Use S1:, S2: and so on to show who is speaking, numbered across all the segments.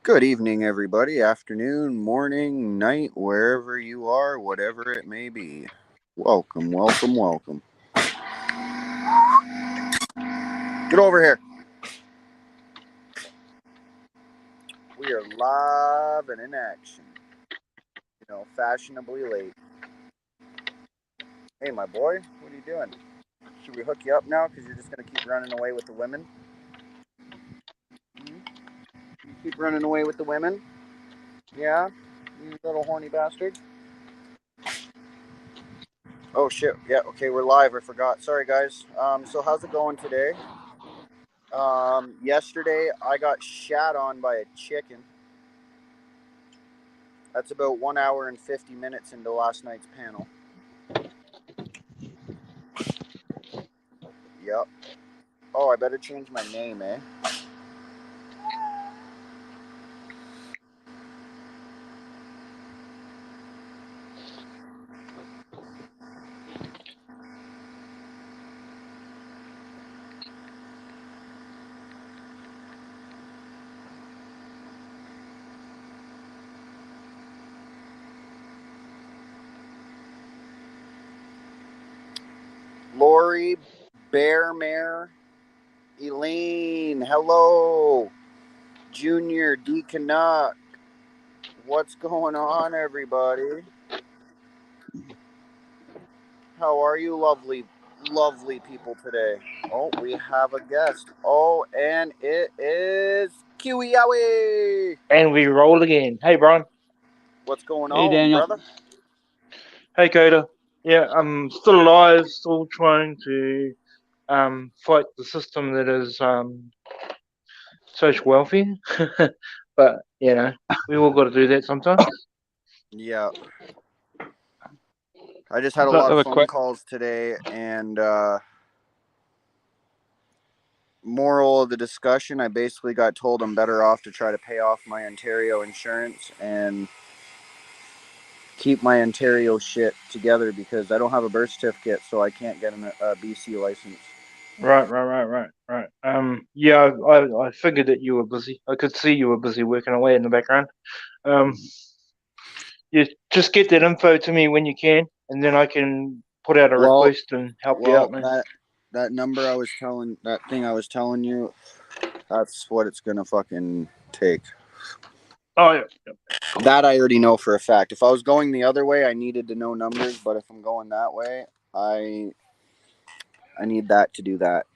S1: Good evening, everybody. Afternoon, morning, night, wherever you are, whatever it may be. Welcome, welcome, welcome. Get over here. We are live and in action. Fashionably late. Hey, my boy, what are you doing? Should we hook you up now because you're just going to keep running away with the women? You keep running away with the women? Yeah? You little horny bastard? Oh, shit. Yeah, okay, we're live. I forgot. Sorry, guys. So how's it going today? Yesterday I got shat on by a chicken. That's about 1 hour and 50 minutes into last night's panel. Yep. Oh, I better change my name, eh? Lori, Bearmare, Elaine, hello. Junior, D. Canuck. What's going on, everybody? How are you, lovely, lovely people today? Oh, we have a guest. Oh, and it is Kiwi Yowie.
S2: And we roll again. Hey, Brian.
S1: What's going
S3: Hey,
S1: on,
S3: Daniel.
S1: brother?
S2: Hey, Coda. Yeah, I'm still alive, still trying to fight the system that is social welfare. But, we all got to do that sometimes.
S1: Yeah. I just had a
S3: So,
S1: lot
S3: I have
S1: of
S3: a
S1: phone calls today, and moral of the discussion, I basically got told I'm better off to try to pay off my Ontario insurance and keep my Ontario shit together because I don't have a birth certificate, so I can't get a BC license.
S2: Right. Yeah, I figured that you were busy. I could see you were busy working away in the background. You just get that info to me when you can, and then I can put out a request and help you out, man.
S1: that number that thing I was telling you, that's what it's gonna fucking take.
S2: Oh, yeah.
S1: That I already know for a fact. If I was going the other way, I needed to know numbers, but if I'm going that way, I need that to do that.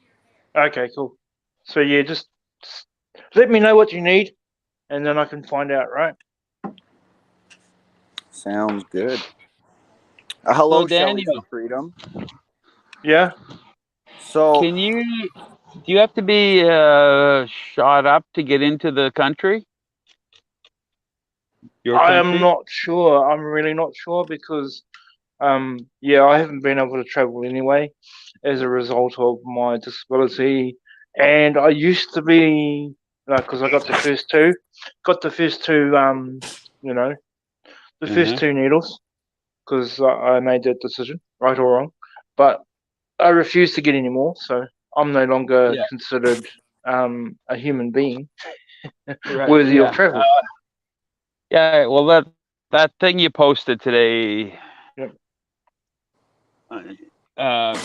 S2: Okay, cool. So, yeah, just let me know what you need, and then I can find out, right?
S1: Sounds good. Hello,
S3: so
S1: Shelley from
S3: Daniel,
S1: Freedom.
S2: Yeah.
S1: So,
S3: do you have to be shot up to get into the country? Your
S2: I am
S3: country?
S2: not sure. I'm really not sure because, I haven't been able to travel anyway as a result of my disability. And I used to be, because I got the first two, the first
S3: Uh-huh.
S2: two needles because I made that decision, right or wrong. But I refuse to get any more, so I'm no longer
S3: Yeah.
S2: considered a human being
S3: Right.
S2: worthy of
S3: Yeah.
S2: travel.
S3: Yeah. Well, that thing you posted today.
S2: Yep.
S3: Uh,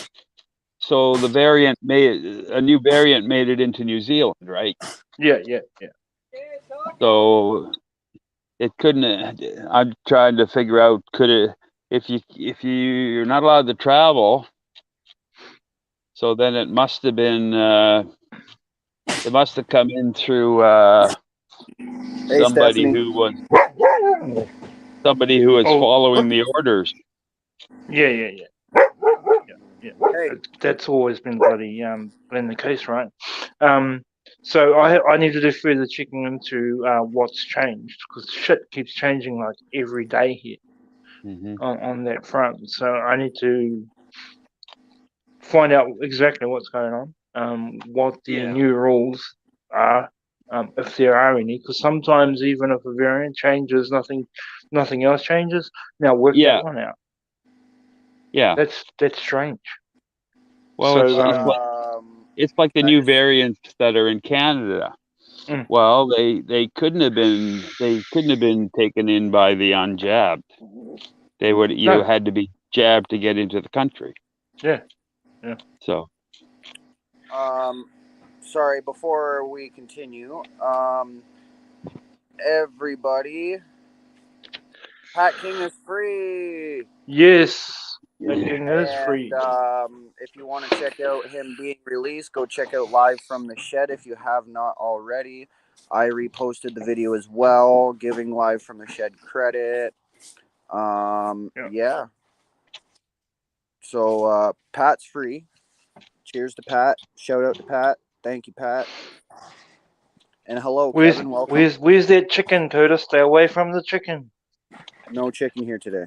S3: so the variant made a new variant made it into New Zealand, right?
S2: Yeah.
S3: So it couldn't. I'm trying to figure out could it if you're not allowed to travel. So then it must have been. It must have come in through
S1: hey,
S3: somebody
S1: Stephanie.
S3: who was somebody who was
S2: Oh,
S3: following the orders.
S2: yeah.
S1: Hey,
S2: That's always been the case, right? Um, so I need to do further checking into what's changed because shit keeps changing like every day here
S3: Mm-hmm.
S2: on that front. So I need to find out exactly what's going on, what the new rules are, if there are any. Because sometimes even if a variant changes, nothing else changes. Now work that
S3: Yeah.
S2: one out.
S3: Yeah.
S2: That's strange.
S3: Well,
S2: So
S3: it's like the
S1: I
S3: new
S1: just
S3: variants that are in Canada. Well, they couldn't have been taken in by the unjabbed. You had to be jabbed to get into the country.
S2: Yeah.
S3: So
S1: Sorry, before we continue, everybody, Pat King is free.
S2: Yes. That thing is free.
S1: And if you want to check out him being released, go check out Live from the Shed if you have not already. I reposted the video as well, giving Live from the Shed credit. Yeah. So Pat's free. Cheers to Pat. Shout out to Pat. Thank you, Pat. And hello, Kevin. Welcome.
S2: Where's that chicken, Curtis? Stay away from the chicken.
S1: No chicken here today.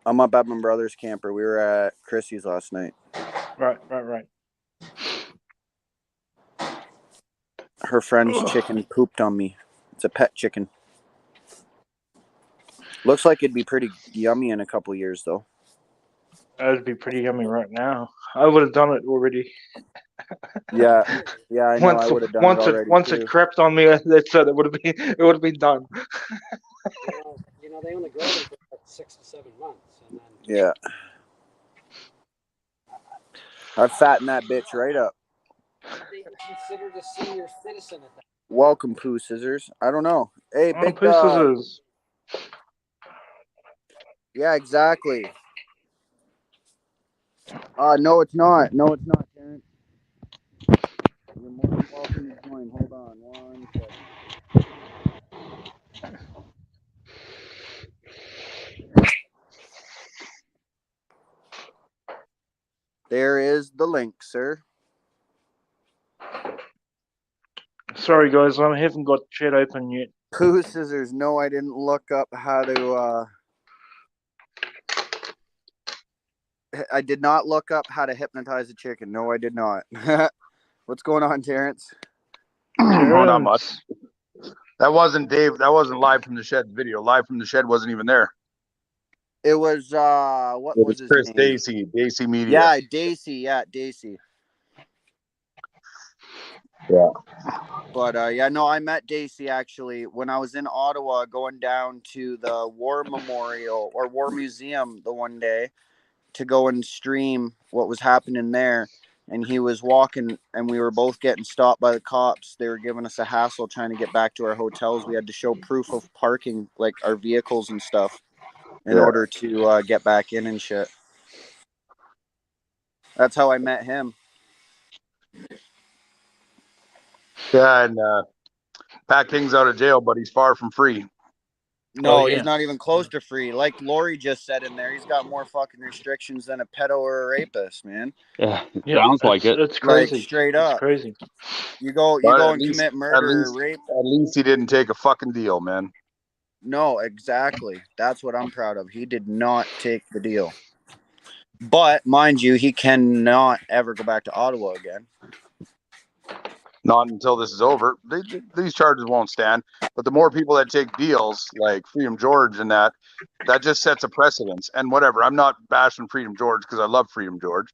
S1: I'm up at my brother's camper. We were at Chrissy's last night.
S2: Right.
S1: Her friend's chicken pooped on me. It's a pet chicken. Looks like it'd be pretty yummy in a couple years, though.
S2: That would be pretty yummy right now. I would have done it already.
S1: Yeah, I know. I would have done it already.
S2: Once it crept on me, that's it. It would have been done.
S4: They only grow them for like 6 to 7 months, and then
S1: yeah. I'd fatten that bitch right up.
S4: they considered a senior citizen at that.
S1: Welcome, Pooh Scissors. I don't know. Hey, big
S2: Pooh Scissors.
S1: Yeah, exactly. No, it's not. No, it's not, Terrence. You're more than welcome to join. Hold on one second. There is the link, sir.
S2: Sorry, guys, I haven't got chat open yet.
S1: Pooh Scissors. No, I didn't look up how to. I did not look up how to hypnotize a chicken. No, I did not. What's going on, Terrence?
S5: Oh, not much. That wasn't Dave. That wasn't Live from the Shed video. Live from the Shed wasn't even there.
S1: It was what was his
S5: Chris
S1: name?
S5: Dacey Media.
S1: Yeah, Dacey.
S5: Yeah.
S1: But no, I met Dacey actually when I was in Ottawa, going down to the War Memorial or War Museum the one day to go and stream what was happening there. And he was walking, and we were both getting stopped by the cops. They were giving us a hassle trying to get back to our hotels. We had to show proof of parking, like our vehicles and stuff, in order to get back in and shit. That's how I met him.
S5: Yeah, and Pat King's out of jail, but he's far from free.
S1: No, he's not even close to free. Like Lori just said in there, he's got more fucking restrictions than a pedo or a rapist, man.
S3: Yeah, sounds like it.
S2: It's crazy.
S1: Like, straight up.
S2: It's crazy.
S1: You go and commit murder or rape.
S5: At least he didn't take a fucking deal, man.
S1: No, exactly. That's what I'm proud of. He did not take the deal. But, mind you, he cannot ever go back to Ottawa again.
S5: Not until this is over. These charges won't stand. But the more people that take deals, like Freedom George and that just sets a precedence. And whatever, I'm not bashing Freedom George because I love Freedom George.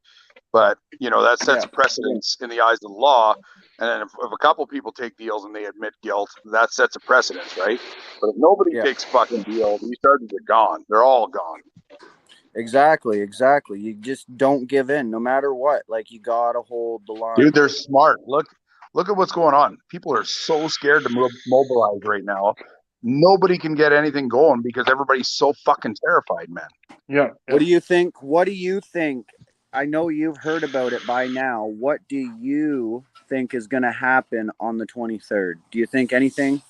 S5: But, that sets a precedence in the eyes of the law. And then if a couple people take deals and they admit guilt, that sets a precedence, right? But if nobody takes fucking deals, these charges are gone. They're all gone.
S1: Exactly. You just don't give in, no matter what. Like, you gotta hold the line.
S5: Dude, they're smart. Look at what's going on. People are so scared to mobilize right now. Nobody can get anything going because everybody's so fucking terrified, man.
S2: Yeah.
S1: What do you think? I know you've heard about it by now. What do you think is going to happen on the 23rd? Do you think anything?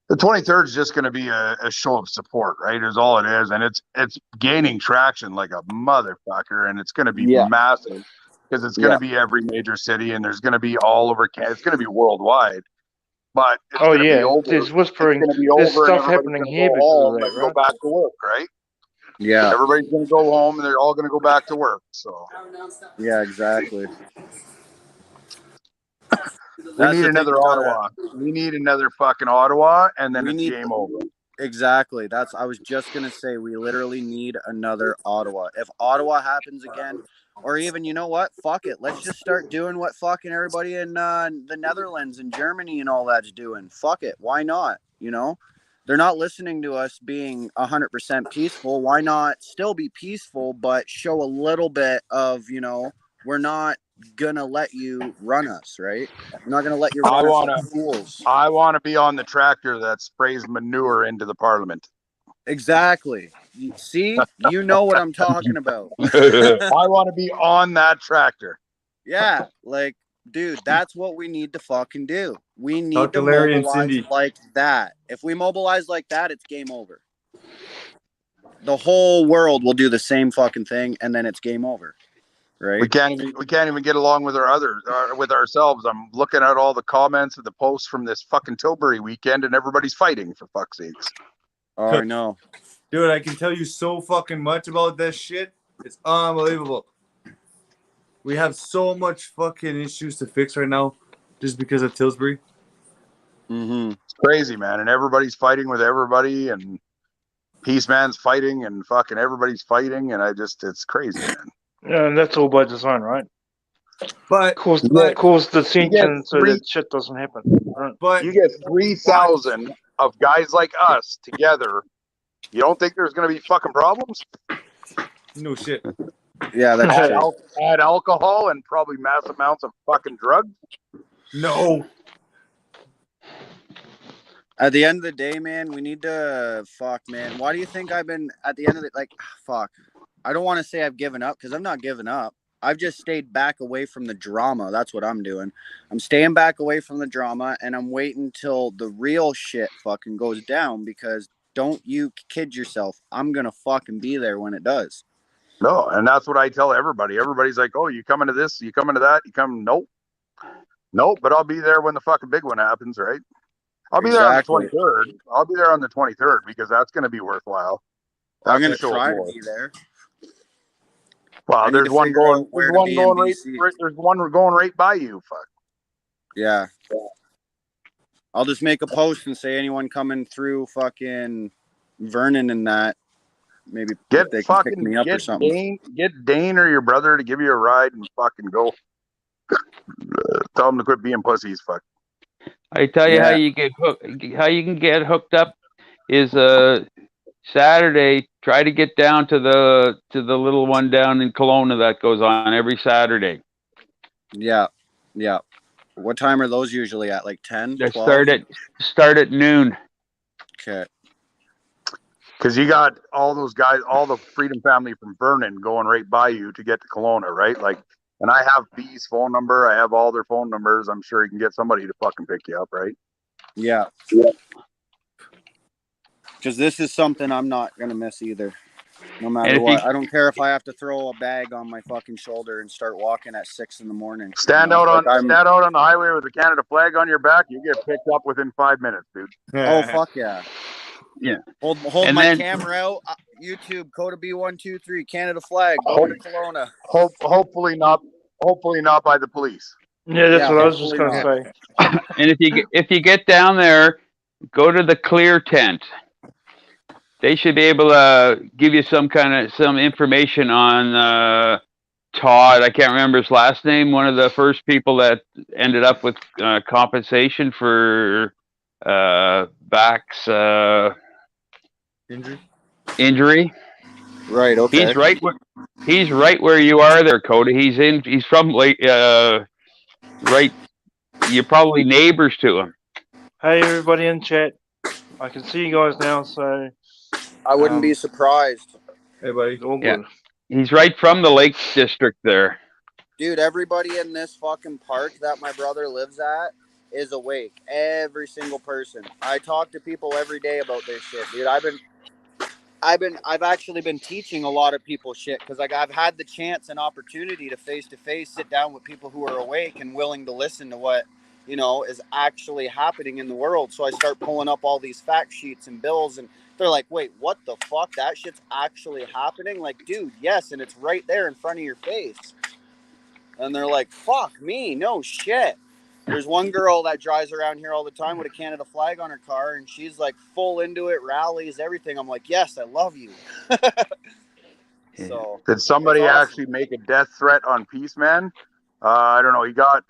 S5: The 23rd is just going to be a show of support, right? Is all it is. And it's gaining traction like a motherfucker. And it's going to be massive. Because it's going to be every major city, and there's going to be all over Canada. It's going to be worldwide. But it's going to be over.
S2: There's whispering. There's stuff happening here because of that, right?
S5: Go back to work, right?
S1: Yeah.
S5: Everybody's going to go home, and they're all going to go back to work. So.
S1: Yeah, exactly.
S5: We need another Ottawa. We need another fucking Ottawa, and then it's game over.
S1: Exactly. I was just going to say, we literally need another Ottawa. If Ottawa happens again, Or even, you know what? Fuck it. Let's just start doing what fucking everybody in the Netherlands and Germany and all that's doing. Fuck it. Why not? You know, they're not listening to us being 100% peaceful. Why not still be peaceful, but show a little bit of, you know, we're not gonna let you run us, right? We're not gonna let you
S5: I
S1: run us
S5: wanna-
S1: like fools.
S5: I want to be on the tractor that sprays manure into the parliament.
S1: Exactly. See, you know what I'm talking about.
S5: I want to be on that tractor.
S1: Yeah, like, dude, that's what we need to fucking do. We need
S6: Talk
S1: to
S6: to Larry and
S1: mobilize
S6: Cindy.
S1: like that. If we mobilize like that, it's game over. The whole world will do the same fucking thing, and then it's game over,
S5: We
S1: right?
S5: can't even get along with with ourselves. I'm looking at all the comments and the posts from this fucking Tilbury weekend, and everybody's fighting, for fuck's sakes.
S1: Oh, I know.
S6: Dude, I can tell you so fucking much about this shit. It's unbelievable. We have so much fucking issues to fix right now just because of Tilbury.
S1: Mm-hmm.
S5: It's crazy, man, and everybody's fighting with everybody, and Peace Man's fighting, and fucking everybody's fighting, and it's crazy, man.
S2: Yeah, and that's all by design, right?
S6: But
S2: Cause
S5: Yeah.
S2: the tension so
S5: three-
S2: that shit doesn't happen. Right?
S6: but
S5: You get 3,000 of guys like us together. You don't think there's going to be fucking problems?
S6: no shit.
S1: Yeah, that's
S5: Add,
S1: true.
S5: add alcohol and probably mass amounts of fucking drugs.
S6: No.
S1: At the end of the day, man, we need to fuck, man. Why do you think I've been at the end of it? Like, fuck. I don't want to say I've given up because I'm not giving up. I've just stayed back away from the drama. That's what I'm doing. I'm staying back away from the drama, and I'm waiting till the real shit fucking goes down, because don't you kid yourself. I'm going to fucking be there when it does.
S5: No, and that's what I tell everybody. Everybody's like, "Oh, you coming to this? You coming to that? You come?" Nope, nope. But I'll be there when the fucking big one happens, right? I'll be there on the
S1: Exactly.
S5: 23rd. I'll be there on the 23rd because that's going to be worthwhile.
S1: I'm going to
S5: That's a show
S1: try to
S5: more.
S1: be there.
S5: Well,
S1: I need
S5: there's
S1: to
S5: one
S1: figure
S5: going.
S1: out where
S5: There's
S1: to
S5: one
S1: be in
S5: going right,
S1: BC.
S5: right. There's one going right by you. Fuck.
S1: Yeah. I'll just make a post and say anyone coming through fucking Vernon and that, maybe
S5: Get
S1: if they can pick
S5: fucking
S1: me up or something.
S5: Get Dane or your brother to give you a ride and fucking go. Tell them to quit being pussies. Fuck.
S3: I tell you how
S1: Yeah.
S3: you get how you can get hooked up is Saturday. Try to get down to the little one down in Kelowna that goes on every Saturday.
S1: Yeah. Yeah. What time are those usually at? Like 10,
S3: They
S1: 12?
S3: start at noon.
S1: Okay.
S5: Because you got all those guys, all the Freedom family from Vernon going right by you to get to Kelowna, right? Like, and I have B's phone number. I have all their phone numbers. I'm sure you can get somebody to fucking pick you up, right?
S1: Yeah. Because this is something I'm not going to miss either. No
S3: And
S1: matter
S3: if
S1: what.
S3: you-
S1: I don't care if I have to throw a bag on my fucking shoulder and start walking at 6 a.m.
S5: Stand out on the highway with a Canada flag on your back. You get picked up within 5 minutes, dude.
S1: Oh, fuck yeah.
S3: Yeah.
S1: Hold
S3: And
S1: my
S3: then-
S1: camera out. YouTube, Coda B123, Canada flag, going to Kelowna.
S5: Hopefully not by the police.
S2: Yeah, that's
S1: Yeah,
S2: what I was just
S1: hopefully
S2: gonna
S1: not.
S2: say.
S3: And if you get down there, go to the Clear tent. They should be able to give you some information on Todd. I can't remember his last name. One of the first people that ended up with compensation for Back's injury.
S1: Right, okay.
S3: He's right where you are there, Coda. He's from right. You're probably neighbors to him.
S2: Hey, everybody in chat. I can see you guys now, so
S1: I wouldn't be surprised.
S6: Hey, buddy.
S2: it's all
S3: Yeah.
S2: good.
S3: He's right from the Lake District there.
S1: Dude, everybody in this fucking park that my brother lives at is awake. Every single person. I talk to people every day about this shit, dude. I've actually been teaching a lot of people shit because like I've had the chance and opportunity to face sit down with people who are awake and willing to listen to what, you know, is actually happening in the world. So I start pulling up all these fact sheets and bills, and they're like, wait, what the fuck? That shit's actually happening? Like, dude, yes, and it's right there in front of your face. And they're like, fuck me, no shit. There's one girl that drives around here all the time with a Canada flag on her car, and she's like full into it, rallies, everything. I'm like, yes, I love you. So
S5: Did somebody
S1: It's awesome.
S5: actually make a death threat on Peace Man? I don't know. He got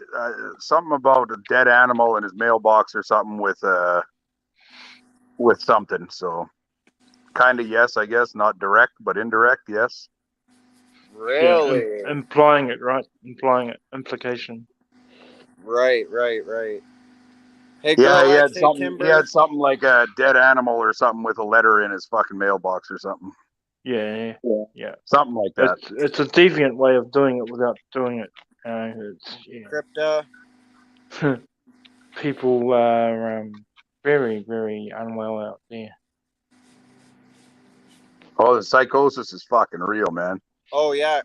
S5: something about a dead animal in his mailbox or something with something. So kind of yes, I guess. Not direct, but indirect, yes.
S1: really,
S2: Implying it, right? Implying it. Implication.
S1: right. Hey,
S5: Yeah, he
S1: girl,
S5: had
S1: hey,
S5: something.
S1: Timber.
S5: He had something like a dead animal or something with a letter in his fucking mailbox or something.
S2: Yeah.
S5: Something like that.
S2: It's a deviant way of doing it without doing it. It's
S1: Crypta.
S2: people are very, very unwell out there.
S5: Oh, the psychosis is fucking real, man.
S1: Oh yeah,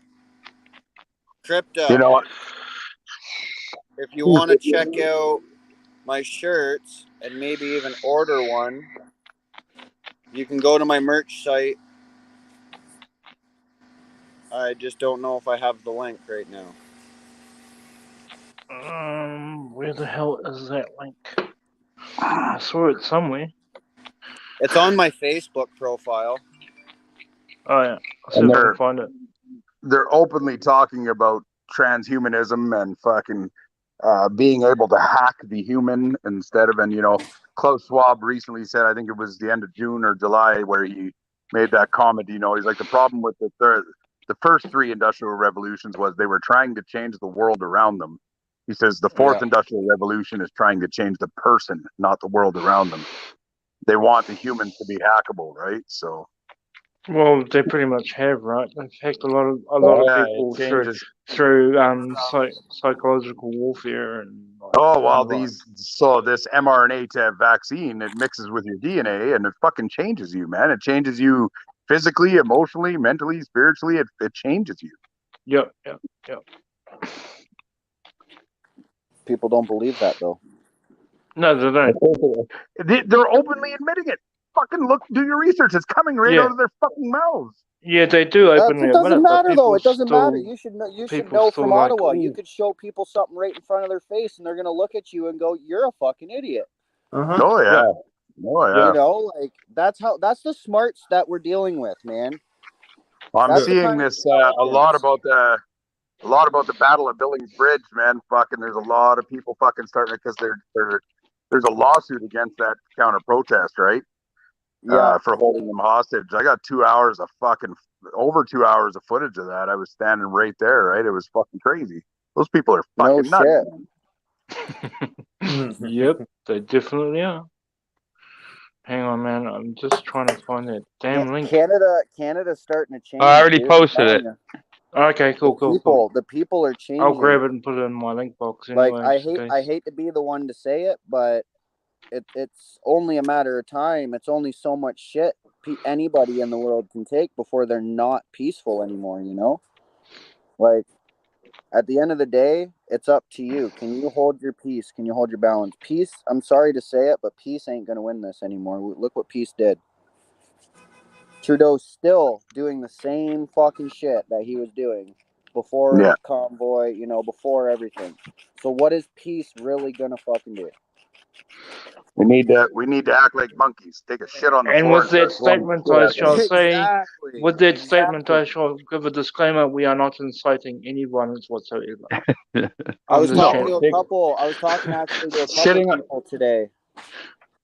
S1: Crypta.
S5: You know what?
S1: If you want to check out my shirts and maybe even order one, you can go to my merch site. I just don't know if I have the link right now.
S2: Where the hell is that link? I saw it somewhere.
S1: It's on my Facebook profile.
S2: Oh yeah, I'll see if I can find it.
S5: They're openly talking about transhumanism and fucking being able to hack the human instead of, and Klaus Schwab recently said, I think it was the end of June or July, where he made that comment. He's like, the problem with the first three industrial revolutions was they were trying to change the world around them. He says the fourth industrial revolution is trying to change the person, not the world around them. They want the humans to be hackable, right? So.
S2: Well, they pretty much have, right? They've hacked a lot of people through psychological warfare and.
S5: This mRNA vaccine, it mixes with your DNA and it fucking changes you, man. It changes you physically, emotionally, mentally, spiritually. It changes you.
S2: Yep.
S1: People don't believe that though.
S2: No, they don't.
S5: They're openly admitting it. Fucking look, do your research. It's coming right out of their fucking mouths.
S2: Yeah, they do openly.
S1: It doesn't matter though. It doesn't
S2: still,
S1: matter. You should know from Ottawa. You could show people something right in front of their face, and they're gonna look at you and go, "You're a fucking idiot."
S6: Uh-huh.
S5: Oh yeah.
S1: That's the smarts that we're dealing with, man.
S5: I'm seeing this a lot about the Battle of Billings Bridge, man. Fucking, there's a lot of people fucking starting it because there's a lawsuit against that counter protest, right?
S1: Yeah.
S5: For holding them hostage. I got over 2 hours of footage of that. I was standing right there, right? It was fucking crazy. Those people are fucking nuts.
S2: Yep, they definitely are. Hang on, man. I'm just trying to find that damn link.
S1: Canada's starting to change.
S3: I already posted it.
S2: Okay, cool.
S1: The people are changing.
S2: I'll grab it and put it in my link box. Anyway,
S1: I hate to be the one to say it, but it's only a matter of time. It's only so much shit anybody in the world can take before they're not peaceful anymore, Like, at the end of the day, it's up to you. Can you hold your peace? Can you hold your balance? Peace, I'm sorry to say it, but peace ain't going to win this anymore. Look what peace did. Trudeau's still doing the same fucking shit that he was doing before convoy, before everything. So what is peace really going to fucking do?
S5: We need to act like monkeys. Take a shit on the floor.
S2: And with that statement, I shall say, I shall give a disclaimer: we are not inciting any violence whatsoever.
S1: I was talking actually to a couple people today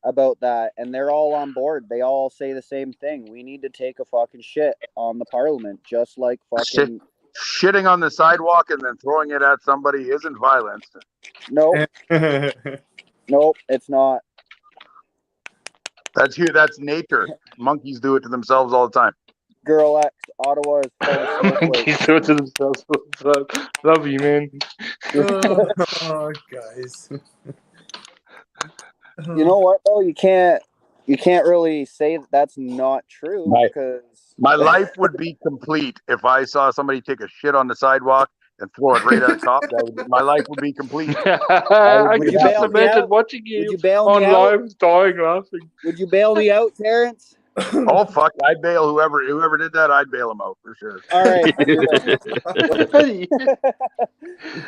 S1: about that, and they're all on board. They all say the same thing. We need to take a fucking shit on the Parliament, just like fucking
S5: shitting on the sidewalk and then throwing it at somebody isn't violence.
S1: Nope. Nope, it's not.
S5: That's nature. Monkeys do it to themselves all the time.
S1: Girl X, Ottawa is full of
S2: monkeys do it to themselves all the time. Love you, man.
S6: Oh, guys.
S1: You know what though? You can't really say that's not true because
S5: my life would be complete if I saw somebody take a shit on the sidewalk and throw it right at a cop. My life would be complete.
S2: I can just imagine watching you on live, dying laughing.
S1: Would you bail me out, Terrence?
S5: Oh fuck! I'd bail whoever did that. I'd bail him out for sure.
S1: All right.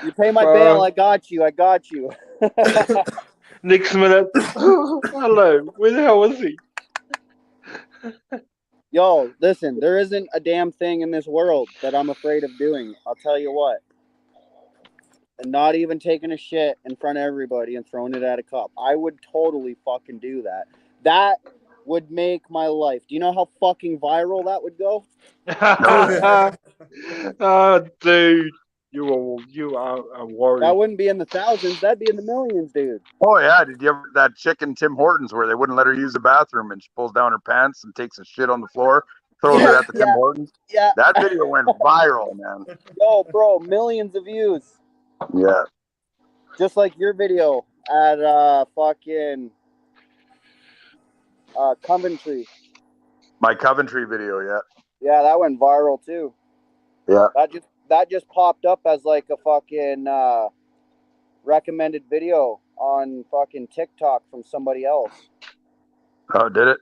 S1: You pay my bail. I got you.
S2: Next minute, hello. Where the hell was he?
S1: Yo, listen, there isn't a damn thing in this world that I'm afraid of doing. I'll tell you what. And not even taking a shit in front of everybody and throwing it at a cup. I would totally fucking do that. That would make my life. Do you know how fucking viral that would go?
S2: Oh, dude, you are a warrior.
S1: That wouldn't be in the thousands. That'd be in the millions, dude.
S5: Oh yeah, did you ever that chick in Tim Hortons where they wouldn't let her use the bathroom and she pulls down her pants and takes a shit on the floor, throws it at the Tim Hortons?
S1: Yeah.
S5: That video went viral, man.
S1: Yo, bro, millions of views.
S5: Yeah.
S1: Just like your video at fucking Coventry.
S5: My Coventry video, yeah.
S1: Yeah, that went viral too.
S5: Yeah.
S1: That just popped up as like a fucking recommended video on fucking TikTok from somebody else.
S5: Oh, did it?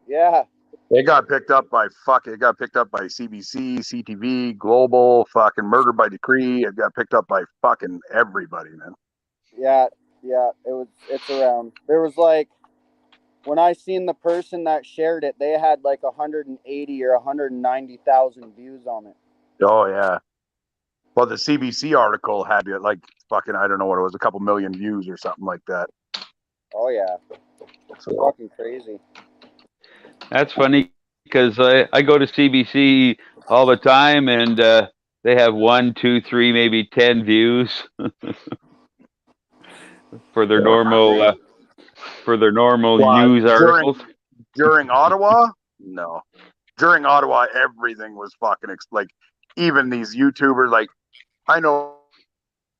S1: Yeah.
S5: It got picked up by CBC, CTV, Global, fucking Murder by Decree. It got picked up by fucking everybody, man.
S1: Yeah, it's around. There was like, when I seen the person that shared it, they had like 180 or 190,000 views on it.
S5: Oh yeah. Well, the CBC article had like fucking, I don't know what it was, a couple million views or something like that.
S1: Oh yeah. It's fucking crazy.
S3: That's funny because I go to CBC all the time, and they have 1, 2, 3, maybe 10 views for their normal news articles.
S5: During Ottawa, no. During Ottawa, everything was fucking like, even these YouTubers, like, I know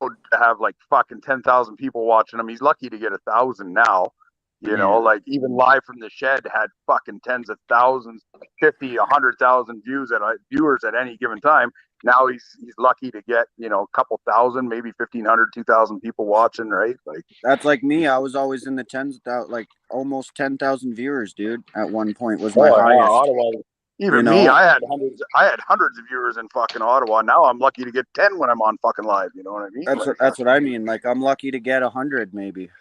S5: to have like fucking 10,000 people watching him. He's lucky to get 1,000 now. You know, like even Live from the Shed had fucking tens of thousands, 50, 100,000 viewers at any given time. Now he's lucky to get, you know, a couple thousand, maybe 1,500, 2,000 people watching, right? Like,
S1: that's like me. I was always in the tens of like almost 10,000 viewers, dude. At one point was my highest.
S5: Ottawa. Even me, I had hundreds of viewers in fucking Ottawa. Now I'm lucky to get 10 when I'm on fucking live. You know what I mean?
S1: That's what I mean. Like, I'm lucky to get 100, maybe.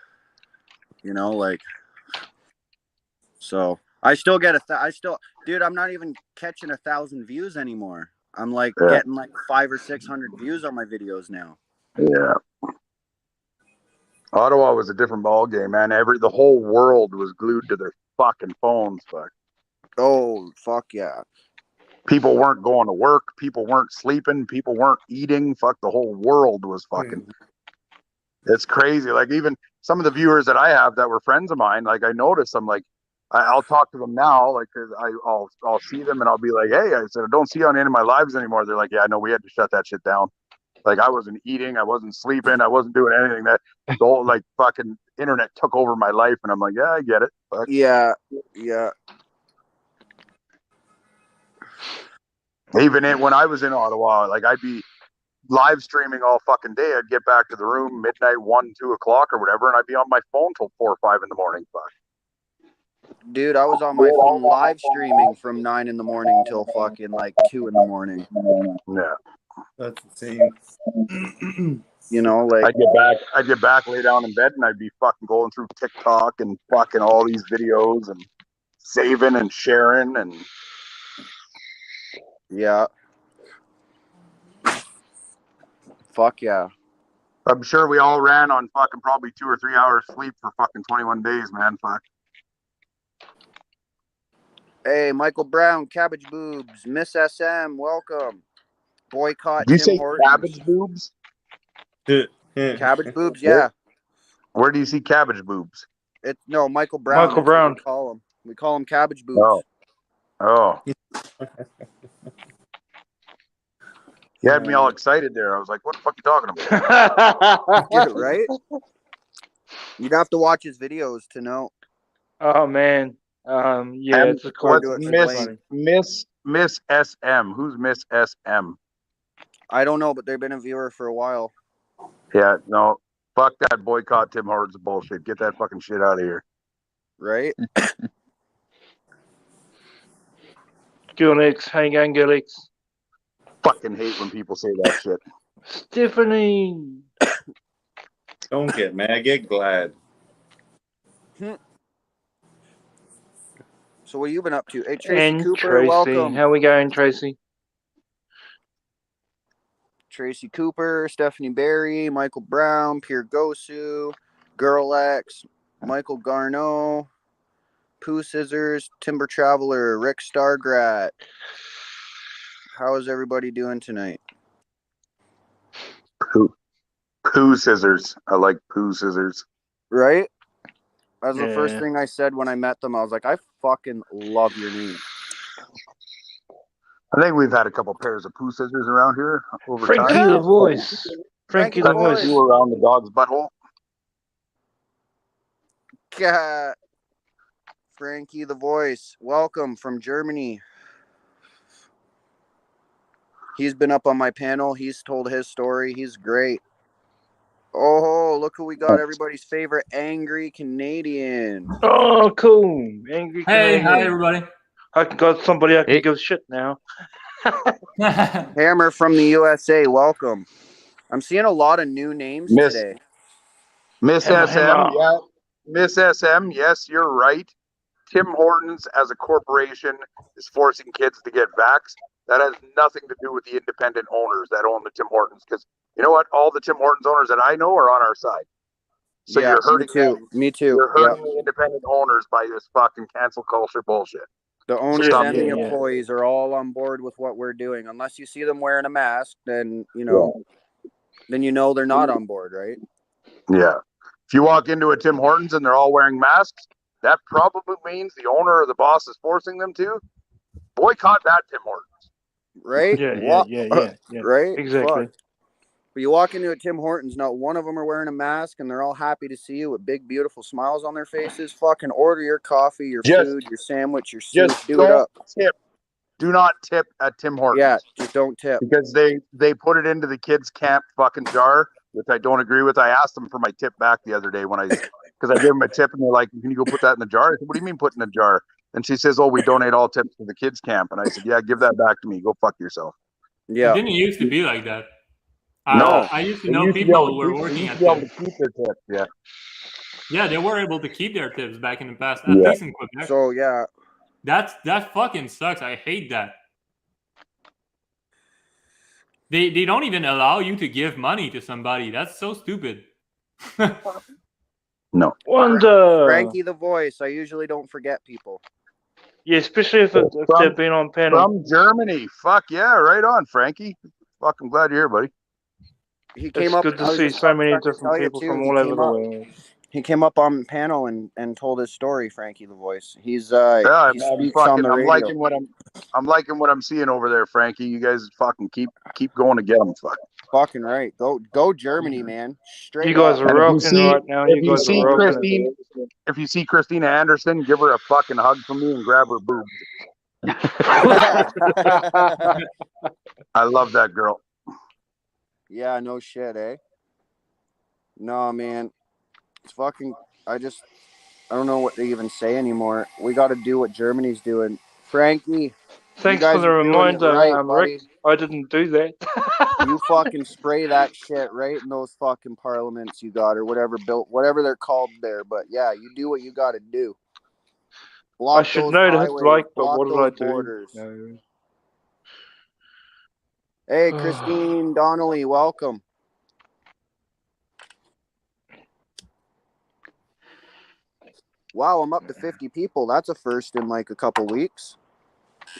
S1: You know, like, so I still get dude, I'm not even catching 1,000 views anymore. I'm like getting like 500 or 600 views on my videos now.
S5: Yeah. Ottawa was a different ball game, man. The whole world was glued to their fucking phones. Fuck.
S1: Oh, fuck yeah.
S5: People weren't going to work. People weren't sleeping. People weren't eating. Fuck, the whole world was fucking. It's crazy. Like, even some of the viewers that I have that were friends of mine, like, I noticed them, like, I'll talk to them now, like, cause I'll see them and I'll be like, hey, I said, I don't see you on any of my lives anymore. They're like, yeah, no, we had to shut that shit down. Like, I wasn't eating, I wasn't sleeping, I wasn't doing anything. That the whole, like, fucking internet took over my life. And I'm like, yeah, I get it. Fuck.
S1: Yeah.
S5: Even when I was in Ottawa, like, I'd be live streaming all fucking day. I'd get back to the room midnight, 1, 2 o'clock or whatever, and I'd be on my phone till 4 or 5 in the morning. Fuck.
S1: Dude, I was on my phone live streaming from 9 in the morning till fucking like 2 in the morning.
S5: Yeah.
S6: That's insane.
S1: You know, like,
S5: I'd get back, lay down in bed, and I'd be fucking going through TikTok and fucking all these videos and saving and sharing and.
S1: Yeah. Fuck yeah.
S5: I'm sure we all ran on fucking probably 2 or 3 hours sleep for fucking 21 days, man. Fuck.
S1: Hey, Michael Brown, Cabbage Boobs, Miss SM, welcome. Boycott.
S5: Did you
S1: Tim
S5: say
S1: Hortons.
S5: cabbage boobs?
S1: Cabbage Boobs, yeah.
S5: Where do you see cabbage boobs?
S1: No, Michael Brown.
S2: Michael Brown.
S1: We call him Cabbage Boobs.
S5: Oh. You had me all excited there. I was like, what the fuck are you talking about?
S1: Yeah, right? You'd have to watch his videos to know.
S2: Oh man. Yeah, it's a
S5: Miss SM. Who's Miss SM?
S1: I don't know, but they've been a viewer for a while.
S5: Yeah, no. Fuck that boycott Tim Hortons bullshit. Get that fucking shit out of here.
S1: Right?
S2: Gilnix, how you going, Gilnix?
S5: Fucking hate when people say that shit.
S2: Stephanie.
S6: Don't get mad, get glad.
S1: So what have you been up to? Hey, Tracy
S2: And
S1: Cooper,
S2: Tracy,
S1: welcome.
S2: how we going, Tracy?
S1: Tracy Cooper, Stephanie Berry, Michael Brown, Pierre Gosu, Girl X, Michael Garneau, Pooh Scissors, Timber Traveler, Rick Stargrat. How is everybody doing tonight?
S5: Pooh scissors. I like poo scissors.
S1: Right? That's the first
S2: Yeah.
S1: thing I said when I met them. I was like, I fucking love your name.
S5: I think we've had a couple pairs of poo scissors around here over
S2: Frankie
S5: time.
S2: the Voice. Frankie the
S1: Frankie the
S2: Voice.
S1: Voice.
S5: You around the dog's butthole.
S1: God. Frankie the Voice, welcome from Germany. He's been up on my panel. He's told his story. He's great. Oh, look who we got. Everybody's favorite angry Canadian.
S2: Oh, cool. Angry
S7: Hey,
S2: Canadian.
S7: hi everybody.
S2: I got somebody I can
S3: Hey.
S2: give shit now.
S1: Hammer from the USA, welcome. I'm seeing a lot of new names
S5: Miss-
S1: today.
S5: Miss
S2: Hammer,
S5: SM,
S2: hammer.
S5: yeah. Miss SM, yes, you're right. Tim Hortons as a corporation is forcing kids to get vaxxed. That has nothing to do with the independent owners that own the Tim Hortons. Because you know what? All the Tim Hortons owners that I know are on our side. So
S1: Yeah,
S5: you're hurting
S1: me too.
S5: them.
S1: Me too.
S5: You're
S1: Yeah.
S5: hurting the independent owners by this fucking cancel culture bullshit.
S1: The owners
S5: stop
S1: and the
S2: doing that.
S1: employees are all on board with what we're doing. Unless you see them wearing a mask, then then you know they're not on board, right?
S5: Yeah. If you walk into a Tim Hortons and they're all wearing masks, that probably means the owner or the boss is forcing them to boycott that Tim Hortons.
S1: Right?
S2: Yeah.
S1: Right?
S2: Exactly.
S1: Fuck. But you walk into a Tim Hortons, not one of them are wearing a mask, and they're all happy to see you with big, beautiful smiles on their faces. Fucking order your coffee, your
S5: Just-
S1: food, your sandwich, your soup.
S5: Just
S1: Do it
S5: don't
S1: up.
S5: tip. Do not tip at Tim Hortons.
S1: Yeah, just don't tip.
S5: Because they put it into the kids' camp fucking jar, which I don't agree with. I asked them for my tip back the other day because I gave them a tip and they're like, "Can you go put that in the jar?" I said, "What do you mean put in the jar?" And she says, "Oh, we donate all tips to the kids' camp." And I said, "Yeah, give that back to me. Go fuck yourself."
S7: It
S1: Yeah.
S7: didn't used to be like that.
S5: No.
S7: I used to
S5: They
S7: know
S5: used to be
S7: people
S5: able
S7: who were
S5: to
S7: working
S5: keep-
S7: at
S5: they used to be able
S7: tips.
S5: to keep their tips. Yeah.
S7: Yeah, they were able to keep their tips back in the past, at
S5: Yeah.
S7: least in Quebec.
S1: So, yeah.
S7: That fucking sucks. I hate that. They don't even allow you to give money to somebody. That's so stupid.
S5: No.
S2: Wonder.
S1: Frankie the Voice. I usually don't forget people.
S2: Yeah, especially if they've been on panel.
S5: From Germany. Fuck yeah, right on, Frankie. Fuck, I'm glad you're here, buddy.
S1: He came
S2: It's
S1: up.
S2: good to
S1: I was
S2: see
S1: just
S2: so many
S1: trying to
S2: different
S1: tell you,
S2: people
S1: too,
S2: from
S1: he
S2: all over
S1: came
S2: the
S1: up-
S2: world.
S1: He came up on panel and told his story, Frankie the Voice. He's
S5: Yeah,
S1: he speaks on the
S5: I'm
S1: radio.
S5: liking what I'm seeing over there, Frankie. You guys fucking keep going to get them. Fuck.
S1: Fucking right. Go Germany, man. Straight
S2: You guys
S1: up.
S2: are
S5: And if you
S2: rocking
S5: see-
S2: right now.
S5: If
S2: You
S5: you
S2: guys
S5: see
S2: are rocking.
S5: Christine, if you see Christina Anderson, give her a fucking hug from me and grab her boobs. I love that girl.
S1: Yeah, no shit, eh? No, man. It's fucking. I don't know what to even say anymore. We got to do what Germany's doing. Frankie,
S2: Thanks
S1: guys
S2: for the
S1: are doing it
S2: reminder,
S1: right,
S2: Rick. I didn't do that.
S1: you fucking spray that shit right in those fucking parliaments you got or whatever they're called there. But yeah, you do what you got to do. Block
S2: I should
S1: those
S2: know that,
S1: highways,
S2: like, but
S1: block
S2: what did
S1: those
S2: I do?
S1: borders.
S2: No.
S1: Hey, Christine Donnelly, welcome. Wow, I'm up to 50 people. That's a first in like a couple weeks.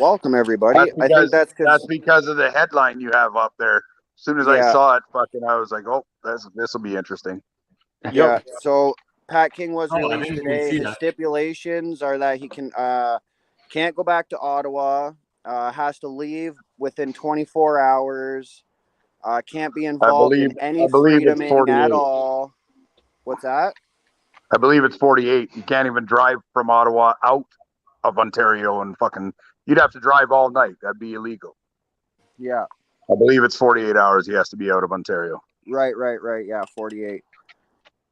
S1: Welcome, everybody. I think that's
S5: because of the headline you have up there. As soon as I
S1: Yeah.
S5: saw it, fucking, I was like, "Oh, this will be interesting."
S1: Yeah. So Pat King was
S7: Oh, I
S1: released
S7: didn't even
S1: today.
S7: see
S1: His
S7: that.
S1: stipulations are that he can't go back to Ottawa. Has to leave within 24 hours. Can't be involved in any
S5: I believe it's
S1: freedoming
S5: 48.
S1: at all. What's that?
S5: I believe it's 48. You can't even drive from Ottawa out of Ontario and fucking. You'd have to drive all night. That'd be illegal.
S1: Yeah.
S5: I believe it's 48 hours. He has to be out of Ontario.
S1: Right. Yeah, 48.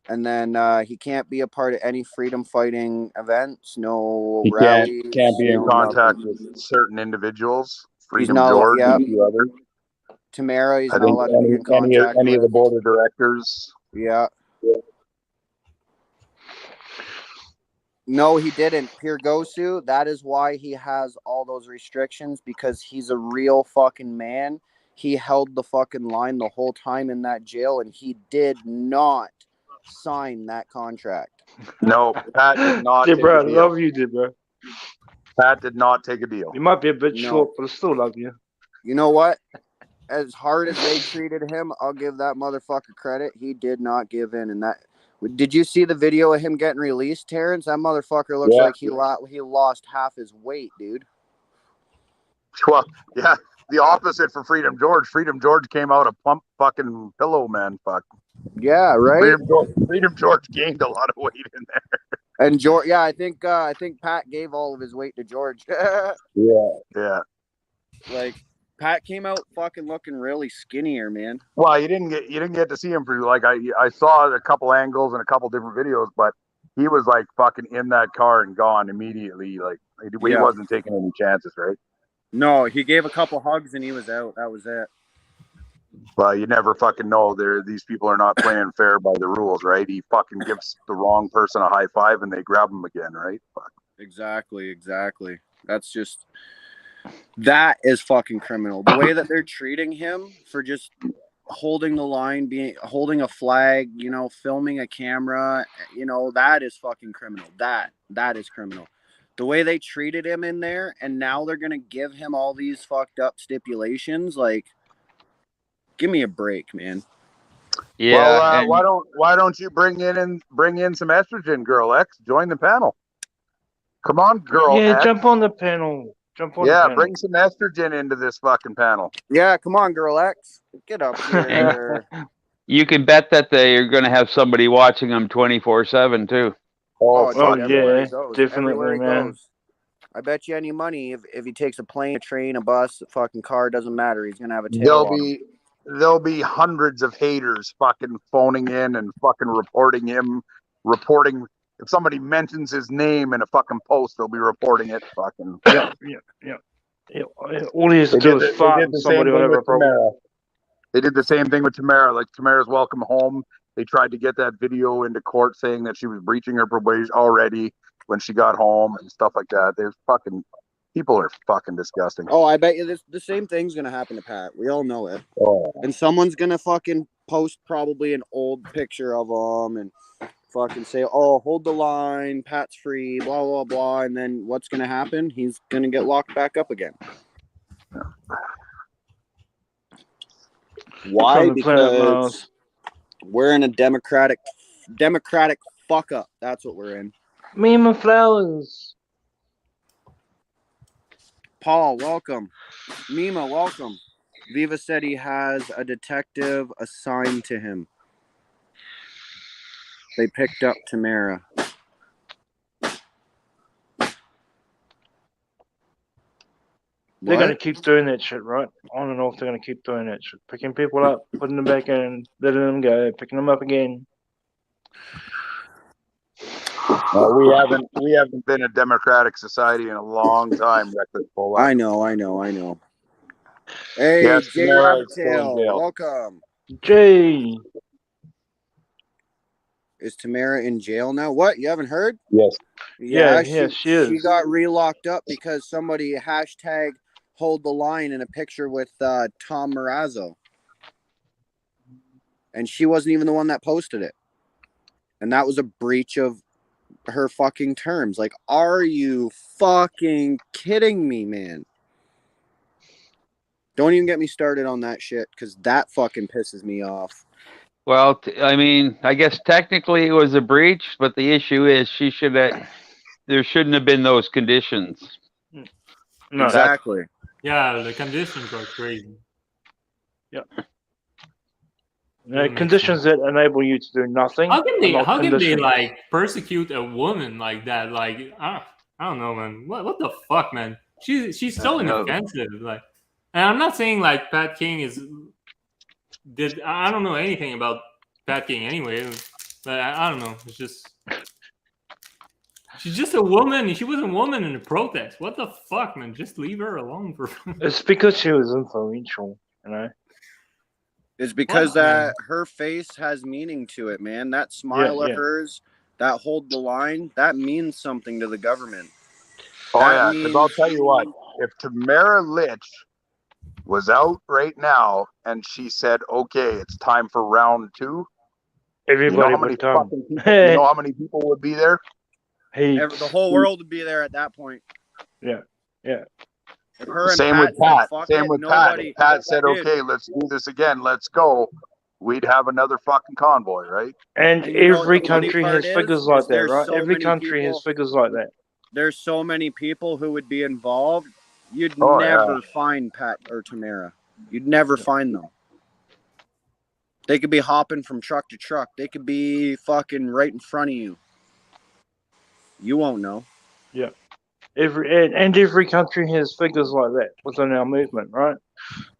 S1: And then he can't be a part of any freedom fighting events. No
S5: He
S1: rallies.
S5: can't be in
S1: no
S5: contact
S1: nothing.
S5: with certain individuals. Freedom
S1: not-
S5: George
S1: yeah.
S5: and a few others.
S1: Tamara, he's
S5: I
S1: not
S5: think
S1: allowed to be in
S5: any
S1: contact
S5: of the
S1: with.
S5: board of directors.
S1: Yeah. No, he didn't. Pirgosu, that is why he has all those restrictions, because he's a real fucking man. He held the fucking line the whole time in that jail, and he did not sign that contract.
S5: No, Pat did not take
S2: Debra,
S5: a
S2: I
S5: deal.
S2: love you, Debra.
S5: Pat did not take a deal.
S2: You might be a bit
S1: No.
S2: short, but I still love you.
S1: You know what? As hard as they treated him, I'll give that motherfucker credit. He did not give in, and that. Did you see the video of him getting released, Terrence? That motherfucker looks
S5: Yeah.
S1: like he lost half his weight, dude.
S5: Well, yeah, the opposite for Freedom George. Freedom George came out a plump fucking pillow, man. Fuck.
S1: Yeah, right.
S5: Freedom George gained a lot of weight in there.
S1: And George, yeah, I think Pat gave all of his weight to George.
S5: Yeah.
S1: Like Pat came out fucking looking really skinnier, man.
S5: Well, you didn't get to see him for like I saw a couple angles and a couple different videos, but he was like fucking in that car and gone immediately. Like he
S1: Yeah.
S5: wasn't taking any chances, right?
S1: No, he gave a couple hugs and he was out. That was it.
S5: Well, you never fucking know. These people are not playing fair by the rules, right? He fucking gives the wrong person a high five and they grab him again, right? Fuck.
S1: Exactly. That is fucking criminal. The way that they're treating him for just holding the line, holding a flag, filming a camera, that is fucking criminal. That is criminal. The way they treated him in there, and now they're gonna give him all these fucked up stipulations. Like, give me a break, man.
S3: Yeah.
S5: Well, why don't you bring in some estrogen, Girl X? Join the panel. Come on, Girl
S2: Yeah,
S5: X.
S2: jump on the panel.
S5: Yeah, bring some estrogen into this fucking panel.
S1: Yeah, come on, Girl X. Get up here.
S3: You can bet that they're going to have somebody watching them 24/7 too.
S1: Oh,
S5: fuck
S1: dude, everywhere
S2: yeah,
S1: he goes.
S2: definitely,
S1: Everywhere he
S2: man.
S1: goes. I bet you any money if he takes a plane, a train, a bus, a fucking car, doesn't matter. He's gonna have a tail on him.
S5: There'll be hundreds of haters fucking phoning in and fucking reporting him. If somebody mentions his name in a fucking post, they'll be reporting it. Fucking.
S2: Yeah. All he has to do is fart and somebody will have a problem.
S5: They did the same thing with Tamara. Like Tamara's welcome home. They tried to get that video into court saying that she was breaching her probation already when she got home and stuff like that. There's fucking people are fucking disgusting.
S1: Oh, I bet you the same thing's gonna happen to Pat. We all know it.
S5: Oh.
S1: And someone's gonna fucking post probably an old picture of him and fucking say, "Oh, hold the line, Pat's free," blah blah blah. And then what's gonna happen? He's gonna get locked back up again. Why? Because we're in a democratic fuck up. That's what we're in.
S2: Me and my flowers.
S1: Paul, welcome. Mima, welcome. Viva said he has a detective assigned to him. They picked up Tamara.
S2: They're going to keep doing that shit, right? On and off, they're going to keep doing that shit. Picking people up, putting them back in, letting them go, picking them up again.
S5: We haven't been a democratic society in a long time, Reckless Bull.
S1: I know. Hey,
S5: Yes,
S1: Jay
S5: Tamara is still in
S1: Rabbitail,
S5: jail.
S1: welcome.
S2: Jay.
S1: Is Tamara in jail now? What? You haven't heard?
S5: Yes.
S2: Yeah, she is.
S1: She got re-locked up because somebody hashtag hold the line in a picture with Tom Marazzo. And she wasn't even the one that posted it. And that was a breach of her fucking terms. Like, are you fucking kidding me, man? Don't even get me started on that shit, because that fucking pisses me off.
S3: Well, I mean, I guess technically it was a breach, but the issue is there shouldn't have been those conditions.
S2: No.
S1: Exactly.
S7: Yeah, the conditions are crazy.
S2: Conditions that enable you to do nothing.
S7: How can they
S2: conditions.
S7: like persecute a woman like that? Like, I don't know, man. What the fuck, man? She's so inoffensive. Like, and I'm not saying like Pat King I don't know anything about Pat King anyway, but I don't know. It's just she's just a woman. She was a woman in a protest. What the fuck, man? Just leave her alone for.
S2: It's because she was influential,
S1: It's because her face has meaning to it, man. That smile of hers, that hold the line, that means something to the government.
S5: Oh
S1: That
S5: yeah, because I'll
S1: means-
S5: tell you what, if Tamara Litch was out right now and she said, "Okay, it's time for round 2," you know
S2: Everybody
S5: how many
S2: would come.
S5: fucking people, you know how many people would be there?
S1: the whole world would be there at that point.
S2: Yeah.
S1: If her and
S5: Same
S1: Pat
S5: with Pat.
S1: said, fuck
S5: Same
S1: it,
S5: with
S1: nobody,
S5: Pat. If Pat said,
S1: Dude.
S5: "Okay, let's do this again. Let's go," we'd have another fucking convoy, right?
S2: And
S1: And you know what
S2: every
S1: the funny
S2: country
S1: part
S2: has
S1: is?
S2: figures
S1: Is
S2: like that,
S1: there's
S2: right?
S1: so
S2: Every
S1: many
S2: country has
S1: people-
S2: figures like that.
S1: There's so many people who would be involved. You'd
S5: Oh,
S1: never find Pat or Tamara. You'd never find them. They could be hopping from truck to truck. They could be fucking right in front of you. You won't know.
S2: Every country has figures like that within our movement, right?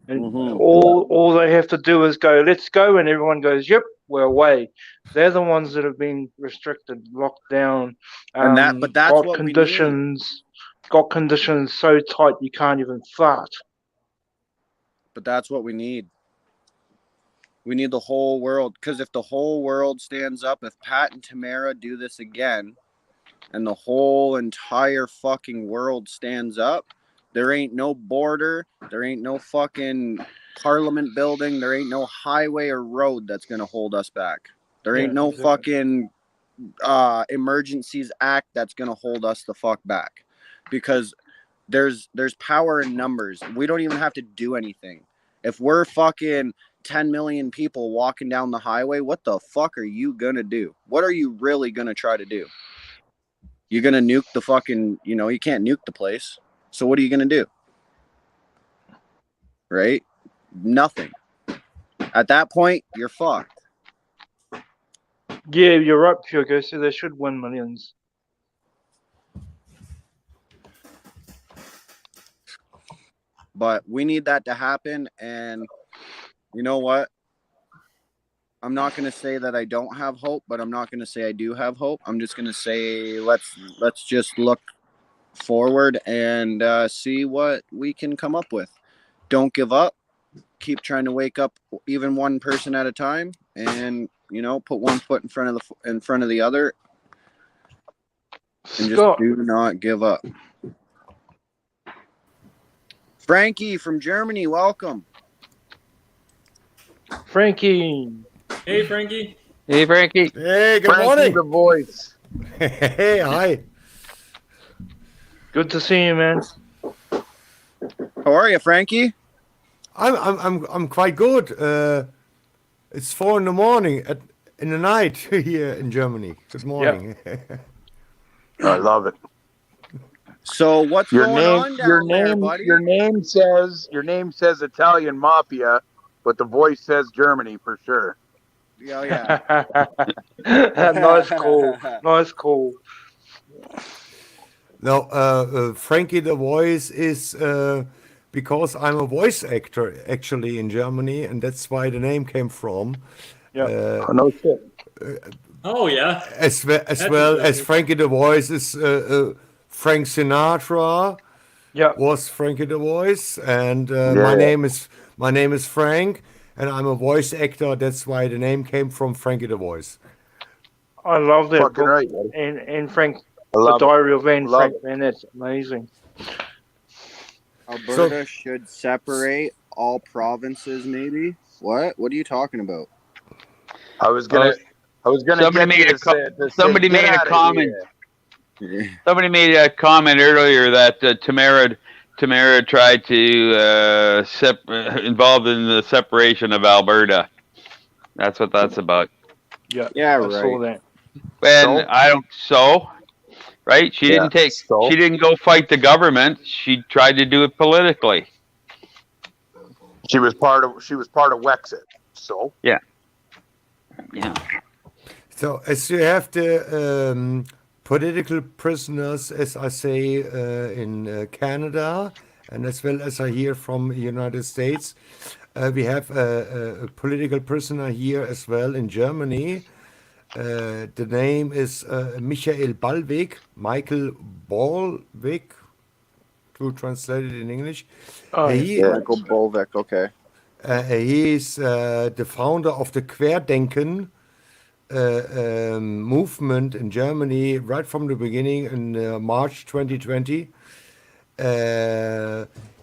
S2: And
S1: Mhm.
S2: all they have to do is go, let's go, and everyone goes, yep, we're away. They're the ones that have been restricted, locked down,
S1: And but that's
S2: got
S1: what
S2: conditions, got conditions so tight you can't even fart.
S1: But that's what we need. We need the whole world. Because if the whole world stands up, if Pat and Tamara do this again, and the whole entire fucking world stands up, there ain't no border, there ain't no fucking parliament building, there ain't no highway or road that's gonna hold us back. There ain't no fucking emergencies act that's gonna hold us the fuck back. Because there's power in numbers. We don't even have to do anything. If we're fucking 10 million people walking down the highway, what the fuck are you gonna do? What are you really gonna try to do? You're gonna nuke the fucking, you can't nuke the place. So what are you gonna do? Right? Nothing. At that point, you're fucked.
S2: Yeah, you're right, Pure. So they should win millions.
S1: But we need that to happen, and you know what? I'm not going to say that I don't have hope, but I'm not going to say I do have hope. I'm just going to say let's just look forward and see what we can come up with. Don't give up. Keep trying to wake up even one person at a time, and put one foot in front of the other, and
S2: Scott,
S1: just do not give up. Frankie from Germany, welcome.
S2: Frankie.
S7: Hey, Frankie.
S3: Hey, Frankie.
S8: Hey, good
S5: Frankie
S8: morning.
S5: the voice.
S8: Hey, hi.
S2: Good to see you, man.
S1: How are you, Frankie?
S8: I'm quite good. It's 4 in the morning in the night here in Germany. Good morning.
S5: I love it.
S1: So what's going on down there, buddy?
S5: Your name says Italian Mafia, but the voice says Germany for sure.
S1: Yeah.
S2: Nice call. Nice call.
S8: No, Frankie the voice is because I'm a voice actor actually in Germany, and that's why the name came from.
S2: Yeah.
S5: No shit.
S7: Oh yeah.
S8: As well as Frankie the voice is Frank Sinatra.
S2: Yeah.
S8: Was Frankie the voice, and
S5: Yeah.
S8: my name is Frank, and I'm a voice actor. That's why the name came from Frankie the voice.
S2: I love that
S5: Fucking
S2: book.
S5: right, buddy.
S2: And Frank,
S5: I
S2: The
S5: love it.
S2: Diary of Anne
S5: Love
S2: Frank,
S5: it.
S2: man, that's amazing.
S1: Alberta should separate all provinces, maybe? What? What are you talking about?
S5: I was gonna
S3: Somebody
S5: get you
S3: made a
S5: to say, to say,
S3: somebody
S5: "Get
S3: made a
S5: outta
S3: comment.
S5: here."
S3: Somebody made a comment earlier that Tamara tried to involved in the separation of Alberta. That's what that's about.
S2: Yeah.
S1: Yeah,
S2: I saw
S1: right.
S2: that.
S3: And right? She
S5: Yeah,
S3: she didn't go fight the government. She tried to do it politically.
S5: She was part of Wexit. So
S3: Yeah.
S8: So as you have the political prisoners, as I say in Canada, and as well as I hear from the United States, we have a political prisoner here as well in Germany. The name is Michael Ballweg, Michael Ballweg, to translate it in English.
S2: Oh,
S1: Michael Bolvik, okay.
S8: He is the founder of the Querdenken movement in Germany right from the beginning in March 2020.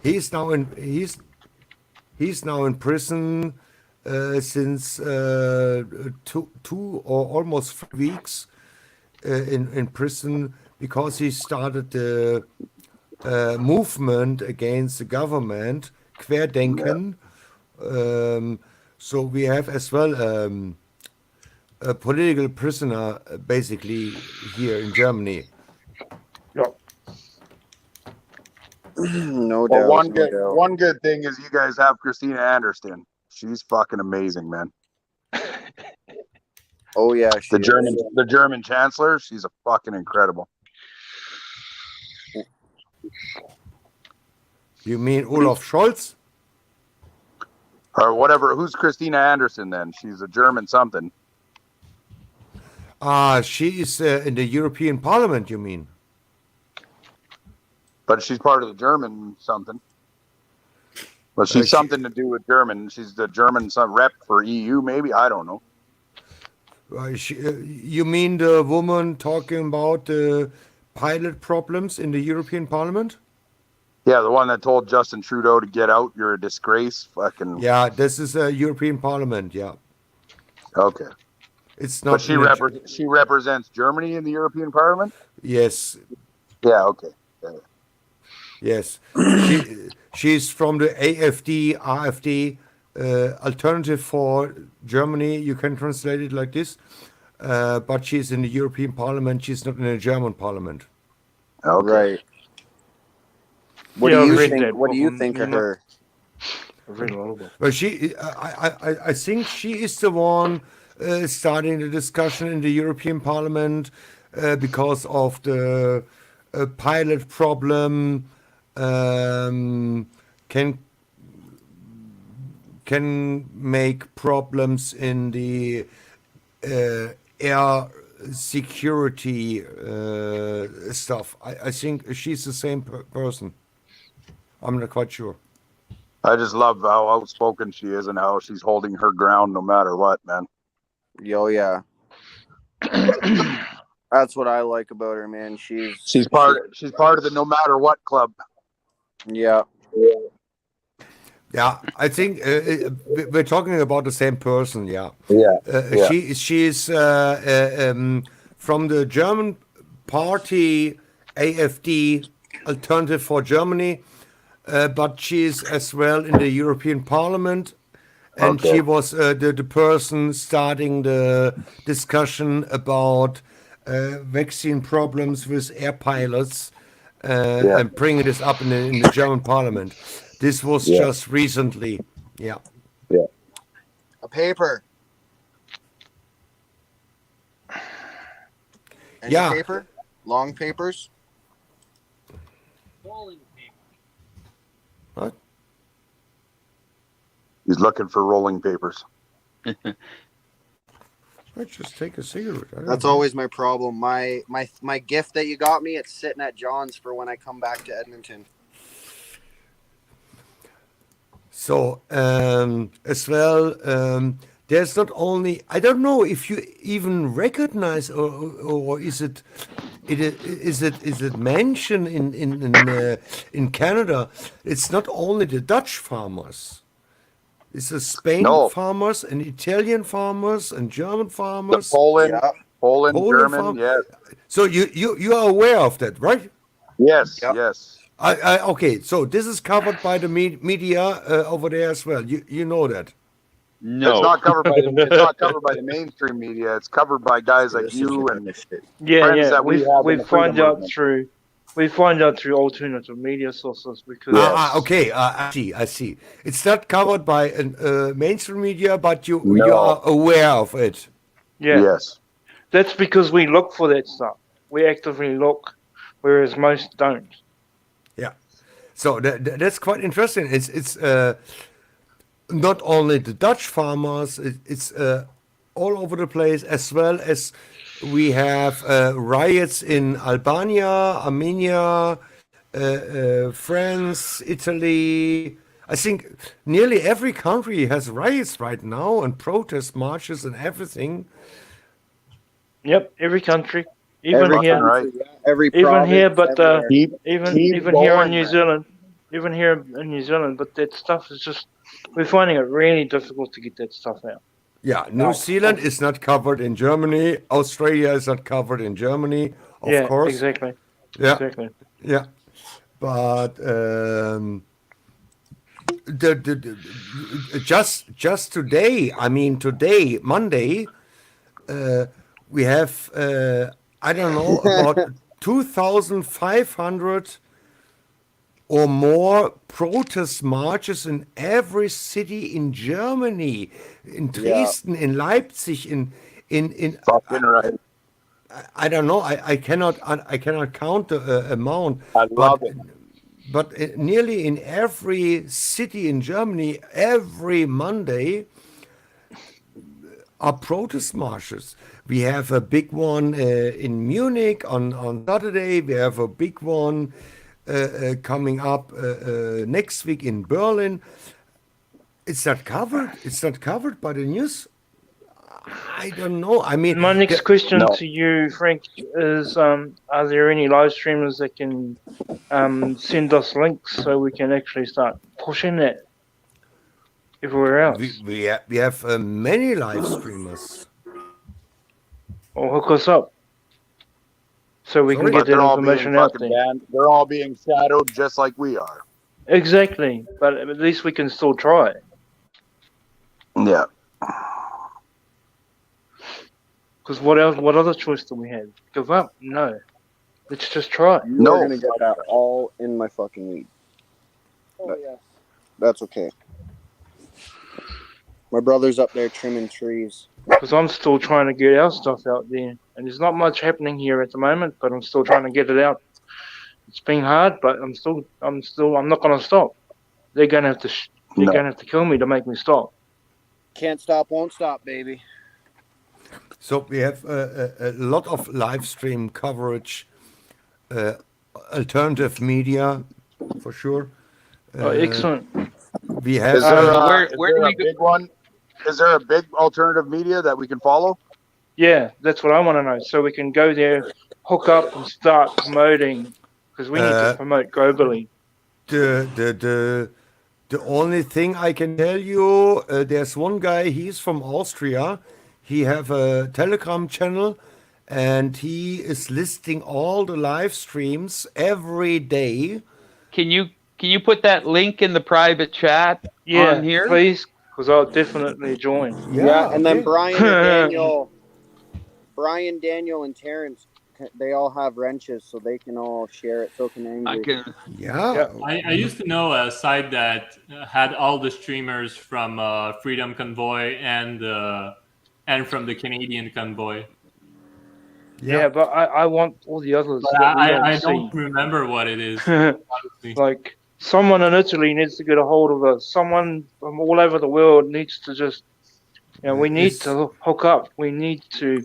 S8: He's now in prison since 2 or almost 3 weeks in prison because he started the movement against the government, Querdenken. So we have as well a political prisoner basically here in Germany.
S1: No
S5: Well,
S1: doubt. No doubt.
S5: one good thing is you guys have Christina Anderson. She's fucking amazing, man.
S1: Oh yeah, she is.
S5: The German chancellor, she's a fucking incredible.
S8: You mean Olaf Scholz?
S5: Or whatever. Who's Christina Anderson then? She's a German something.
S8: She is in the European Parliament, you mean?
S5: But she's part of the German something. But she's something to do with German. She's the German rep for EU, maybe. I don't know.
S8: You mean the woman talking about the pilot problems in the European Parliament?
S5: Yeah, the one that told Justin Trudeau to get out. You're a disgrace. Fucking.
S8: Yeah, this is a European Parliament. Yeah.
S5: Okay.
S8: It's not.
S5: But she represents Germany in the European Parliament.
S8: Yes.
S5: Yeah. Okay.
S8: Yes. She's from the AfD, Alternative for Germany. You can translate it like this. But she's in the European Parliament. She's not in the German Parliament.
S5: Okay.
S1: Right. What
S2: Yeah,
S1: do you
S2: I've read
S1: think?
S2: that
S1: What do you
S2: book.
S1: think of her?
S8: Well, I think she is the one starting the discussion in the European Parliament because of the pilot problem. Can make problems in the air security stuff. I think she's the same person. I'm not quite sure.
S5: I just love how outspoken she is and how she's holding her ground no matter what, man.
S1: Yo, yeah. That's what I like about her, man.
S5: She's part of the no matter what club.
S1: Yeah.
S8: Yeah, I think we're talking about the same person. Yeah.
S5: Yeah.
S8: She's from the German party AfD, Alternative for Germany, but she's as well in the European Parliament, and she was the person starting the discussion about vaccine problems with air pilots and bringing this up in the German Parliament. This was just recently. Yeah.
S5: Yeah.
S1: A paper. Any paper? Long papers?
S4: Bowling paper.
S8: What?
S5: He's looking for rolling papers.
S8: I just take a cigarette.
S1: That's always my problem. My gift that you got me, it's sitting at John's for when I come back to Edmonton.
S8: So as well, there's not only, I don't know if you even recognize or is it mentioned in Canada? It's not only the Dutch farmers. It's the Spain farmers and Italian farmers and German farmers.
S5: Poland, German, yes.
S8: So you are aware of that, right?
S5: Yes,
S1: Yep.
S5: yes.
S8: Okay, so this is covered by the media over there as well. You know that.
S3: No.
S5: It's not covered by the mainstream media. It's covered by guys like you and friends that we have in the
S2: find
S5: freedom
S2: out
S5: movement.
S2: through alternative media sources because
S8: Okay, I see. It's not covered by mainstream media, but you are aware of it.
S5: Yes.
S2: That's because we look for that stuff. We actively look, whereas most don't.
S8: Yeah, so that's quite interesting. It's not only the Dutch farmers; it's all over the place, as well as we have riots in Albania, Armenia, France, Italy. I think nearly every country has riots right now and protest marches and everything.
S2: Yep, every country, even
S1: Every
S2: here,
S5: Right.
S1: country, yeah, every
S2: even
S1: province,
S2: here, but
S1: everywhere.
S5: Keep
S2: even
S5: keep
S2: even here in
S5: going,
S2: New
S5: man.
S2: Zealand, even here in New Zealand. But that stuff is just we're finding it really difficult to get that stuff out.
S8: Yeah, New Zealand is not covered in Germany. Australia is not covered in Germany, of
S2: Yeah,
S8: course.
S2: exactly,
S8: Yeah,
S2: exactly.
S8: yeah. But just today, I mean today, Monday, we have I don't know about 2,500 or more protest marches in every city in Germany, in
S1: Yeah.
S8: Dresden, in Leipzig, in
S5: Fucking right.
S8: I don't know. I cannot count the amount,
S5: I
S8: but
S5: love it.
S8: nearly in every city in Germany, every Monday are protest marches. We have a big one in Munich on Saturday. We have a big one coming up next week in Berlin. It's not covered. It's not covered by the news. I don't know. I mean,
S2: My next question
S5: No.
S2: to you, Frank, is: are there any live streamers that can send us links so we can actually start pushing that everywhere else,
S8: we have many live streamers.
S2: or hook us up so we
S8: Sorry?
S2: can get
S5: But they're
S2: that
S5: all being
S2: information out
S5: fucking
S2: there?
S5: banned. They're all being shadowed just like we are.
S2: Exactly, but at least we can still try.
S5: Yeah.
S2: Because what else? What other choice do we have? Give up? No. Let's just try.
S1: You
S5: No.
S1: are gonna get that all in my fucking weed.
S4: Oh yes.
S1: That's okay. My brother's up there trimming trees.
S2: Because I'm still trying to get our stuff out there, and there's not much happening here at the moment. But I'm still trying to get it out. It's been hard, but I'm not gonna stop. They're gonna have to. They're
S5: No.
S2: gonna have to kill me to make me stop.
S1: Can't stop, won't stop, baby.
S8: So we have a lot of live stream coverage, alternative media, for sure.
S2: Oh, excellent.
S8: We have
S5: Is there,
S3: where
S5: is
S3: do
S5: there
S3: we
S5: a big one? Is there a big alternative media that we can follow?
S2: Yeah, that's what I want to know. So we can go there, hook up, and start promoting. Because we need to promote globally.
S8: the only thing I can tell you, there's one guy. He's from Austria. He have a Telegram channel, and he is listing all the live streams every day.
S3: Can you put that link in the private chat
S2: Yeah,
S3: on here?
S2: please, because I'll definitely join.
S1: Yeah, and then
S8: okay.
S1: Brian, Daniel, and Terrence, they all have wrenches, so they can all share it. So can
S3: I
S1: Angry.
S3: can.
S8: Yeah.
S7: I used to know a site that had all the streamers from Freedom Convoy and from the Canadian Convoy.
S2: Yeah, but I want all the others.
S7: But
S2: that we
S7: I
S2: see.
S7: don't remember what it is. Honestly.
S2: Like, someone in Italy needs to get a hold of us. Someone from all over the world needs to just, we need to hook up. We need to.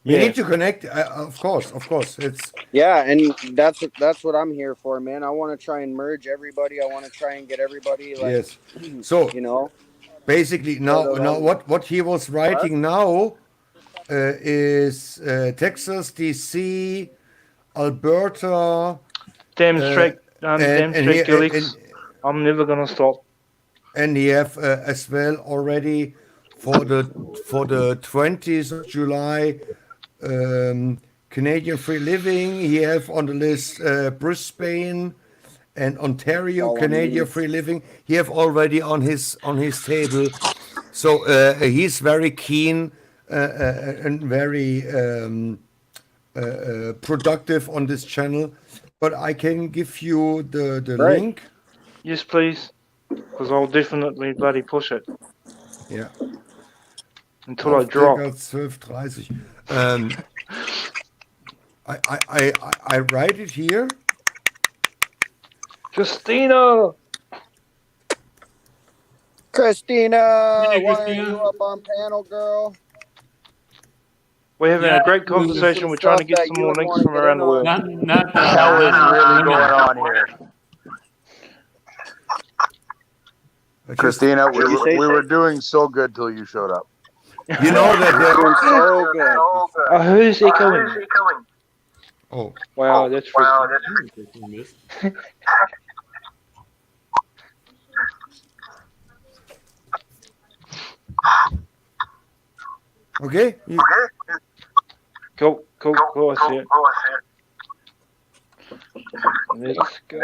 S8: We need to connect. Of course. It's
S1: Yeah, and that's what I'm here for, man. I want to try and merge everybody. I want to try and get everybody like,
S8: yes. So basically, now what he was writing now is Texas, DC, Alberta.
S2: Damn straight, Gilix.
S8: and
S2: I'm never gonna stop.
S8: And he have as well already for the 20th of July. Canadian Free Living, he have on the list Brisbane and Ontario. Canadian Free Living, he have already on his table. So he's very keen and very productive on this channel. But I can give you the link.
S2: Yes, please, because I'll definitely bloody push it.
S8: Yeah.
S2: Until I drop.
S8: 12:30. I write it here.
S2: Christina,
S1: Christina,
S7: Hey,
S1: why are
S7: Christina.
S1: you up on panel, girl?
S2: we're having a great conversation. We're trying to get some more links from around the world.
S7: Not
S5: What the hell is really going on here?
S8: I just-
S5: Christina,
S1: What'd you say?
S5: we were doing so good till you showed up.
S8: You know that.
S1: Doing so good.
S2: Oh, who's echoing?
S8: Oh,
S2: Wow, that's freaking.
S8: okay.
S2: Cool. I see it. Let's go.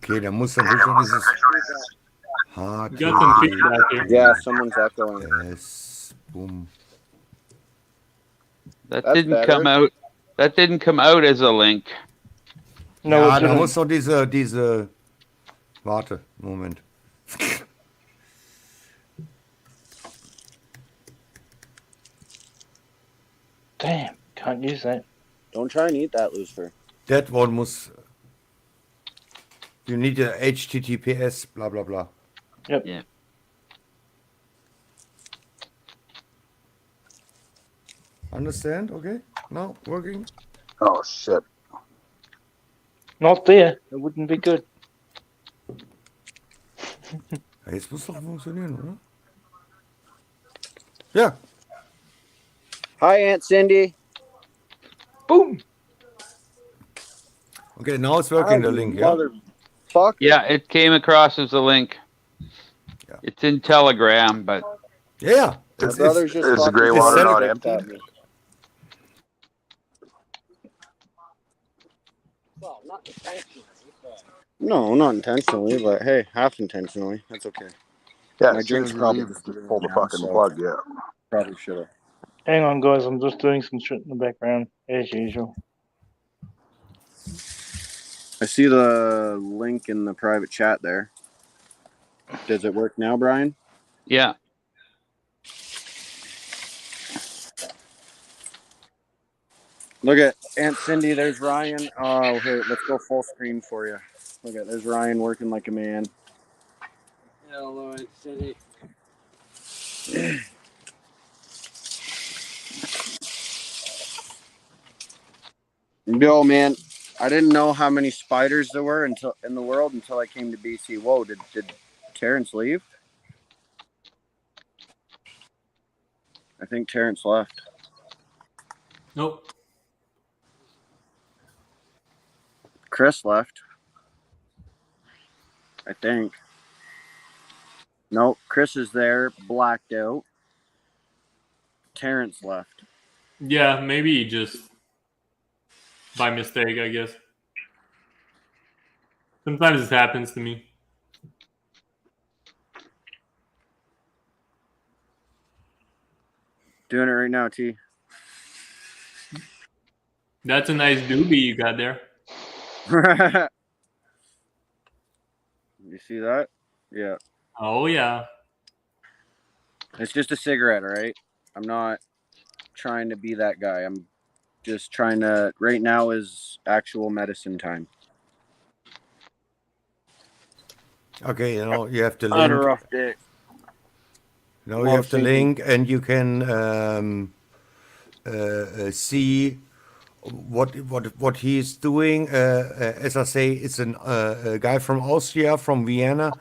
S8: Okay, da muss natürlich noch dieses
S7: You got some feedback here.
S1: Yeah, someone's echoing.
S8: Yes, boom.
S3: That
S1: That's
S3: didn't
S1: better.
S3: come out. That didn't come out as a link.
S2: No,
S8: Ja,
S2: it
S8: da
S2: didn't.
S8: muss noch diese. Warte, Moment.
S2: Damn, can't use that.
S1: Don't try and eat that, Lucifer.
S8: That one muss. You need a HTTPS, blah blah blah.
S2: Yep.
S3: Yeah.
S8: Understand? Okay. Now working.
S5: Oh shit.
S2: Not there. It wouldn't be good.
S8: Ja, jetzt muss doch funktionieren, oder? Ja.
S1: Hi, Aunt Cindy.
S2: Boom.
S8: Okay, now it's working, the link, yeah?
S1: Motherfucker.
S3: Yeah, it came across as a link.
S8: Yeah.
S3: It's in Telegram, but
S8: Yeah.
S1: My brother's just
S5: Is the
S1: fucking
S5: gray
S8: water
S1: pissed
S8: not
S5: empty?
S1: at me.
S4: Well, not intentionally, but
S1: No, not intentionally, but hey, half intentionally. That's okay.
S5: Yeah,
S1: My
S5: as soon
S1: drink's
S5: as you
S1: probably
S5: leave,
S1: just
S5: just
S1: getting
S5: pull the
S1: down,
S5: fucking
S1: so-
S5: plug. Yeah.
S1: Probably should have.
S2: Hang on, guys. I'm just doing some shit in the background, as usual.
S1: I see the link in the private chat there. Does it work now, Brian?
S3: yeah.
S1: Look at Aunt Cindy. There's Ryan. Oh, here, let's go full screen for you. Look at there's Ryan working like a man.
S4: hello, Aunt Cindy.
S1: Yo, man, I didn't know how many spiders there were until in the world until I came to BC. Whoa, did Terrence leave? I think Terrence left.
S7: Nope.
S1: Chris left. I think. Nope, Chris is there, blacked out. Terrence left.
S7: Yeah, maybe just by mistake, I guess. Sometimes this happens to me.
S1: Doing it right now, T.
S7: That's a nice doobie you got there.
S1: You see that? Yeah.
S7: Oh yeah.
S1: It's just a cigarette, all right? I'm not trying to be that guy. I'm just trying to. Right now is actual medicine time.
S8: Okay, you know, you have the
S1: I had a
S8: link.
S1: rough day.
S8: Now you have the link, and you can see what he's doing. As I say, it's a guy from Austria, from Vienna,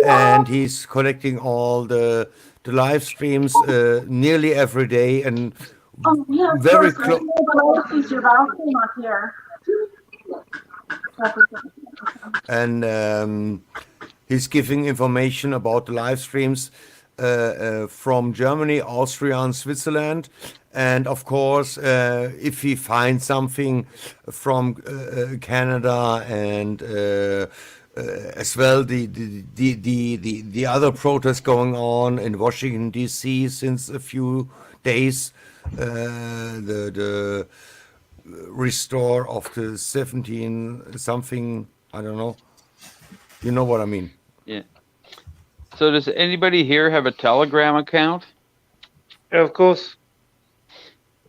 S8: and he's collecting all the live streams nearly every day, and very close. And he's giving information about the live streams from Germany, Austria, and Switzerland. And of course, if he finds something from Canada and as well the other protests going on in Washington D.C. since a few days, the restore of the 17 something, I don't know. You know what I mean?
S3: Yeah. So does anybody here have a Telegram account?
S2: Yeah, of course.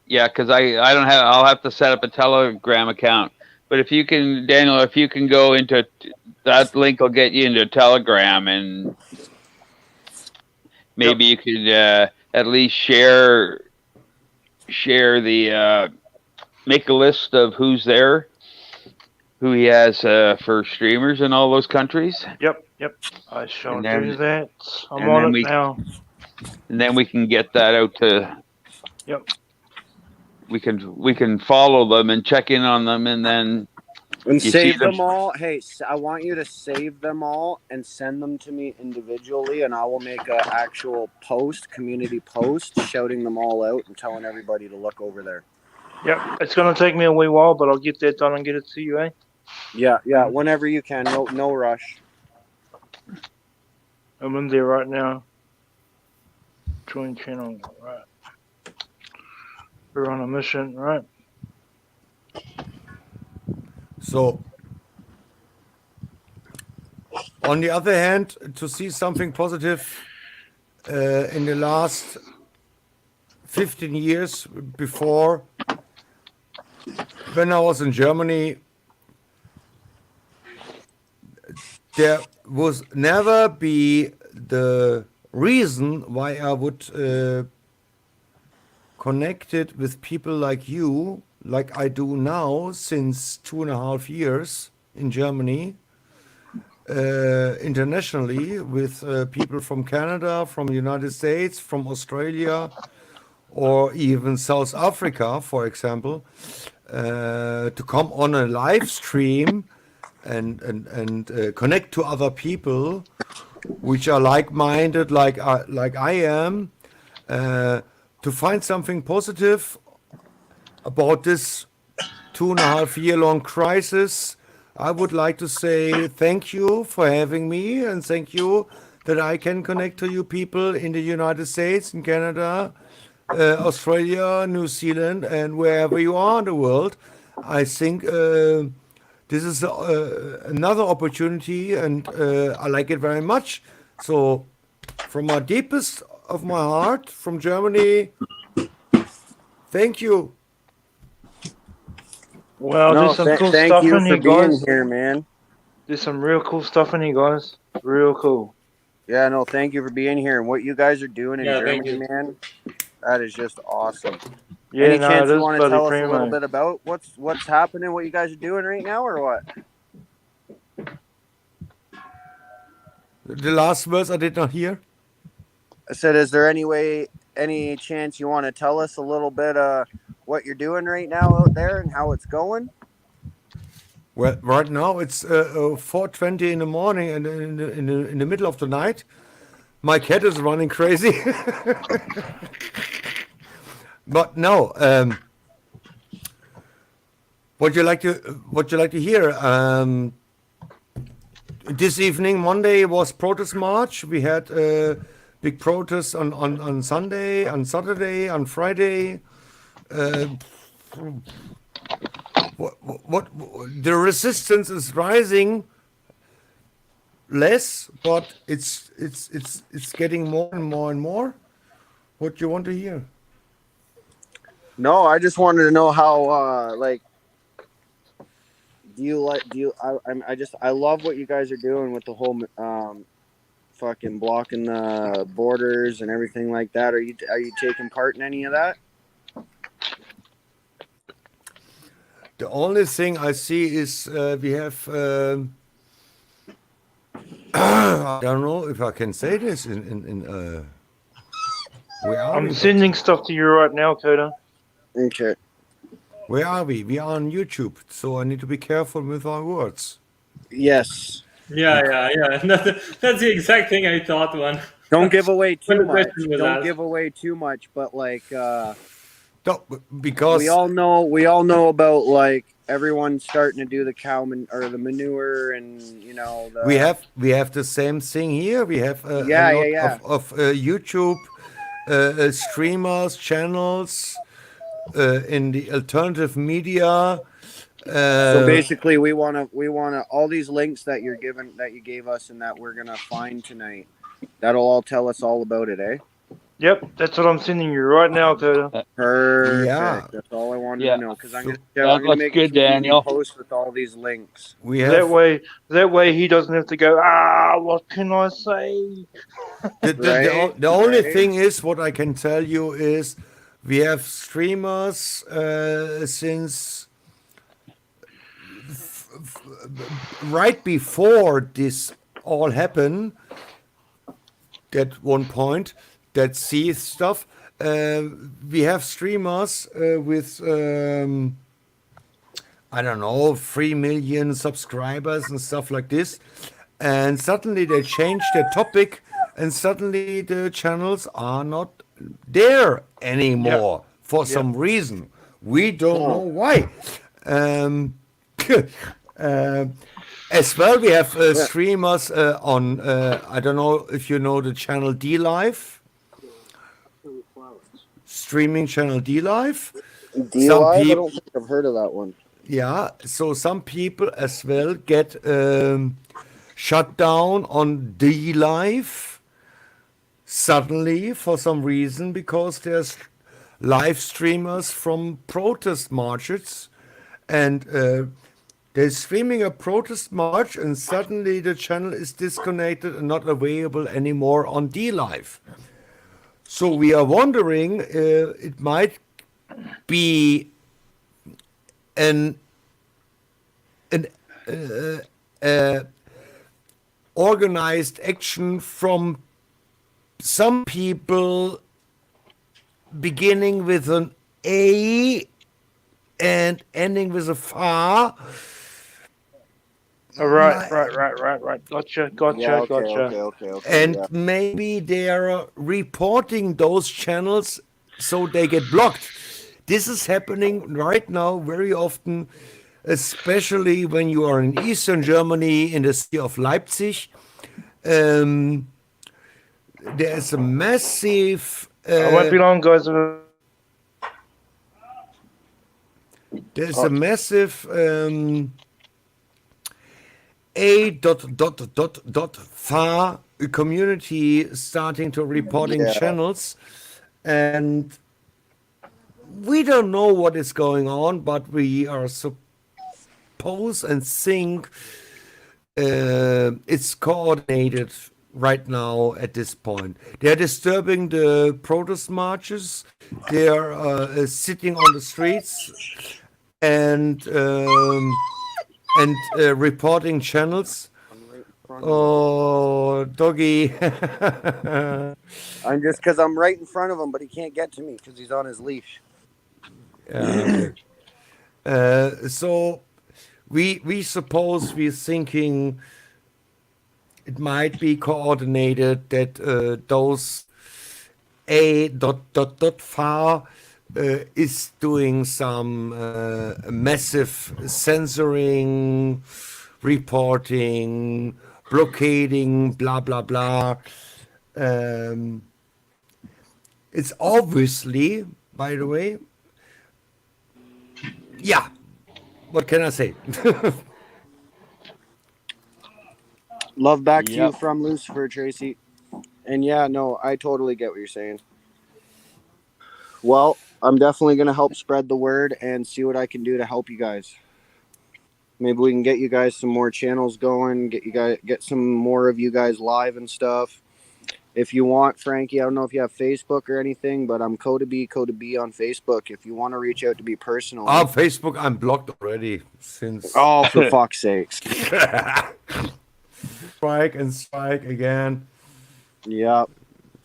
S3: Yeah, because I don't have. I'll have to set up a Telegram account. But if you can, Daniel, if you can go into that link, will get you into Telegram, and maybe you could at least share the make a list of who's there, who he has for streamers in all those countries.
S2: Yep. I shall
S3: And then-
S2: do that. I'm
S3: and
S2: on
S3: then
S2: it
S3: we-
S2: now.
S3: And then we can get that out to.
S2: Yep.
S3: We can follow them and check in on them, and then
S1: And
S3: You
S1: save
S3: see them-
S1: them all. Hey, I want you to save them all and send them to me individually, and I will make an actual community post, shouting them all out and telling everybody to look over there.
S2: Yep. It's gonna take me a wee while, but I'll get that done and get it to you, eh?
S1: Yeah, whenever you can. No rush.
S2: I'm in there right now. Join channel, right. We're on a mission, right?
S8: So, on the other hand, to see something positive in the last 15 years before, when I was in Germany, there was never be the reason why I would connect it with people like you, like I do now since 2.5 years in Germany, internationally with people from Canada, from the United States, from Australia, or even South Africa, for example, to come on a live stream and connect to other people which are like-minded, like I am, to find something positive about this 2.5-year-long crisis. I would like to say thank you for having me, and thank you that I can connect to you people in the United States, in Canada, Australia, New Zealand, and wherever you are in the world. I think this is another opportunity, and I like it very much. So, from my deepest of my heart, from Germany, thank you.
S2: Well,
S1: No,
S2: there's some cool
S1: thank
S2: stuff
S1: you
S2: in
S1: for
S2: here,
S1: being
S2: guys.
S1: here, man.
S2: There's some real cool stuff in here, guys. Real cool.
S1: Yeah, no, thank you for being here and what you guys are doing in
S7: Yeah, thank
S1: Germany,
S7: you.
S1: man. That is just awesome.
S2: Yeah,
S1: Any
S2: no,
S1: chance
S2: it
S1: you
S2: is
S1: want to
S2: bloody
S1: tell us a
S2: primo.
S1: little bit about what's happening, what you guys are doing right now, or what?
S8: The last words I did not hear.
S1: I said, is there any chance you want to tell us a little bit what you're doing right now out there and how it's going?
S8: Well, right now it's 4:20 in the morning, and in the middle of the night, my cat is running crazy. But no, what you like to hear? This evening, Monday, was protest march. We had big protests on Sunday, on Saturday, on Friday. What the resistance is rising less, but it's getting more and more and more. What do you want to hear?
S1: No, I just wanted to know how I love what you guys are doing with the whole fucking blocking the borders and everything like that. Are you taking part in any of that?
S8: The only thing I see is we have. I don't know if I can say this in where are
S2: I'm
S8: we?
S2: sending stuff to you right now, Coda.
S1: Okay.
S8: Where are we? We are on YouTube, so I need to be careful with my words.
S1: Yes.
S7: Yeah. That's the exact thing I thought when.
S1: Don't give away
S7: When
S1: too
S7: the
S1: much.
S7: question was
S1: Don't
S7: asked.
S1: give away too much, but like
S8: No, because
S1: we all know about like everyone starting to do the the manure, and you know
S8: we have the same thing here. We have a lot of YouTube streamers, channels in the alternative media.
S1: So basically, we want to all these links that you gave us and that we're gonna find tonight. That'll all tell us all about it, eh?
S2: Yep, that's what I'm sending you right now, Coda.
S1: Perfect.
S8: Yeah.
S1: That's all I wanted
S3: Yeah.
S1: to know, because I'm
S8: So-
S1: gonna
S3: looks
S1: make
S3: good,
S1: a community
S3: Daniel.
S1: post with all these links.
S8: we have
S2: That way he doesn't have to go, what can I say?
S8: the only
S1: Right.
S8: thing is, what I can tell you is we have streamers since right before this all happen at one point that see stuff. We have streamers with I don't know, 3 million subscribers and stuff like this. And suddenly they change their topic, and suddenly the channels are not there anymore for some reason. We don't know why. As well, we have streamers on, I don't know if you know the channel D Live, streaming channel D Live.
S1: D Live? I don't think I've heard of that one.
S8: Yeah, so some people as well get shut down on D Live suddenly for some reason because there's live streamers from protest marches, and they're streaming a protest march, and suddenly the channel is disconnected and not available anymore on D Live. So we are wondering, it might be an organized action from some people beginning with an A and ending with a FA.
S2: Right. Gotcha.
S1: Yeah, okay.
S8: And
S1: Yeah.
S8: maybe they are reporting those channels so they get blocked. This is happening right now very often, especially when you are in Eastern Germany, in the city of Leipzig. There is a massive.
S2: I won't be long, guys.
S8: There's a massive A.far community starting to reporting channels, and we don't know what is going on, but we are suppose and think it's coordinated right now at this point. They're disturbing the protest marches. They are sitting on the streets and reporting channels. Oh, doggy.
S1: I'm just because I'm right in front of him, but he can't get to me because he's on his leash.
S8: So we suppose we're thinking it might be coordinated that those A.far is doing some massive censoring, reporting, blockading, blah blah blah. It's obviously, by the way, yeah. What can I say?
S1: Love back to you from Lucifer, Tracy. And yeah, no, I totally get what you're saying. Well, I'm definitely going to help spread the word and see what I can do to help you guys. Maybe we can get you guys some more channels going, get some more of you guys live and stuff. If you want, Frankie, I don't know if you have Facebook or anything, but I'm Coda B on Facebook. If you want to reach out to me personally.
S8: Oh, Facebook, I'm blocked already since.
S1: Oh, for fuck's sakes.
S8: Strike and strike again.
S1: Yep.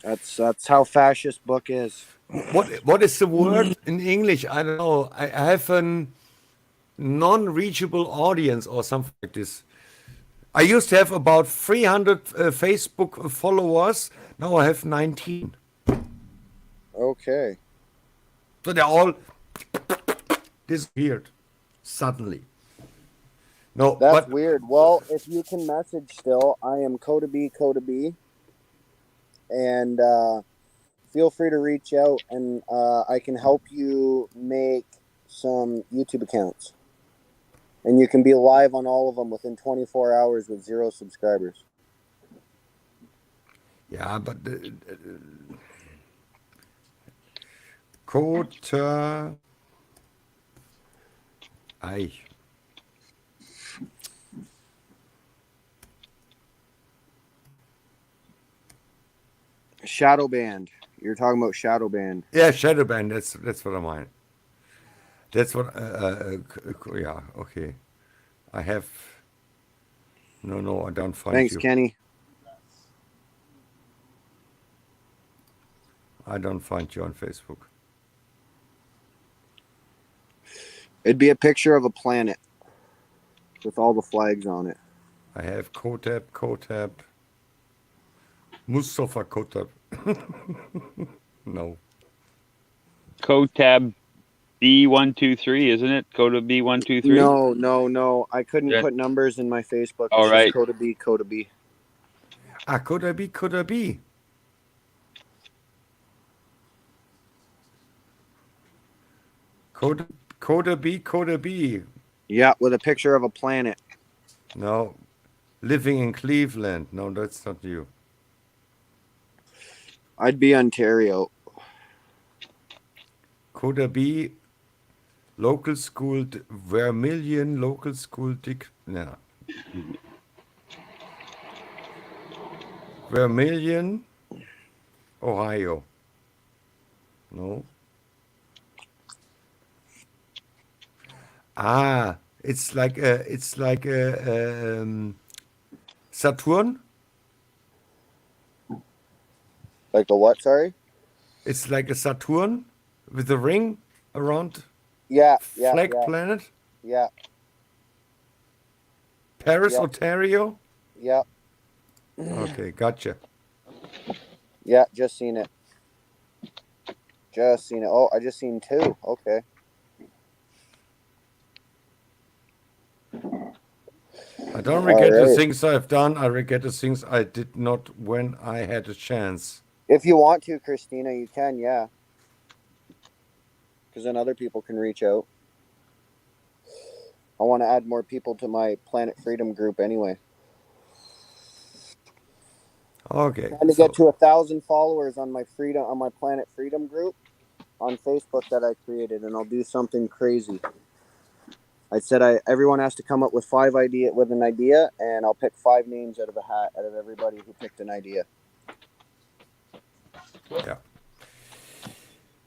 S1: That's how fascist book is.
S8: What is the word in English? I don't know. I have a non-reachable audience or something like this. I used to have about 300 Facebook followers. Now I have 19.
S1: Okay.
S8: So they're all disappeared suddenly. No,
S1: that's weird. Well, if you can message still, I am Coda B, and feel free to reach out, and I can help you make some YouTube accounts. And you can be live on all of them within 24 hours with 0 subscribers.
S8: Yeah, but Kota.
S1: Shadow Band. You're talking about Shadow Band.
S8: Yeah, Shadow Band. That's what I mean. That's what. Yeah. Okay. I have. No, I don't find
S1: Thanks,
S8: you.
S1: Kenny.
S8: I don't find you on Facebook.
S1: It'd be a picture of a planet with all the flags on it.
S8: I have Kotab. Mustafa Kotab. No.
S3: Kotab B123, isn't it? Coda B123?
S1: No. I couldn't
S3: Yeah.
S1: put numbers in my Facebook. It's
S3: All right.
S1: just Coda B.
S8: Ah, Kodabi. Coda B.
S1: Yeah, with a picture of a planet.
S8: No. Living in Cleveland. No, that's not you.
S1: I'd be Ontario.
S8: Coda B. Local school. Vermilion local school. No. Vermilion, Ohio. No. Ah, it's like a Saturn.
S1: Like a what? Sorry.
S8: It's like a Saturn with a ring around
S1: Yeah.
S8: flag planet.
S1: Yeah.
S8: Paris,
S1: Yeah.
S8: Ontario.
S1: Yeah.
S8: Okay, gotcha.
S1: Yeah. Just seen it. Oh, I just seen 2. Okay.
S8: I don't regret the
S1: Alright.
S8: things I've done. I regret the things I did not when I had a chance.
S1: If you want to, Christina, you can. Yeah. Because then other people can reach out. I want to add more people to my Planet Freedom group anyway.
S8: Okay.
S1: Trying to get to 1,000 followers on my Planet Freedom group on Facebook that I created, and I'll do something crazy. I said everyone has to come up with an idea, and I'll pick 5 names out of a hat out of everybody who picked an idea.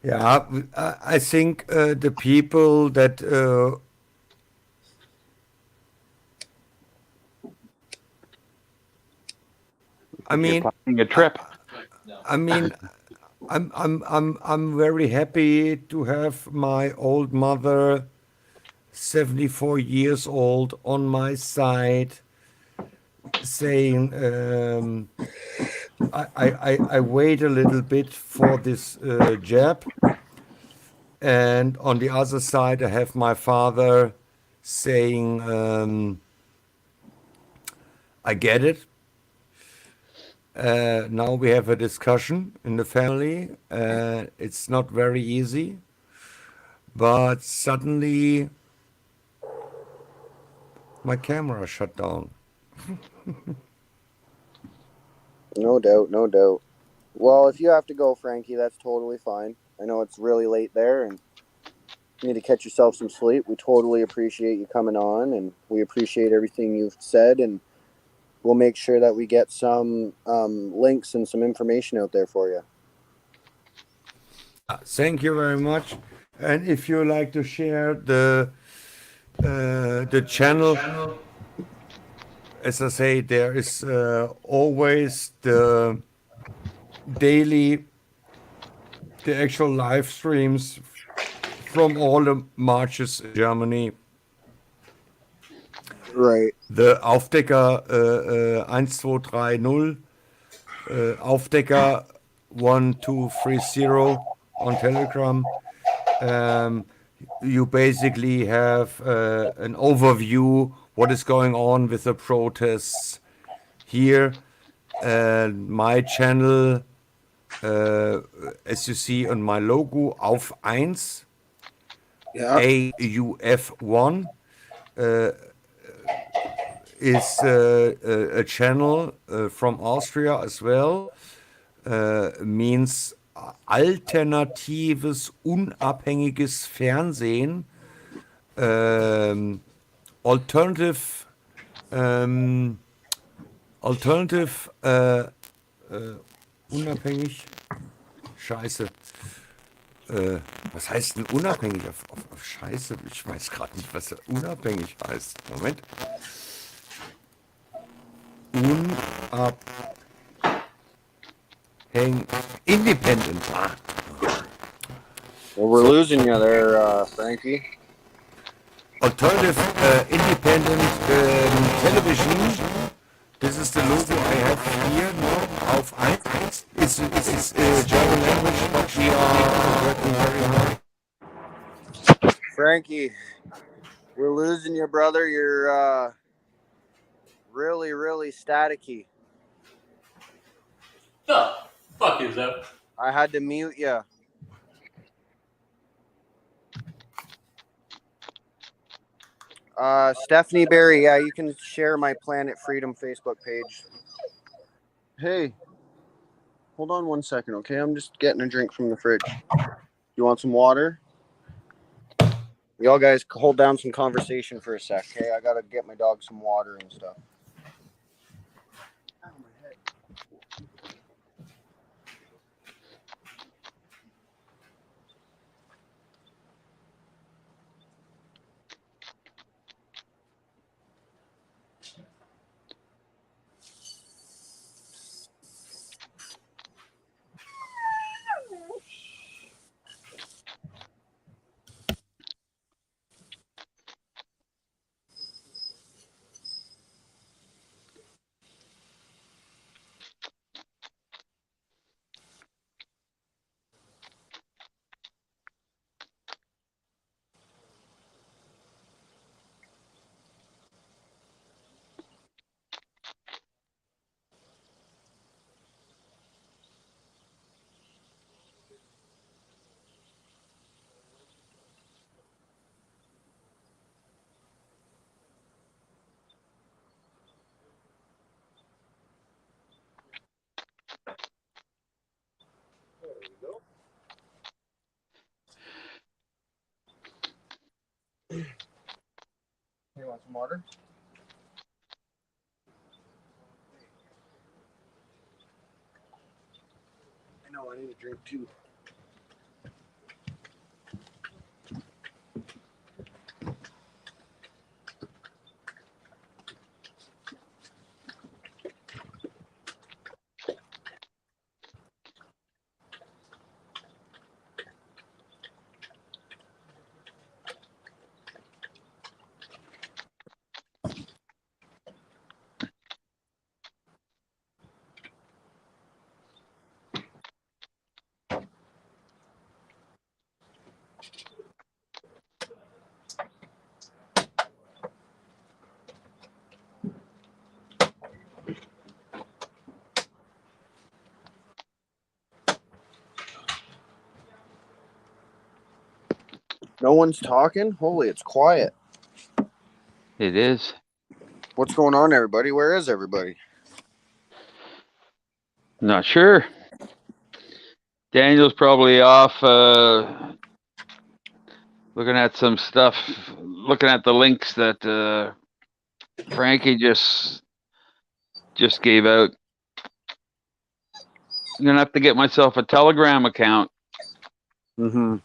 S8: Yeah, I think the people that I mean,
S3: Planning a trip.
S8: I mean, I'm very happy to have my old mother, 74 years old, on my side, saying, I wait a little bit for this jab. And on the other side, I have my father saying, I get it. Now we have a discussion in the family. It's not very easy. But suddenly, my camera shut down.
S1: No doubt. Well, if you have to go, Frankie, that's totally fine. I know it's really late there, and you need to catch yourself some sleep. We totally appreciate you coming on, and we appreciate everything you've said, and we'll make sure that we get some links and some information out there for you.
S8: Thank you very much. And if you like to share the channel, as I say, there is always the actual live streams from all the marches in Germany.
S1: Right.
S8: The Aufdecker 1230, Aufdecker 1230 on Telegram. You basically have an overview what is going on with the protests here. My channel, as you see on my logo, Auf 1,
S1: Yeah.
S8: AUF1, is a channel from Austria as well. Means alternatives, unabhängiges Fernsehen. Alternative, unabhängig. Scheiße. Was heißt denn unabhängig auf Scheiße? Ich weiß gerade nicht, was unabhängig heißt. Moment. independent.
S1: Well, we're losing you there, Frankie.
S8: Alternative independent television. This is the logo I have here. No, auf 1. It's German language, but we are working very hard.
S1: Frankie, we're losing you, brother. You're really, really staticky.
S7: The fuck is that?
S1: I had to mute you. Stephanie Berry, yeah, you can share my Planet Freedom Facebook page. Hey, hold on 1 second, okay? I'm just getting a drink from the fridge. You want some water? Y'all guys hold down some conversation for a sec, okay? I gotta get my dog some water and stuff. Ow, my head. You want some water? I know, I need a drink too. No one's talking? Holy, it's quiet.
S3: It is.
S1: What's going on, everybody? Where is everybody?
S3: Not sure. Daniel's probably off looking at some stuff, looking at the links that Frankie just gave out. I'm gonna have to get myself a Telegram account.
S1: Mm-hmm.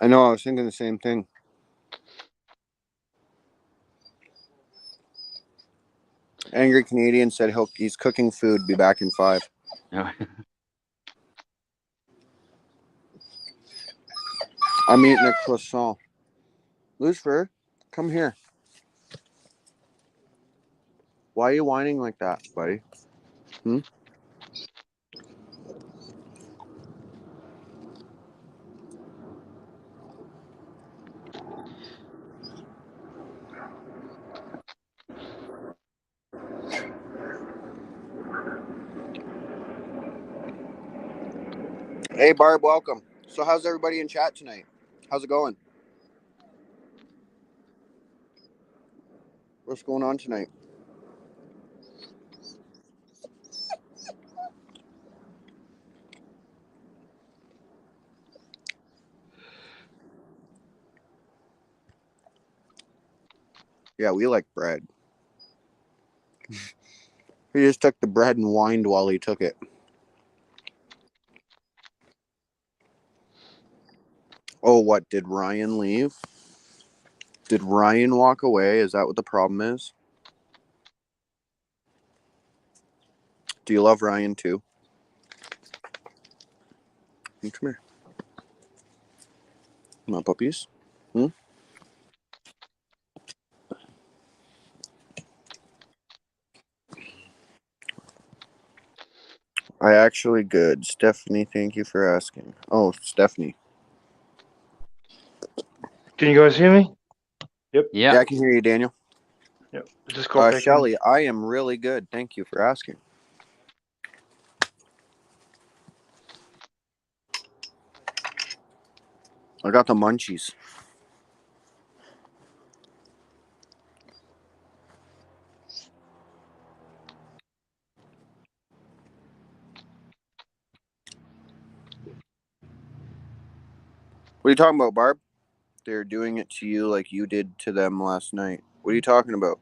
S1: I know, I was thinking the same thing. Angry Canadian said he's cooking food, be back in 5. I'm eating a croissant. Lucifer, come here. Why are you whining like that, buddy? Hey, Barb, welcome. So how's everybody in chat tonight? How's it going? What's going on tonight? Yeah, we like bread. He just took the bread and whined while he took it. Oh, what? Did Ryan leave? Did Ryan walk away? Is that what the problem is? Do you love Ryan too? Come here. Come on, puppies. I actually good. Stephanie, thank you for asking. Oh, Stephanie.
S2: Can you guys hear me?
S1: Yeah,
S3: Yeah.
S1: I can hear you, Daniel.
S2: Yep. I just got back in.
S1: Shelly, I am really good. Thank you for asking. I got the munchies. What are you talking about, Barb? They're doing it to you like you did to them last night. What are you talking about?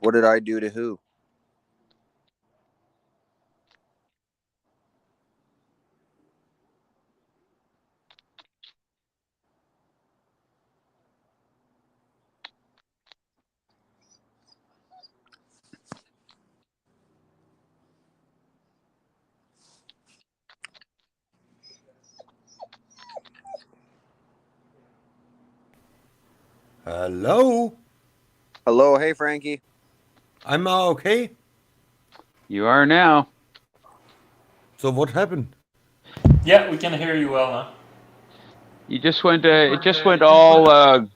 S1: What did I do to who?
S8: Hello?
S1: Hello, hey Frankie.
S8: I'm okay?
S3: You are now.
S8: So what happened?
S7: Yeah, we can hear you well now.
S3: You just went. It just went all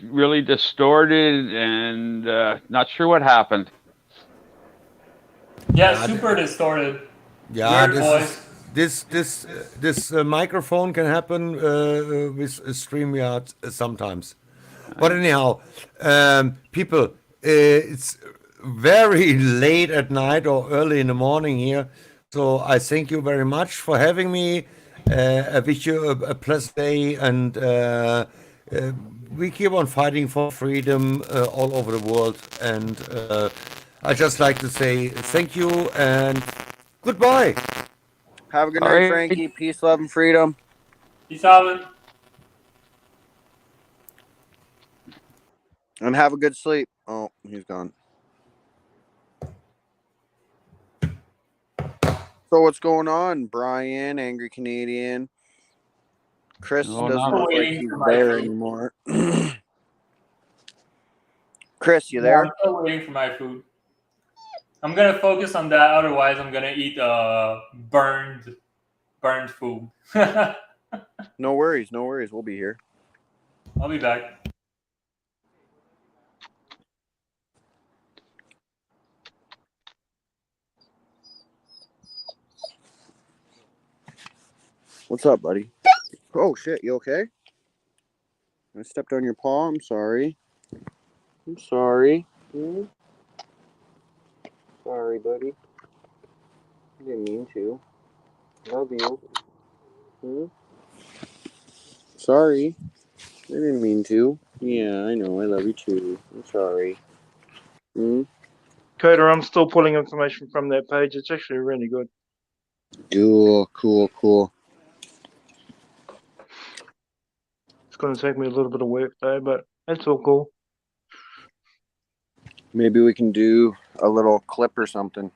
S3: really distorted, and not sure what happened.
S7: Yeah,
S8: Yeah,
S7: super distorted.
S8: Yeah,
S7: Weird voice.
S8: this microphone can happen with StreamYard sometimes. But anyhow, people, it's very late at night or early in the morning here. So I thank you very much for having me. I wish you a pleasant day, and we keep on fighting for freedom all over the world. And I just like to say thank you and goodbye.
S1: Have a good
S3: All
S1: night,
S3: right.
S1: Frankie. Peace, love, and freedom.
S7: Peace out.
S1: And have a good sleep. Oh, he's gone. So what's going on, Brian, Angry Canadian? Chris
S3: Oh,
S1: doesn't
S3: no.
S1: look like
S7: Waiting
S1: he's
S7: for my
S1: there
S7: food.
S1: anymore. Chris, you
S7: Yeah,
S1: there?
S7: I'm still waiting for my food. I'm gonna focus on that. Otherwise, I'm gonna eat burned food.
S1: No worries, no worries. We'll be here.
S7: I'll be back.
S1: What's up, buddy? Oh shit, you okay? I stepped on your paw. I'm sorry. I'm sorry. Sorry, buddy. I didn't mean to. Love you. Sorry. I didn't mean to. Yeah, I know. I love you too. I'm sorry.
S2: Coda, I'm still pulling information from that page. It's actually really good.
S1: Cool.
S2: It's going to take me a little bit of work though, but it's all cool.
S1: Maybe we can do a little clip or something.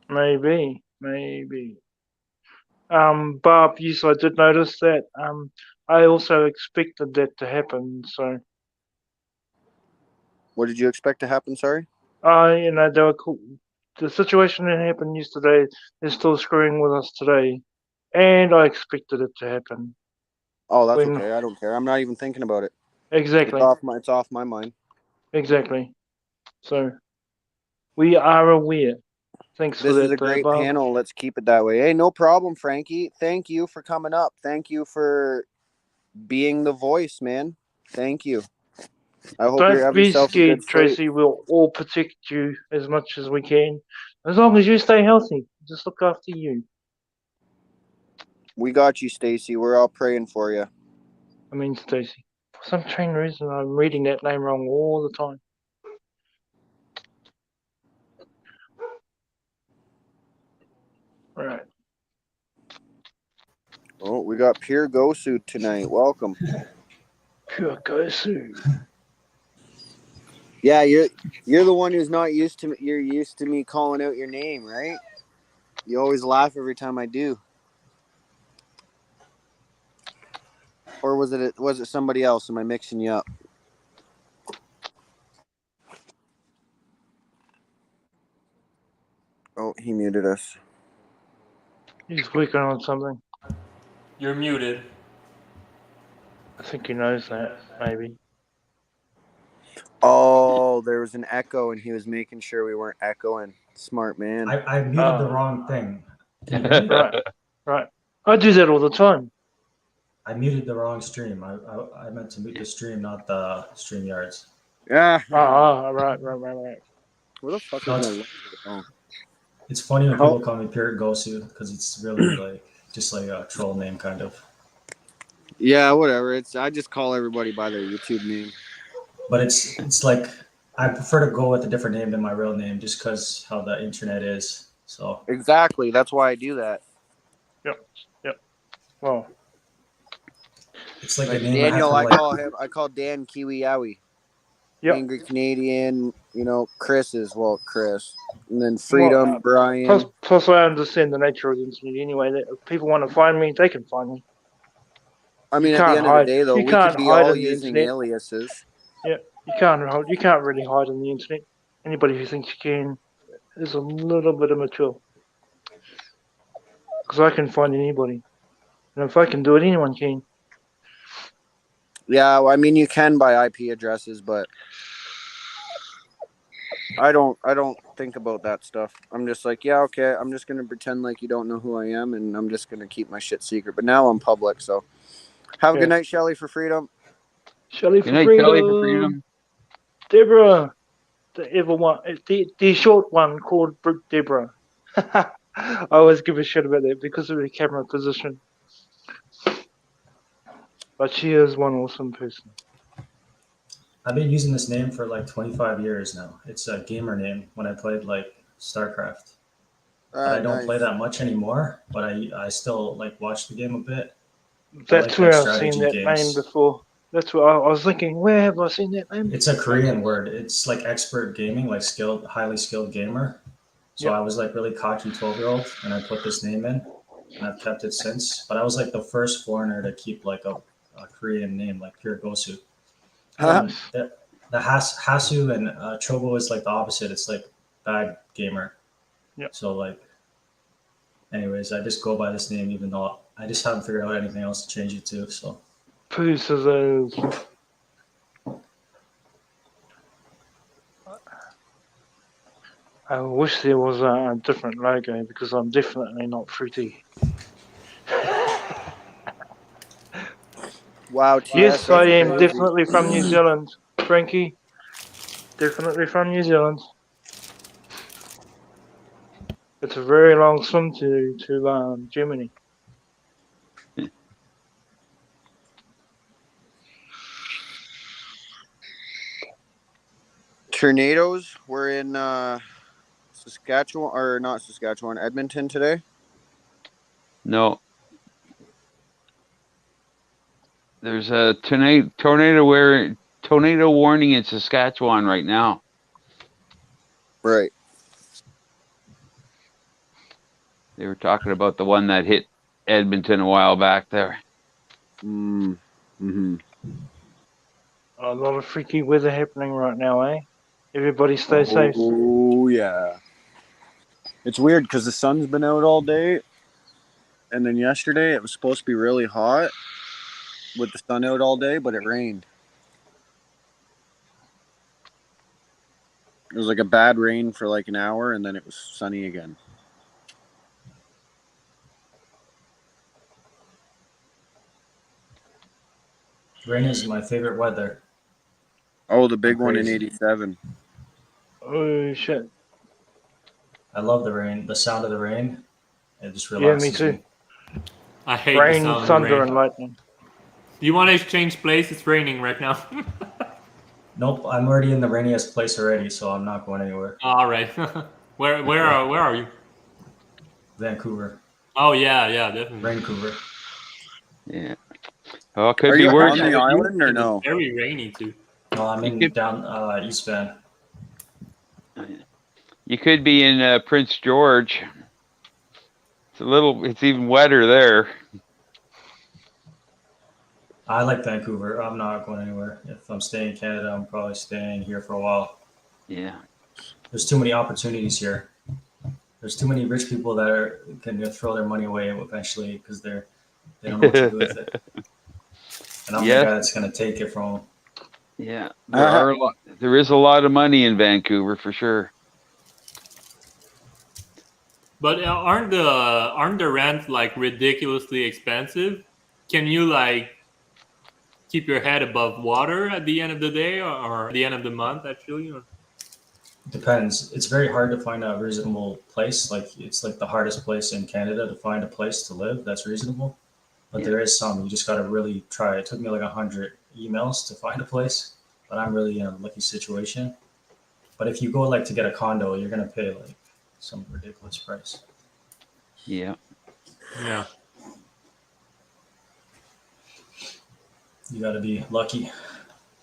S2: Maybe. Bob, yes, I did notice that. I also expected that to happen. So,
S1: What did you expect to happen? Sorry.
S2: they were cool. The situation that happened yesterday is still screwing with us today, and I expected it to happen.
S1: Oh, that's okay. I don't care. I'm not even thinking about it.
S2: Exactly.
S1: It's off my mind.
S2: Exactly. So, we are aware. Thanks for
S1: This
S2: that,
S1: is a great
S2: Bob.
S1: panel. Let's keep it that way. Hey, no problem, Frankie. Thank you for coming up. Thank you for being the voice, man. Thank you. I hope you
S2: Don't
S1: have
S2: be
S1: yourself a
S2: scared,
S1: good sleep.
S2: Tracy. We'll all protect you as much as we can. As long as you stay healthy. Just look after you.
S1: We got you, Stacy. We're all praying for you.
S2: I mean, Stacy. For some strange reason, I'm reading that name wrong all the time. Right.
S1: Oh, we got Pure Gosu tonight. Welcome.
S2: Pure Gosu.
S1: Yeah, you're the one who's not used to me. You're used to me calling out your name, right? You always laugh every time I do. Or was it somebody else? Am I mixing you up? Oh, he muted us.
S2: He's working on something.
S7: You're muted.
S2: I think he knows that, maybe.
S1: Oh, there was an echo, and he was making sure we weren't echoing. Smart man.
S9: I muted the wrong thing. Can you hear me?
S2: Right. I do that all the time.
S9: I muted the wrong stream. I meant to mute the stream, not the StreamYards.
S1: Yeah.
S2: Right.
S1: Where the fuck
S9: No,
S1: is my? Oh.
S9: It's funny when people call me Pirate Gosu because it's really like just like a troll name, kind of.
S1: Yeah, whatever. I just call everybody by their YouTube name.
S9: But it's like I prefer to go with a different name than my real name just because how the internet is. So
S1: Exactly. That's why I do that.
S2: Yep. Well,
S9: it's like
S1: Like
S9: a name
S1: Daniel,
S9: I
S1: I call Dan Kiwi Yowie.
S2: yep.
S1: Angry Canadian, Chris is Chris. And then Freedom, Brian.
S2: Plus, I understand the nature of the internet anyway. That if people want to find me, they can find me.
S1: I mean,
S2: You
S1: at the
S2: can't
S1: end of the day, though,
S2: you
S1: we
S2: can't
S1: could be
S2: hide
S1: all
S2: on the
S1: using
S2: internet.
S1: aliases.
S2: Yeah, you can't really hide on the internet. Anybody who thinks you can is a little bit immature. Because I can find anybody, and if I can do it, anyone can.
S1: Yeah, well, I mean, you can by IP addresses, but I don't think about that stuff. I'm just like, yeah, okay, I'm just gonna pretend like you don't know who I am, and I'm just gonna keep my shit secret. But now I'm public, so have a good night, Shelly, for freedom.
S2: Shelly
S3: Good night, Kelly, for freedom.
S2: Deborah, the short one called Deborah. I always give a shit about that because of the camera position. But she is one awesome person.
S9: I've been using this name for like 25 years now. It's a gamer name when I played like StarCraft. But I don't play that much anymore, but I still like watch the game a bit.
S2: That's where I've seen that name before. That's what I was thinking. Where have I seen that name?
S9: It's a Korean word. It's like expert gaming, like highly skilled gamer. So I was like really cocky 12-year-old, and I put this name in, and I've kept it since. But I was like the first foreigner to keep like a Korean name, like Pure Gosu. The Hasu and Chobo is like the opposite. It's like bad gamer.
S2: Yeah.
S9: So like, anyways, I just go by this name, even though I just haven't figured out anything else to change it to. So.
S2: Pieces. I wish there was a different logo because I'm definitely not fruity.
S1: Wow.
S2: Yes, I am definitely from New Zealand, Frankie. Definitely from New Zealand. It's a very long swim to Germany.
S1: Tornadoes were in Saskatchewan, or not Saskatchewan, Edmonton today.
S3: No. There's a tornado warning in Saskatchewan right now.
S1: Right.
S3: They were talking about the one that hit Edmonton a while back there.
S1: Mm-hmm.
S2: A lot of freaky weather happening right now, eh? Everybody stay safe.
S1: Oh, yeah. It's weird because the sun's been out all day. And then yesterday it was supposed to be really hot with the sun out all day, but it rained. It was like a bad rain for like an hour, and then it was sunny again.
S9: Rain is my favorite weather.
S1: Oh, the big one in 87.
S2: Oh, shit.
S9: I love the rain. The sound of the rain. It just relaxes
S2: me too.
S7: I hate
S2: rain,
S7: the sound
S2: thunder,
S7: of rain.
S2: and lightning.
S7: You want to exchange place? It's raining right now.
S9: Nope, I'm already in the rainiest place already, so I'm not going anywhere.
S7: All right. where are you?
S9: Vancouver,
S7: Oh yeah, definitely.
S9: Vancouver.
S3: Yeah. Oh, it could
S1: Are
S3: be
S1: you
S3: worse.
S1: on the island or
S7: It's
S1: no?
S7: very rainy too.
S9: No, I'm
S3: You
S9: in
S3: could-
S9: down East Van.
S3: You could be in Prince George. It's even wetter there.
S9: I like Vancouver. I'm not going anywhere. If I'm staying in Canada, I'm probably staying here for a while.
S3: Yeah.
S9: There's too many opportunities here. There's too many rich people that can throw their money away eventually because they don't know what to do with it. And I'm
S3: Yes.
S9: the guy that's going to take it from them.
S3: Yeah. There is a lot of money in Vancouver for sure.
S7: But aren't the rents like ridiculously expensive? Can you like keep your head above water at the end of the day or the end of the month actually? Or?
S9: Depends. It's very hard to find a reasonable place. Like it's like the hardest place in Canada to find a place to live that's reasonable. But there is some. You just got to really try. It took me like 100 emails to find a place, but I'm really in a lucky situation. But if you go like to get a condo, you're gonna pay like some ridiculous price.
S3: Yeah.
S7: Yeah.
S9: You got to be lucky.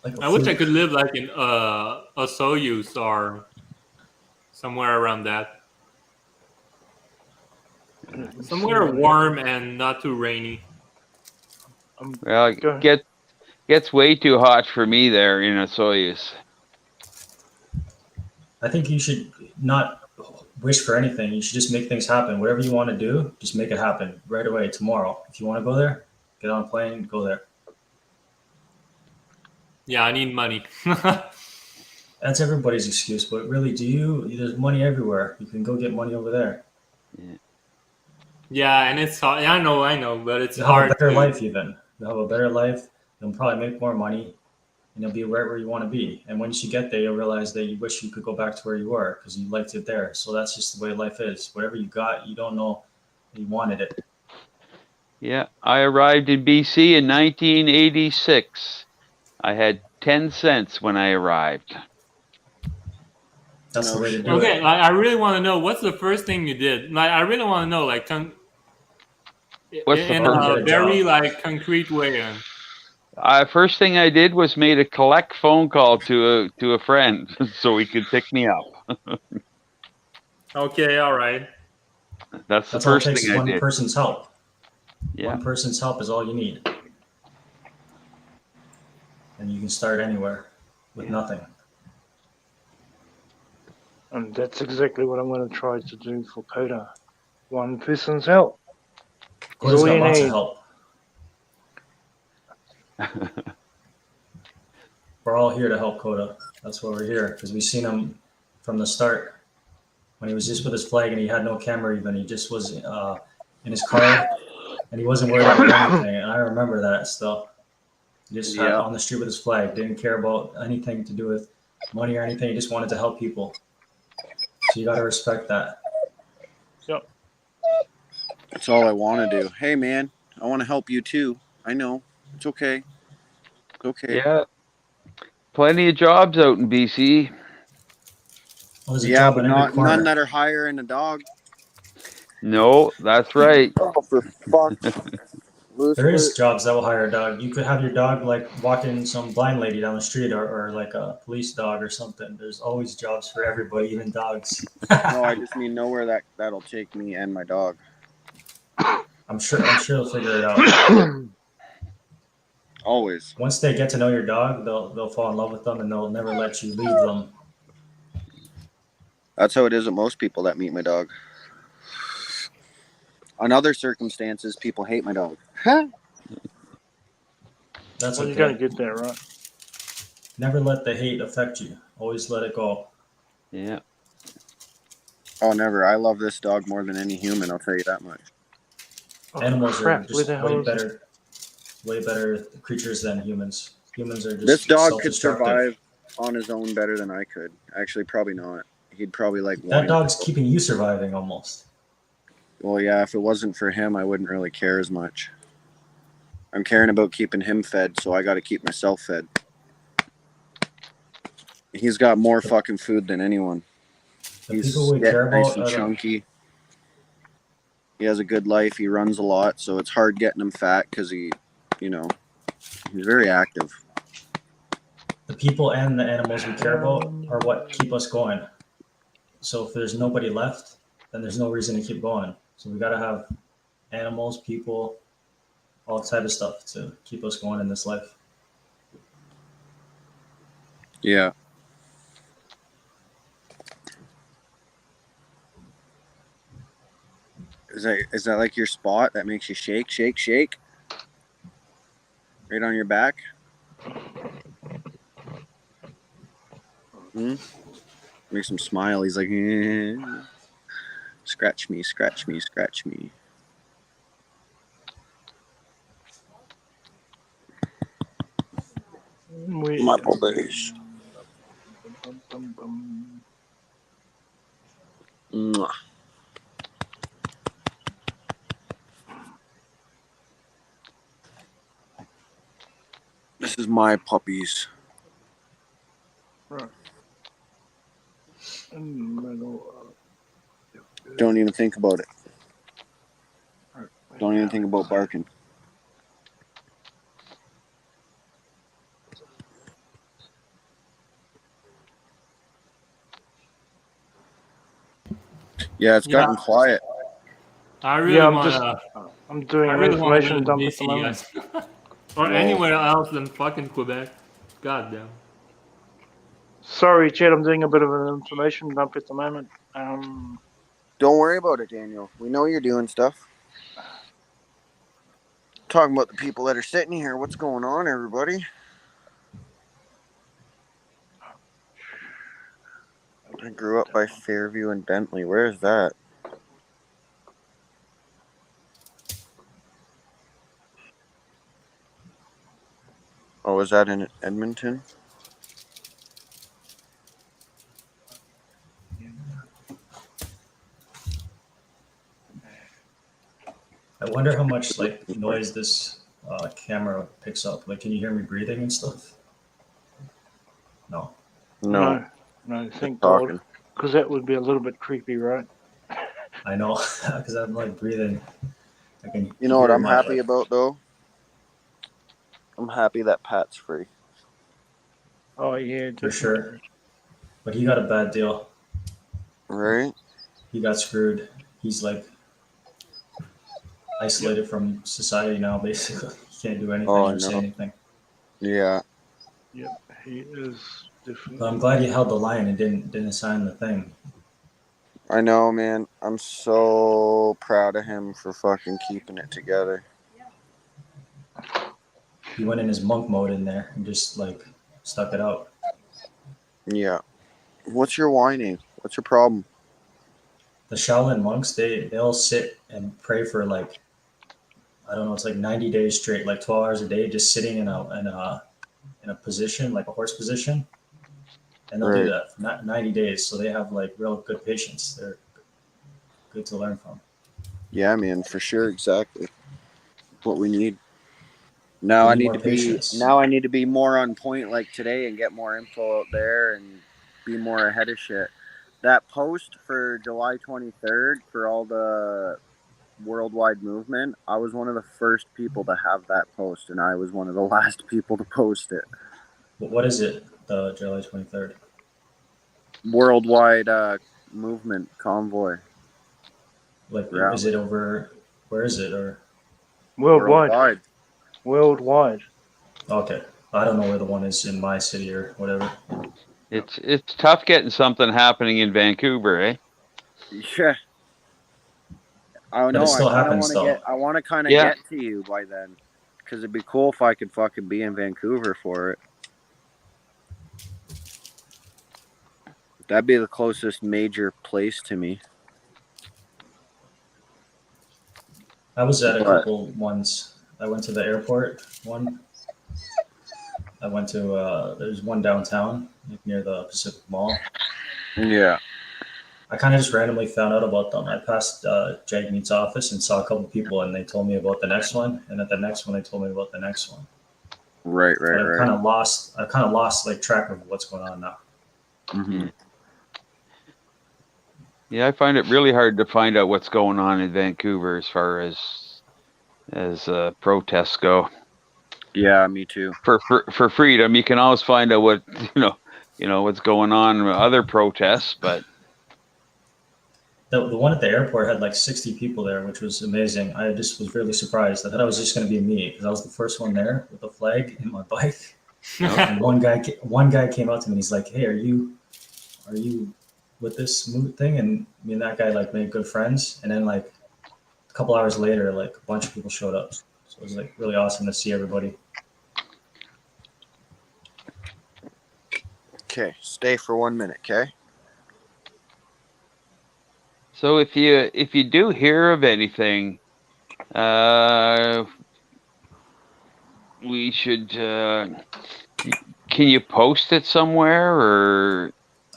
S9: Like
S7: I wish I could live like in a Soyuz or somewhere around that. Somewhere warm and not too rainy.
S3: Well, it gets way too hot for me there in a Soyuz.
S9: I think you should not wish for anything. You should just make things happen. Whatever you want to do, just make it happen right away tomorrow. If you want to go there, get on a plane, go there.
S7: Yeah, I need money.
S9: That's everybody's excuse, but really, there's money everywhere. You can go get money over there.
S7: Yeah, and it's hard. I know, but it's
S9: You'll
S7: hard.
S9: have a better life even. You'll have a better life. You'll probably make more money, and you'll be right where you want to be. And once you get there, you'll realize that you wish you could go back to where you were because you liked it there. So that's just the way life is. Whatever you got, you don't know you wanted it.
S3: Yeah, I arrived in BC in 1986. I had 10 cents when I arrived.
S9: That's the way to do
S7: Okay,
S9: it.
S7: like, I really want to know what's the first thing you did. Like, I really want to know, like,
S3: What's the
S7: in
S3: first-
S7: a very like concrete way.
S3: First thing I did was made a collect phone call to a friend so he could pick me up.
S7: Okay, all right.
S3: That's the
S9: That's all it
S3: first
S9: takes
S3: thing
S9: is
S3: I
S9: one
S3: did.
S9: person's help.
S3: Yeah.
S9: One person's help is all you need. And you can start anywhere with nothing.
S2: And that's exactly what I'm going to try to do for Coda. One person's help.
S9: Coda's
S2: all
S9: got
S2: you
S9: lots of
S2: need.
S9: help. We're all here to help Coda. That's why we're here, because we've seen him from the start. When he was just with his flag and he had no camera even. He just was in his car and he wasn't worried about anything. And I remember that still. He just had on the street with his flag. Didn't care about anything to do with money or anything. He just wanted to help people. So you got to respect that.
S2: Yep.
S1: That's all I want to do. Hey, man, I want to help you too. I know. It's okay. It's okay.
S3: Yeah. Plenty of jobs out in BC.
S9: Well, there's a
S1: Yeah,
S9: job
S1: but
S9: in every
S1: not
S9: corner.
S1: none that are hiring a dog.
S3: No, that's right.
S1: Oh, for fuck.
S9: There is jobs that will hire a dog. You could have your dog like walking some blind lady down the street or like a police dog or something. There's always jobs for everybody, even dogs.
S1: No, I just mean nowhere that'll take me and my dog.
S9: I'm sure they'll figure it out.
S1: Always.
S9: Once they get to know your dog, they'll fall in love with them and they'll never let you leave them.
S1: That's how it is with most people that meet my dog. On other circumstances, people hate my dog.
S9: That's
S2: Well,
S9: okay.
S2: you're going to get there, right?
S9: Never let the hate affect you. Always let it go.
S3: Yeah.
S1: Oh, never. I love this dog more than any human, I'll tell you that much.
S2: Oh,
S9: Animals
S2: crap.
S9: are
S2: Where
S9: just
S2: the hell is it?
S9: way better creatures than humans. Humans are just
S1: This dog could
S9: self-destructive.
S1: survive on his own better than I could. Actually, probably not. He'd probably like
S9: That
S1: whine.
S9: dog's keeping you surviving almost.
S1: Well, yeah, if it wasn't for him, I wouldn't really care as much. I'm caring about keeping him fed, so I got to keep myself fed. He's got more fucking food than anyone.
S9: The
S1: He's
S9: people we
S1: getting
S9: care
S1: nice
S9: about
S1: and
S9: are the,
S1: chunky. He has a good life. He runs a lot, so it's hard getting him fat because he's very active.
S9: the people and the animals we care about are what keep us going. So if there's nobody left, then there's no reason to keep going. So we got to have animals, people, all type of stuff to keep us going in this life.
S1: Yeah. Is that like your spot that makes you shake, shake, shake? Right on your back? Makes him smile. He's like, scratch me, scratch me, scratch me. My boys. Mwah. This is my puppies. Don't even think about it. Don't even think about barking. Yeah, it's gotten quiet.
S7: I really
S2: Yeah,
S7: want
S2: I'm doing
S7: I
S2: an
S7: really want to
S2: information
S7: live in
S2: dump at
S7: BC,
S2: the moment.
S7: guys. Or anywhere else than fucking Quebec. God damn.
S2: Sorry, Chad, I'm doing a bit of an information dump at the moment.
S1: Don't worry about it, Daniel. We know you're doing stuff. Talking about the people that are sitting here. What's going on, everybody? I grew up by Fairview and Bentley. Where is that? Oh, is that in Edmonton?
S9: I wonder how much like noise this camera picks up. Like, can you hear me breathing and stuff? No.
S1: No.
S2: No, thank
S1: Talking.
S2: God. Because that would be a little bit creepy, right?
S9: I know, because I'm like breathing. I can.
S1: You know what
S9: hear
S1: I'm
S9: my,
S1: happy
S9: like,
S1: about, though? I'm happy that Pat's free.
S2: Oh, yeah,
S9: For
S2: definitely.
S9: sure. But he got a bad deal.
S1: Right?
S9: He got screwed. He's like isolated from society now, basically. He can't do anything or say anything.
S1: Yeah.
S2: Yep, he is definitely.
S9: But I'm glad he held the line and didn't sign the thing.
S1: I know, man. I'm so proud of him for fucking keeping it together.
S9: He went in his monk mode in there and just like stuck it out.
S1: Yeah. What's your whining? What's your problem?
S9: The Shaolin monks, they'll sit and pray for like, I don't know, it's like 90 days straight, like 12 hours a day, just sitting in a position, like a horse position. And they'll do that for 90 days. So they have like real good patience. They're good to learn from.
S1: Yeah, man, for sure, exactly. What we need. Now I need to be more on point like today and get more info out there and be more ahead of shit. That post for July 23rd for all the worldwide movement, I was one of the first people to have that post, and I was one of the last people to post it.
S9: What is it, the July 23rd?
S1: Worldwide movement convoy.
S9: Like,
S1: Rally.
S9: is it over, where is it? Or
S2: Worldwide.
S9: Okay. I don't know where the one is in my city or whatever.
S3: It's tough getting something happening in Vancouver, eh?
S1: Yeah. I know.
S9: But it still happens,
S1: I want to kind of get to you by then, because it'd be cool if I could fucking be in Vancouver for it. That'd be the closest major place to me.
S9: I was at a couple ones. I went to the airport one. I went to there's one downtown, like near the Pacific Mall.
S1: Yeah.
S9: I kind of just randomly found out about them. I passed Jagmeet's office and saw a couple people, and they told me about the next one, and at the next one, they told me about the next one.
S1: Right,
S9: But I've kind of lost like track of what's going on now.
S1: Mm-hmm.
S3: Yeah, I find it really hard to find out what's going on in Vancouver as far as protests go.
S1: Yeah, me too.
S3: For freedom, you can always find out what what's going on with other protests, but
S9: The one at the airport had like 60 people there, which was amazing. I just was really surprised. I thought it was just going to be me because I was the first one there with the flag and my bike. And one guy came out to me and he's like, "Hey, are you with this moot thing?" And me and that guy like made good friends. And then like a couple hours later, like a bunch of people showed up. So it was like really awesome to see everybody.
S1: Okay, stay for 1 minute, okay?
S3: so if you do hear of anything, we should. Can you post it somewhere, or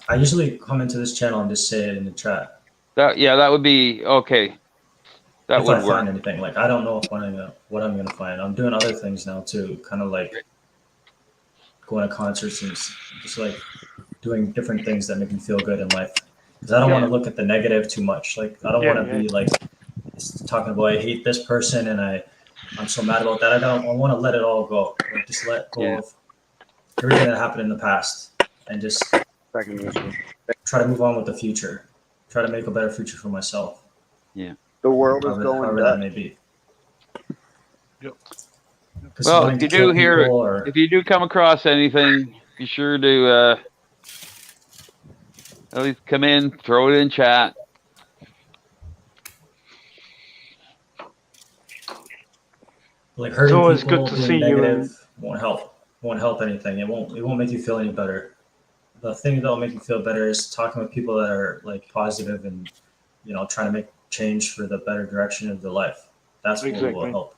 S9: I usually come into this channel and just say it in the chat.
S3: that would be okay. That
S9: If
S3: would
S9: I
S3: work.
S9: find anything, like I don't know what I'm gonna find. I'm doing other things now too, kind of like going to concerts and just like doing different things that make me feel good in life. Because I don't want to look at the negative too much. Like I don't want to be like talking about I hate this person and I'm so mad about that. I want to let it all go. Like, just let go of everything that happened in the past and just try to move on with the future. Try to make a better future for myself.
S3: Yeah.
S1: The world is going
S9: however that may be.
S2: Yep.
S3: Well, if you do come across anything, be sure to at least come in, throw it in chat.
S9: Like hurting
S2: It's always
S9: people,
S2: good to
S9: being
S2: see you
S9: negative won't help anything. It won't make you feel any better. The thing that'll make you feel better is talking with people that are like positive and trying to make change for the better direction of their life. That's what will help.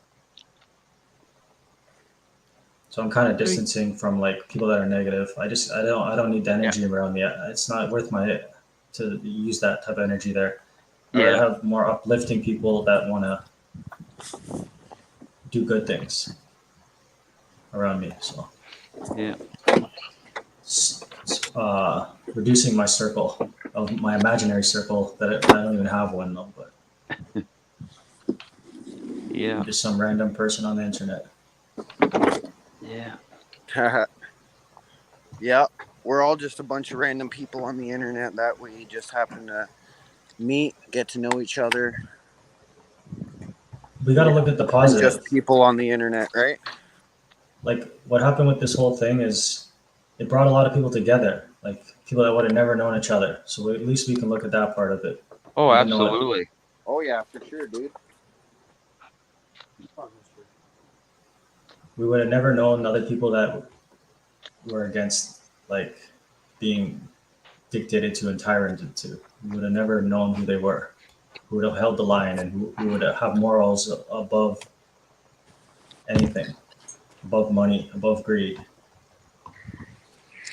S9: So I'm kind of distancing from like people that are negative. I don't need the energy around me. It's not worth to use that type of energy there. I have more uplifting people that want to do good things around me. So reducing my circle of my imaginary circle that I don't even have one though, but just some random person on the internet.
S1: Yeah, we're all just a bunch of random people on the internet that we just happen to meet, get to know each other.
S9: We got to look at the positive.
S1: Just people on the internet, right?
S9: Like what happened with this whole thing is it brought a lot of people together, like people that would have never known each other. So at least we can look at that part of it.
S3: Oh, absolutely.
S1: Oh yeah, for sure, dude.
S9: We would have never known other people that were against like being dictated to and tyranted to. We would have never known who they were, who would have held the line, and who would have morals above anything, above money, above greed.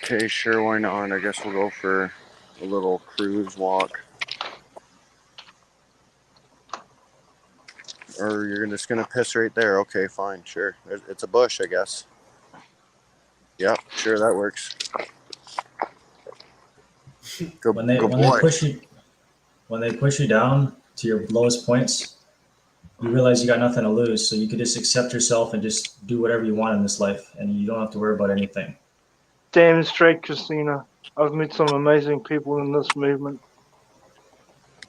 S1: Okay, sure, why not? I guess we'll go for a little cruise walk. Or you're just gonna piss right there. Okay, fine, sure. It's a bush, I guess. Yeah, sure, that works.
S9: When they push you down to your lowest points, you realize you got nothing to lose. So you could just accept yourself and just do whatever you want in this life, and you don't have to worry about anything.
S2: Damn straight, Christina. I've met some amazing people in this movement.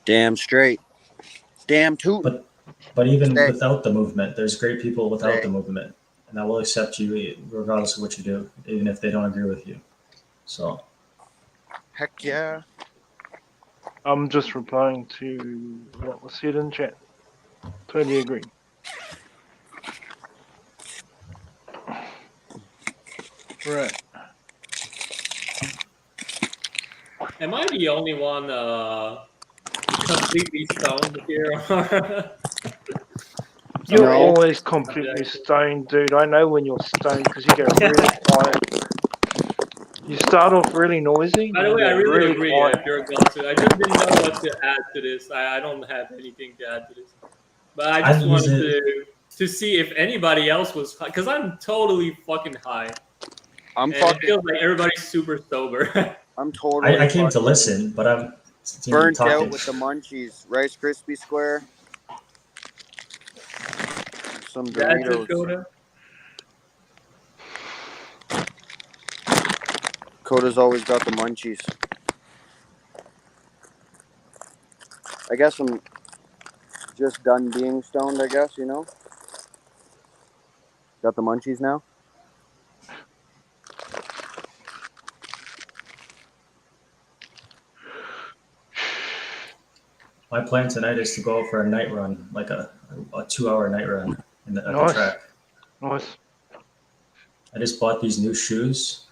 S1: Damn straight. Damn tootin'.
S9: But even without the movement, there's great people without the movement, and that will accept you regardless of what you do, even if they don't agree with you. So.
S1: Heck yeah.
S2: I'm just replying to what was said in chat. Totally agree. Right.
S7: Am I the only one completely stoned here?
S2: You're always completely stoned, dude. I know when you're stoned because you get really quiet. You start off really noisy.
S7: By the way, I
S2: then
S7: really agree.
S2: quiet.
S7: Pure Gossip. I just didn't know what to add to this. I don't have anything to add to this. But I just
S9: I've
S7: wanted
S9: used
S7: to see if anybody else was high, because I'm totally fucking high.
S1: I'm
S7: And it
S1: fucking.
S7: feels like everybody's super sober.
S1: I'm totally.
S9: I came to
S1: fucking
S9: listen, but I'm
S1: burnt
S9: talking.
S1: out with the munchies. Rice Krispie Square. Some
S7: That's it,
S1: Doritos.
S7: Coda.
S1: Coda's always got the munchies. I guess I'm just done being stoned, I guess, you know? Got the munchies now?
S9: My plan tonight is to go out for a night run, like a 2-hour night run at the
S2: Nice.
S9: track.
S2: Nice.
S9: I just bought these new shoes.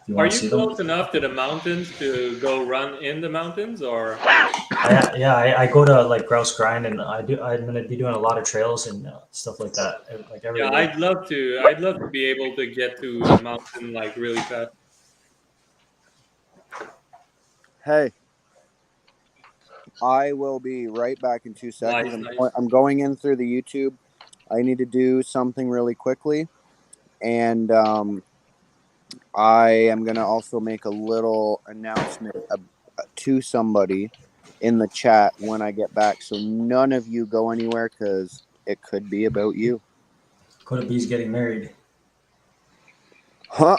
S9: If you
S7: Are
S9: want to
S7: you
S9: see them.
S7: close enough to the mountains to go run in the mountains, or?
S9: I go to like Grouse Grind, and I'm gonna be doing a lot of trails and stuff like that. Like every
S7: Yeah,
S9: day.
S7: I'd love to be able to get to a mountain like really fast.
S1: Hey. I will be right back in 2 seconds.
S7: Nice.
S1: I'm going in through the YouTube. I need to do something really quickly. And I am going to also make a little announcement to somebody in the chat when I get back. So none of you go anywhere because it could be about you.
S9: Coda B's getting married.
S1: Huh?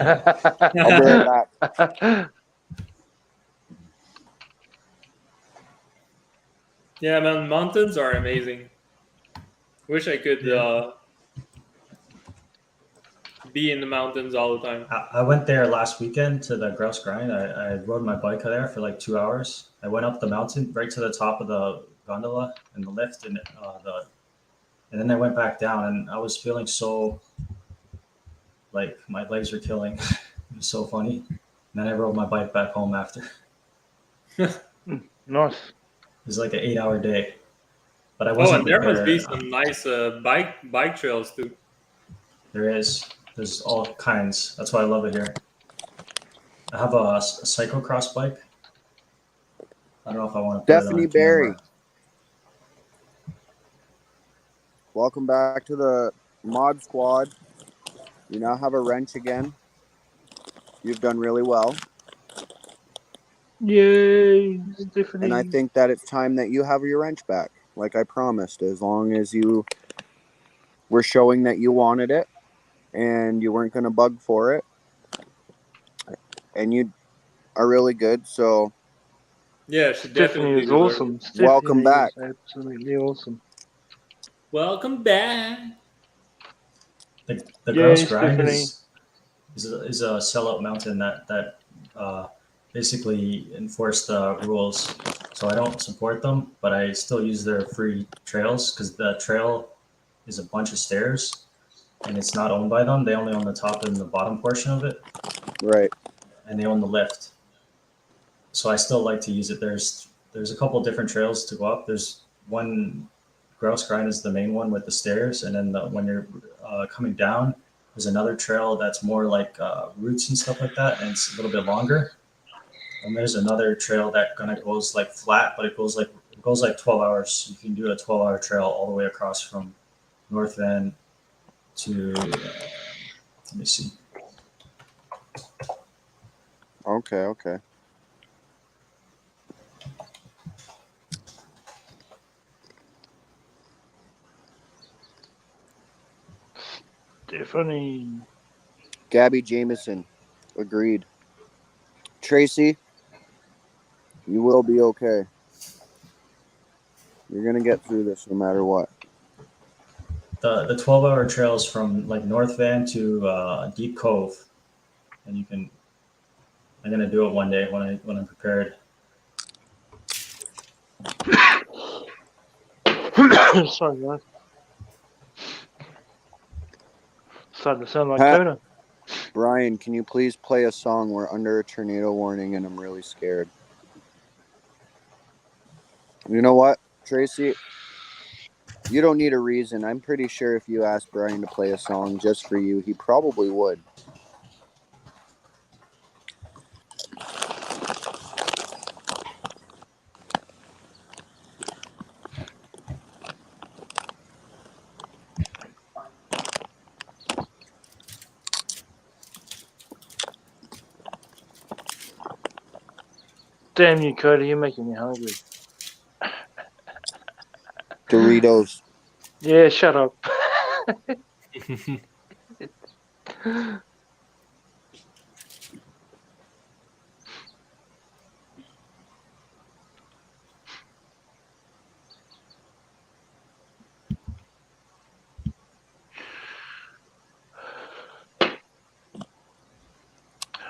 S1: I'll be right back.
S7: Yeah, man, mountains are amazing. Wish I could be in the mountains all the time.
S9: I went there last weekend to the Grouse Grind. I rode my bike there for like 2 hours. I went up the mountain right to the top of the gondola and the lift, and then I went back down, and I was feeling so like my legs were killing. It was so funny. And then I rode my bike back home after.
S2: Nice.
S9: It was like an 8-hour day, but I
S7: Oh,
S9: wasn't.
S7: and there must be
S9: prepared.
S7: some nice bike trails too.
S9: There's all kinds. That's why I love it here. I have a cyclocross bike. I don't know if I want to put
S1: Stephanie
S9: it on
S1: Barry.
S9: camera.
S1: Welcome back to the Mod Squad. You now have a wrench again. You've done really well.
S2: Yay, Stephanie.
S1: And I think that it's time that you have your wrench back, like I promised, as long as you were showing that you wanted it and you weren't going to bug for it. And you are really good, so
S7: Yeah, she
S2: Stephanie
S7: definitely
S2: is
S7: deserves
S2: awesome.
S7: it.
S2: Stephanie
S1: Welcome back.
S2: is absolutely awesome.
S7: Welcome back.
S9: The
S2: Yay,
S9: Grouse Grind
S2: Stephanie.
S9: is a sellout mountain that basically enforce the rules. So I don't support them, but I still use their free trails because the trail is a bunch of stairs, and it's not owned by them. They only own the top and the bottom portion of it,
S1: right.
S9: and they own the lift. So I still like to use it. There's a couple different trails to go up. There's one, Grouse Grind is the main one with the stairs, and then when you're coming down, there's another trail that's more like roots and stuff like that, and it's a little bit longer. And there's another trail that kind of goes like flat, but it goes like 12 hours. You can do a 12-hour trail all the way across from North Van to let me see.
S1: Okay.
S2: Stephanie.
S1: Gabby Jameson, agreed. Tracy, you will be okay. You're going to get through this no matter what.
S9: The 12-hour trails from like North Van to Deep Cove, and I'm gonna do it one day when I'm prepared.
S2: Sorry, guys. Starting to sound like
S1: Pat.
S2: Coda.
S1: Brian, can you please play a song? We're under a tornado warning and I'm really scared. You know what, Tracy? You don't need a reason. I'm pretty sure if you asked Brian to play a song just for you, he probably would.
S2: Damn you, Cody, you're making me hungry.
S1: Doritos.
S2: Yeah, shut up.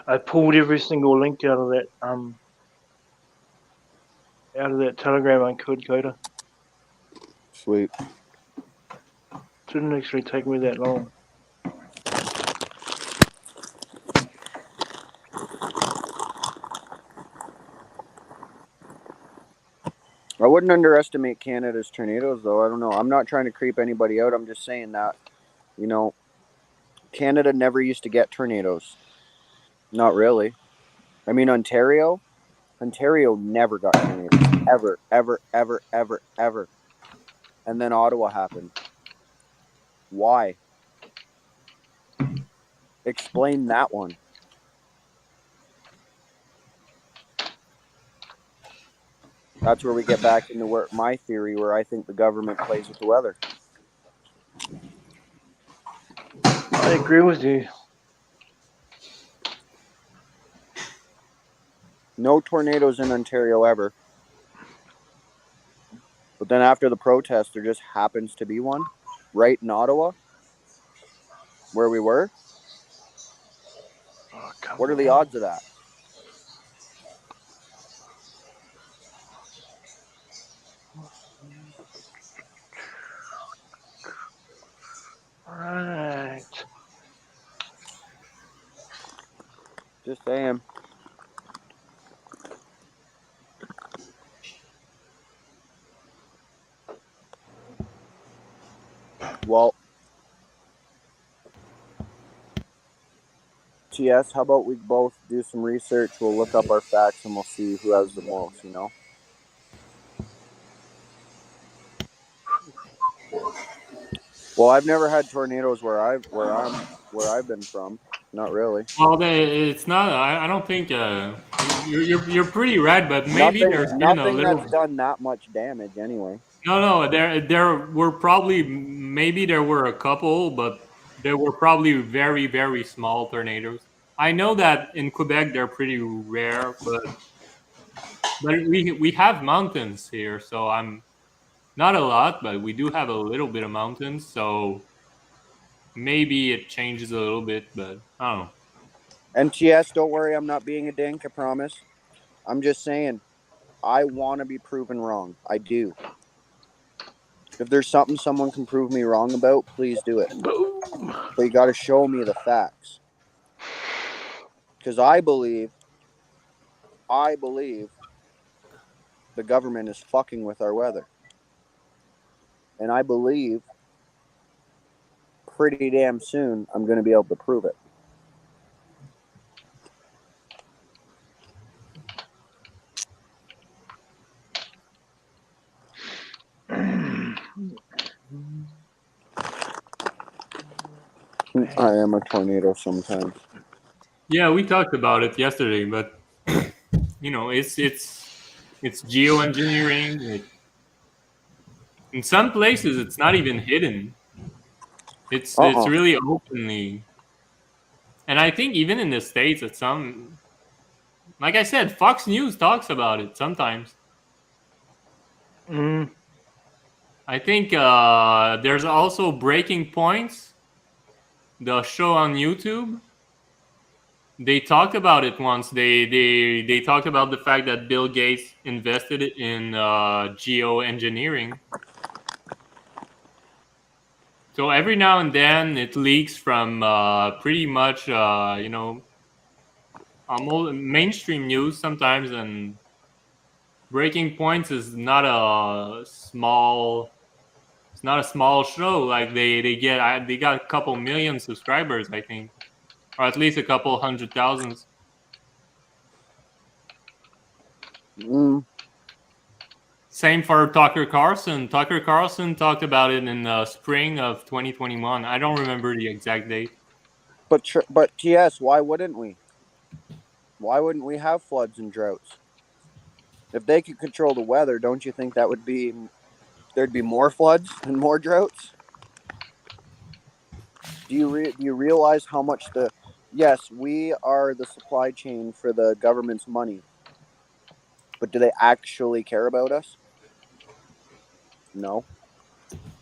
S2: I pulled every single link out of that Telegram I could, Coda.
S1: Sweet.
S2: Didn't actually take me that long.
S1: I wouldn't underestimate Canada's tornadoes, though. I don't know. I'm not trying to creep anybody out. I'm just saying that, you know, Canada never used to get tornadoes. Not really. I mean, Ontario never got tornadoes. Ever, ever, ever, ever, ever. And then Ottawa happened. Why? Explain that one. That's where we get back into my theory, where I think the government plays with the weather.
S2: I agree with you.
S1: No tornadoes in Ontario ever. But then after the protest, there just happens to be one right in Ottawa, where we were.
S2: Oh,
S1: what are the odds of that?
S2: Right.
S1: Just saying. Well, TS, how about we both do some research? We'll look up our facts and we'll see who has the most, you know? Well, I've never had tornadoes where I've been from. Not really.
S7: Well, it's not. I don't think you're pretty right, but maybe there's been a
S1: nothing
S7: little.
S1: that's done that much damage anyway.
S7: No, there were probably maybe there were a couple, but there were probably very very small tornadoes. I know that in Quebec they're pretty rare, but we have mountains here, so I'm not a lot, but we do have a little bit of mountains, so maybe it changes a little bit, but I don't know.
S1: And TS, don't worry, I'm not being a dink, I promise. I'm just saying, I want to be proven wrong. I do. If there's something someone can prove me wrong about, please do it. But you got to show me the facts. Because I believe the government is fucking with our weather. And I believe pretty damn soon I'm going to be able to prove it. I am a tornado sometimes.
S7: Yeah, we talked about it yesterday, but you know, it's geoengineering. In some places, it's not even hidden. It's really openly, and I think even in the States, at some, like I said, Fox News talks about it sometimes. I think there's also Breaking Points, the show on YouTube. They talked about it once. They talked about the fact that Bill Gates invested in geoengineering. So every now and then it leaks from pretty much you know, almost mainstream news sometimes, and Breaking Points is not a small. It's not a small show. Like they got a couple million subscribers, I think, or at least a couple 100,000. Same for Tucker Carlson. Tucker Carlson talked about it in the spring of 2021. I don't remember the exact date.
S1: But TS, why wouldn't we? Why wouldn't we have floods and droughts? If they could control the weather, don't you think that would be there'd be more floods and more droughts? Do you realize how much yes, we are the supply chain for the government's money, but do they actually care about us? No.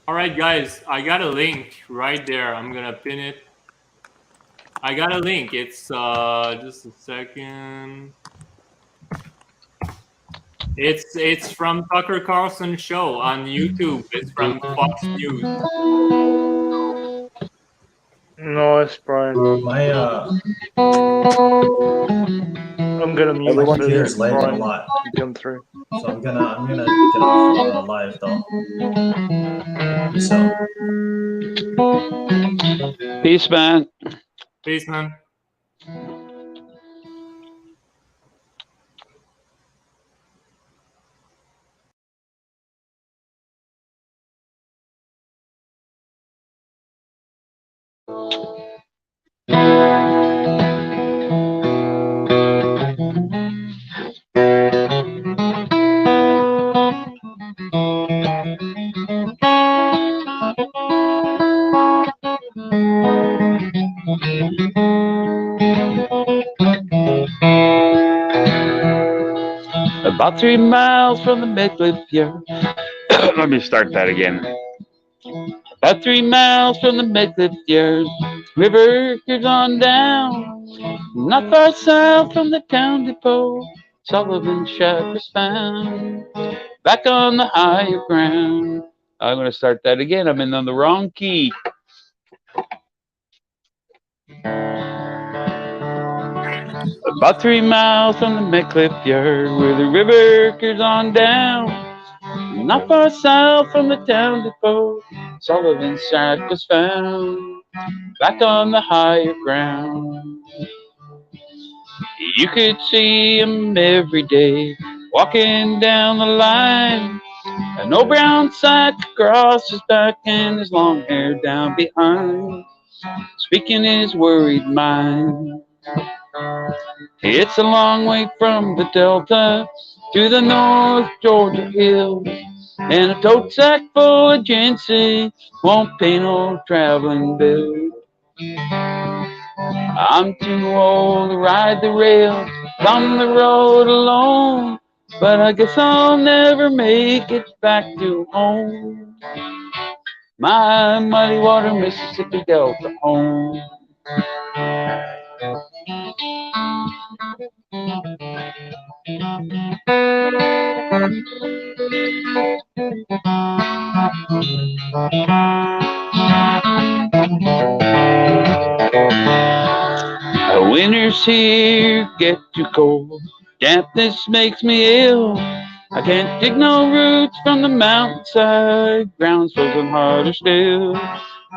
S7: All right, guys, I got a link right there. I'm gonna pin it. I got a link. It's just a second. It's from Tucker Carlson show on YouTube. It's from Fox News.
S2: Nice, Brian.
S9: My
S2: I'm gonna mute
S1: Everyone
S2: so
S9: computer's
S2: that
S9: lagging a
S2: Brian
S9: lot,
S2: can come through.
S9: so I'm gonna get off live though. Peace out.
S3: Peace, man.
S7: Peace, man.
S3: About 3 miles from the Medcliff Yard. Let me start that again. About 3 miles from the Medcliff Yard, river goes on down. Not far south from the town depot, Sullivan's shack was found. Back on the higher ground. I'm going to start that again. I'm on the wrong key. About 3 miles from the Medcliff Yard, where the river goes on down. Not far south from the town depot, Sullivan's shack was found. Back on the higher ground. You could see him every day, walking down the line. An old brown sack across his back and his long hair down behind, speaking his worried mind. It's a long way from the Delta to the North Georgia hills, and a tote sack full of ginseng won't pay no traveling bill. I'm too old to ride the rail, on the road alone, but I guess I'll never make it back to home. My muddy water Mississippi Delta home. Winter's here, get too cold. Dampness makes me ill. I can't dig no roots from the mountainside. Ground's frozen harder still.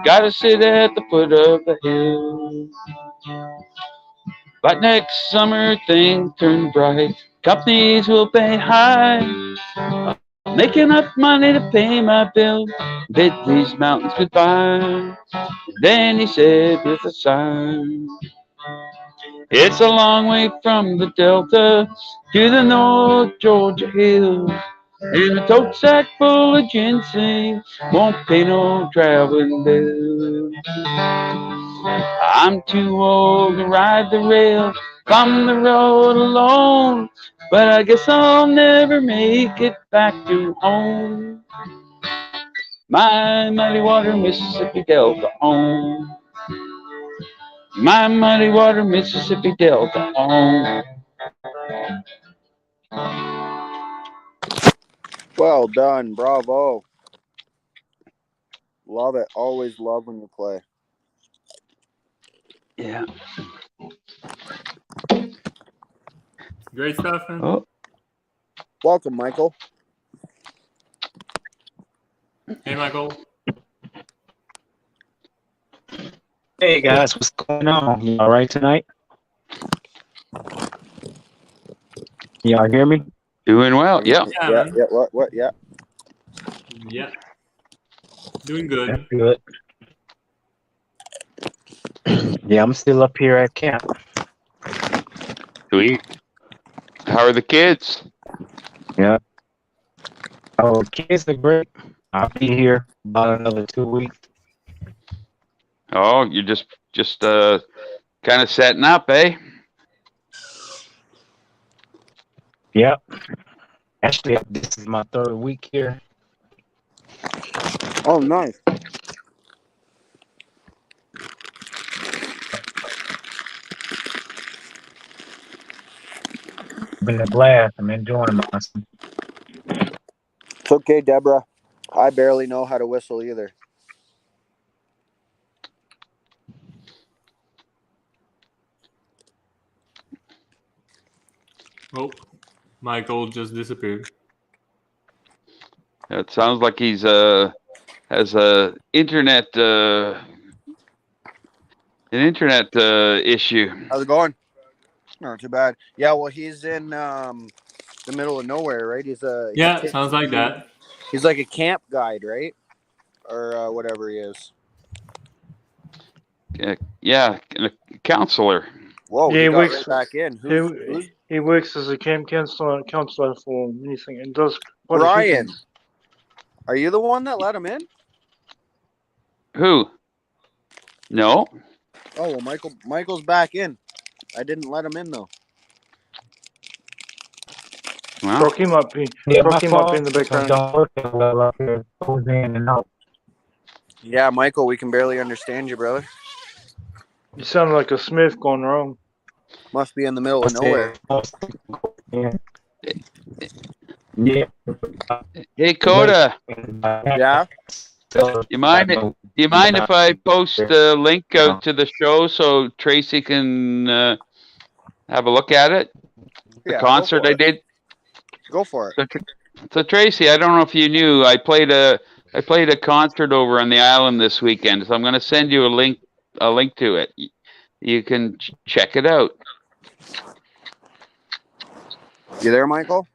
S3: Gotta sit at the foot of the hill. But next summer things turn bright. Companies will pay high. I'll make enough money to pay my bill. Bid these mountains goodbye. Then he said with a sigh, it's a long way from the Delta to the North Georgia hills, and a tote sack full of ginseng won't pay no traveling bill. I'm too old to ride the rail, from the road alone, but I guess I'll never make it back to home. My muddy water Mississippi Delta home. My muddy water Mississippi Delta home.
S1: Well done, bravo. Love it. Always love when you play.
S3: Yeah.
S7: Great stuff, man.
S3: Oh,
S1: Welcome, Michael.
S7: Hey, Michael.
S10: Hey guys, what's going on? You all right tonight? Y'all hear me?
S3: doing well. Yeah.
S7: Yeah,
S1: Yeah,
S7: man.
S1: yeah, what, yeah.
S7: Yeah. Doing good.
S10: Good. Yeah, I'm still up here at camp.
S3: Sweet. How are the kids?
S10: Yeah. Oh, kids are great. I'll be here about another 2 weeks.
S3: Oh, you're just kind of setting up, eh?
S10: Yep. Actually, this is my 3rd week here.
S1: Oh, nice.
S10: Been a blast. I'm enjoying myself.
S1: It's okay, Deborah. I barely know how to whistle either.
S7: Oh, Michael just disappeared.
S3: It sounds like he's has an internet issue.
S1: How's it going? Not too bad. Yeah, well, he's in the middle of nowhere, right?
S7: Yeah, sounds like that.
S1: He's like a camp guide, right? Or whatever he is.
S3: Yeah, a counselor.
S1: Whoa,
S2: Yeah,
S1: he
S2: he
S1: got
S2: works-
S1: right back in. Who's
S2: He works as a camp counselor for anything and does quite a few
S1: Ryan?
S2: things.
S1: Are you the one that let him in?
S3: Who? No.
S1: Oh, well, Michael's back in. I didn't let him in though.
S3: Well,
S2: Brock him up.
S10: Yeah,
S2: Brock
S10: my
S2: him up
S10: phone
S2: in the background.
S10: don't work that well up here. It goes in and out.
S1: Yeah, Michael, we can barely understand you, brother.
S2: You sound like a Smith gone wrong.
S1: Must be in the middle of nowhere.
S10: Yeah. Yeah.
S3: hey Coda,
S1: Yeah.
S3: you mind if I post the link out to the show so Tracy can have a look at it? The
S1: Yeah,
S3: concert I did.
S1: Go for it.
S3: So Tracy, I don't know if you knew, I played a concert over on the island this weekend. So I'm going to send you a link to it. You can check it out.
S1: You there, Michael?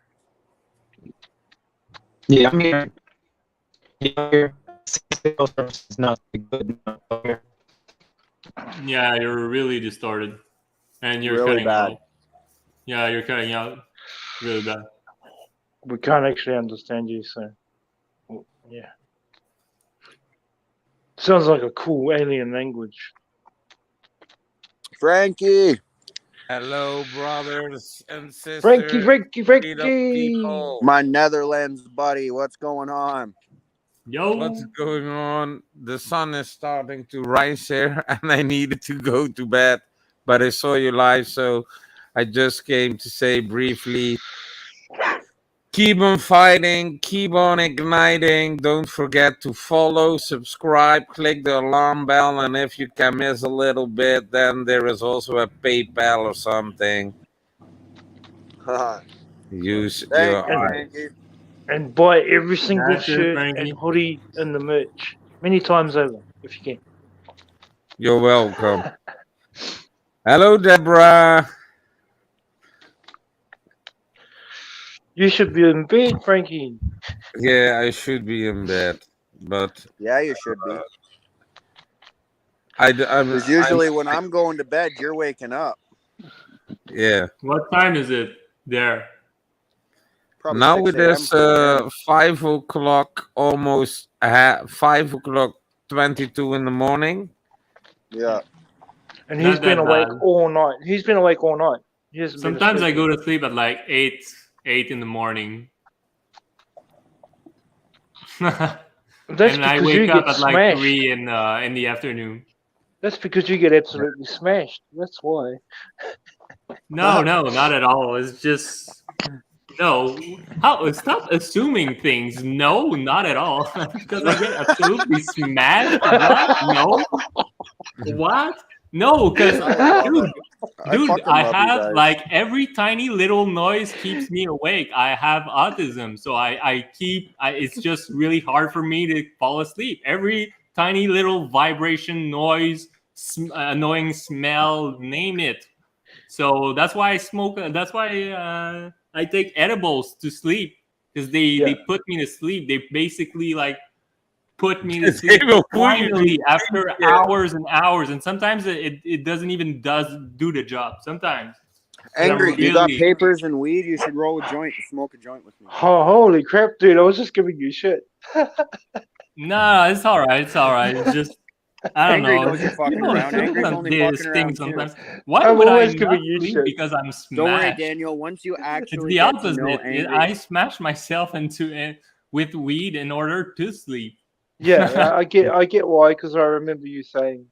S10: Yeah, I'm here. Here. It's not good enough here.
S7: Yeah, you're really distorted, and you're
S1: Really
S7: cutting
S1: bad.
S7: out. Yeah, you're cutting out really bad.
S2: We can't actually understand you, so yeah. Sounds like a cool alien language.
S1: Frankie.
S11: Hello, brothers and sisters.
S2: Frankie!
S11: People.
S1: My Netherlands buddy, what's going on?
S7: Yo,
S11: What's going on? The sun is starting to rise here, and I needed to go to bed, but I saw you live, so I just came to say briefly, keep on fighting, keep on igniting. Don't forget to follow, subscribe, click the alarm bell, and if you can miss a little bit, then there is also a PayPal or something. Use your
S1: Thank you,
S11: eyes.
S1: Frankie.
S2: And buy every single
S7: That's it,
S2: shirt
S7: Frankie.
S2: and hoodie and the merch many times over if you can.
S11: You're welcome. Hello, Deborah.
S2: You should be in bed, Frankie.
S11: Yeah, I should be in bed, but
S1: Yeah, you should be.
S11: I'm
S1: Because usually when I'm going to bed, you're waking up.
S11: yeah.
S7: what time is it there?
S1: Probably
S11: Now
S1: 6
S11: it
S1: a.m.
S11: is
S1: for me.
S11: 5 o'clock, almost 5 o'clock 22 in the morning.
S1: Yeah.
S2: And
S7: Not
S2: he's been
S7: that
S2: awake
S7: bad.
S2: all night. He's been awake all night. He hasn't been
S7: Sometimes I
S2: asleep.
S7: go to sleep at like 8 in the morning.
S2: That's
S7: and
S2: because
S7: I
S2: you
S7: wake
S2: get
S7: up at like
S2: smashed.
S7: 3 in the afternoon.
S2: That's because you get absolutely smashed. That's why.
S7: No, not at all. It's just no. How? Stop assuming things. No, not at all. Because I get absolutely smashed. What? No. What? No, because dude,
S1: fucking
S7: I
S1: love you
S7: have
S1: guys.
S7: like every tiny little noise keeps me awake. I have autism, so it's just really hard for me to fall asleep. Every tiny little vibration, noise, annoying smell, name it. So that's why I smoke. That's why I take edibles to sleep, because they put me to sleep. They basically like put me to sleep
S11: will put you to
S7: finally after
S11: sleep, yeah.
S7: hours and hours, and sometimes it doesn't even do the job. Sometimes
S1: Angry,
S7: I'm
S1: you got
S7: really-
S1: papers and weed? You should roll a joint and smoke a joint with me.
S2: Oh, holy crap, dude! I was just giving you shit.
S7: No, it's all right. It's all right. It's just I don't
S1: Angry
S7: know.
S1: knows you're fucking
S7: People
S1: around. Angry's
S7: sometimes
S1: only
S7: they
S1: fucking
S7: sting
S1: around too.
S7: sometimes. Why
S2: I'm
S7: would I
S2: always
S7: not
S2: giving you
S7: sleep
S2: shit.
S7: because I'm
S1: Don't worry,
S7: smashed?
S1: Daniel. Once you
S7: It's
S1: actually
S7: the
S1: get to
S7: opposite.
S1: know Angry,
S7: I smash myself into with weed in order to sleep.
S2: Yeah, I get why, because I remember you saying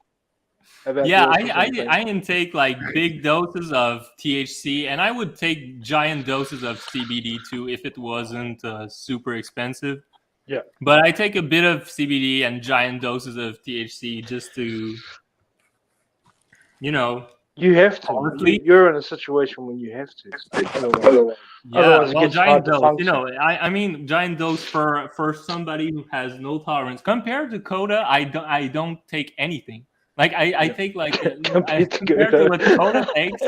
S2: about
S7: Yeah,
S2: the autism thing.
S7: I intake like big doses of THC, and I would take giant doses of CBD too if it wasn't super expensive.
S2: Yeah.
S7: But I take a bit of CBD and giant doses of THC just to, you know,
S2: You have to.
S7: honestly.
S2: You're in a situation where you have to. Otherwise,
S7: Yeah,
S2: otherwise it
S7: well,
S2: gets hard
S7: giant
S2: to
S7: dose.
S2: function.
S7: You know, I mean, giant dose for somebody who has no tolerance. Compared to Coda, I don't take anything. Like I take like
S2: Compared to
S7: compared to
S2: Coda.
S7: what Coda takes.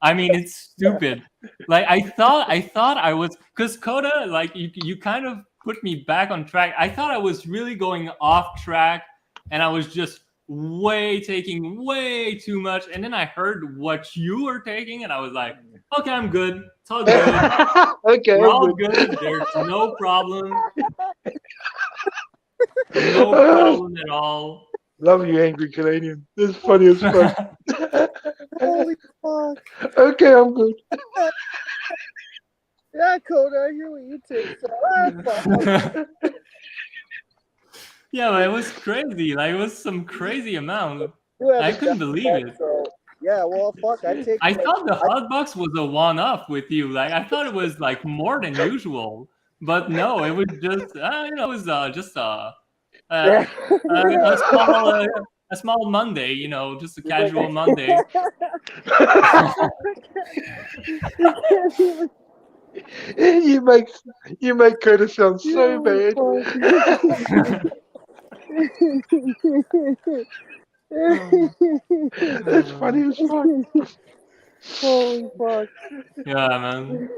S7: I mean, it's stupid. Like I thought I was because Coda, like you kind of put me back on track. I thought I was really going off track, and I was just taking way too much. And then I heard what you were taking, and I was like, okay, I'm good. It's all good.
S2: Okay,
S7: We're
S2: I'm
S7: all
S2: good.
S7: good. There's no problem. No problem at all.
S2: Love you, angry Canadian. This is funny as fuck.
S1: holy fuck!
S2: Okay, I'm good.
S1: Yeah, Coda, I hear what you take. So, fuck.
S7: Yeah, but it was crazy. Like it was some crazy amount.
S1: You haven't
S7: I couldn't
S1: done
S7: believe
S1: that,
S7: it.
S1: so, yeah, well, fuck. I take.
S7: I thought the hot box was a one-off with you. Like I thought it was like more than usual, but no, it was just you know, it was just a small Monday. You know, just a casual Monday.
S2: You make Curtis sound so bad. That's funny as fuck.
S1: Holy fuck!
S7: Yeah, man.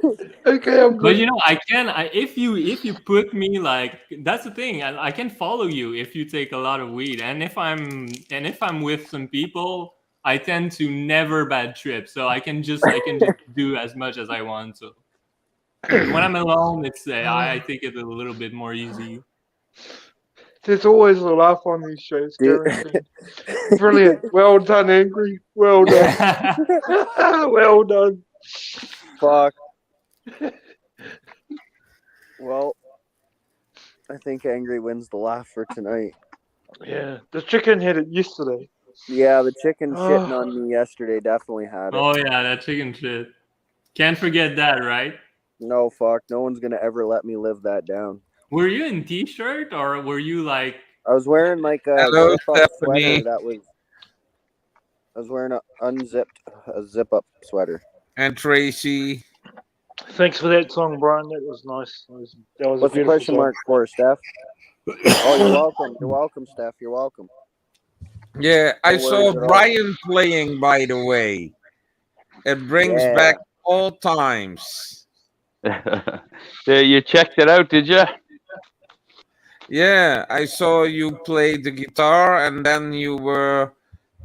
S2: Okay, I'm good.
S7: But you know, if you put me like that's the thing. I can follow you if you take a lot of weed, and if I'm with some people, I tend to never bad trip. So I can just do as much as I want. So when I'm alone, it's I think it's a little bit more easy.
S2: There's always a laugh on these shows, guaranteed. Brilliant. Well done, Angry. Well done. Well done.
S1: Fuck. Well, I think Angry wins the laugh for tonight.
S2: Yeah, the chicken had it yesterday.
S1: Yeah, the chicken shitting on me yesterday definitely had it.
S7: Oh yeah, that chicken shit. Can't forget that, right?
S1: No, fuck. No one's gonna ever let me live that down.
S7: Were you in t-shirt or were you like?
S1: I was wearing like a
S11: Hello,
S1: zip-up
S11: Stephanie.
S1: sweater that was. I was wearing a zip-up sweater.
S11: And Tracy.
S2: Thanks for that song, Brian. That was nice. That was
S1: What's
S2: a
S1: the
S2: beautiful
S1: question
S2: song.
S1: mark for, Steph? Oh, you're welcome. You're welcome, Steph. You're welcome.
S11: Yeah, I
S1: No
S11: saw
S1: worries at all.
S11: Brian playing, by the way. It brings
S1: Yeah.
S11: back all times.
S3: You checked it out, did you?
S11: Yeah, I saw you play the guitar and then you were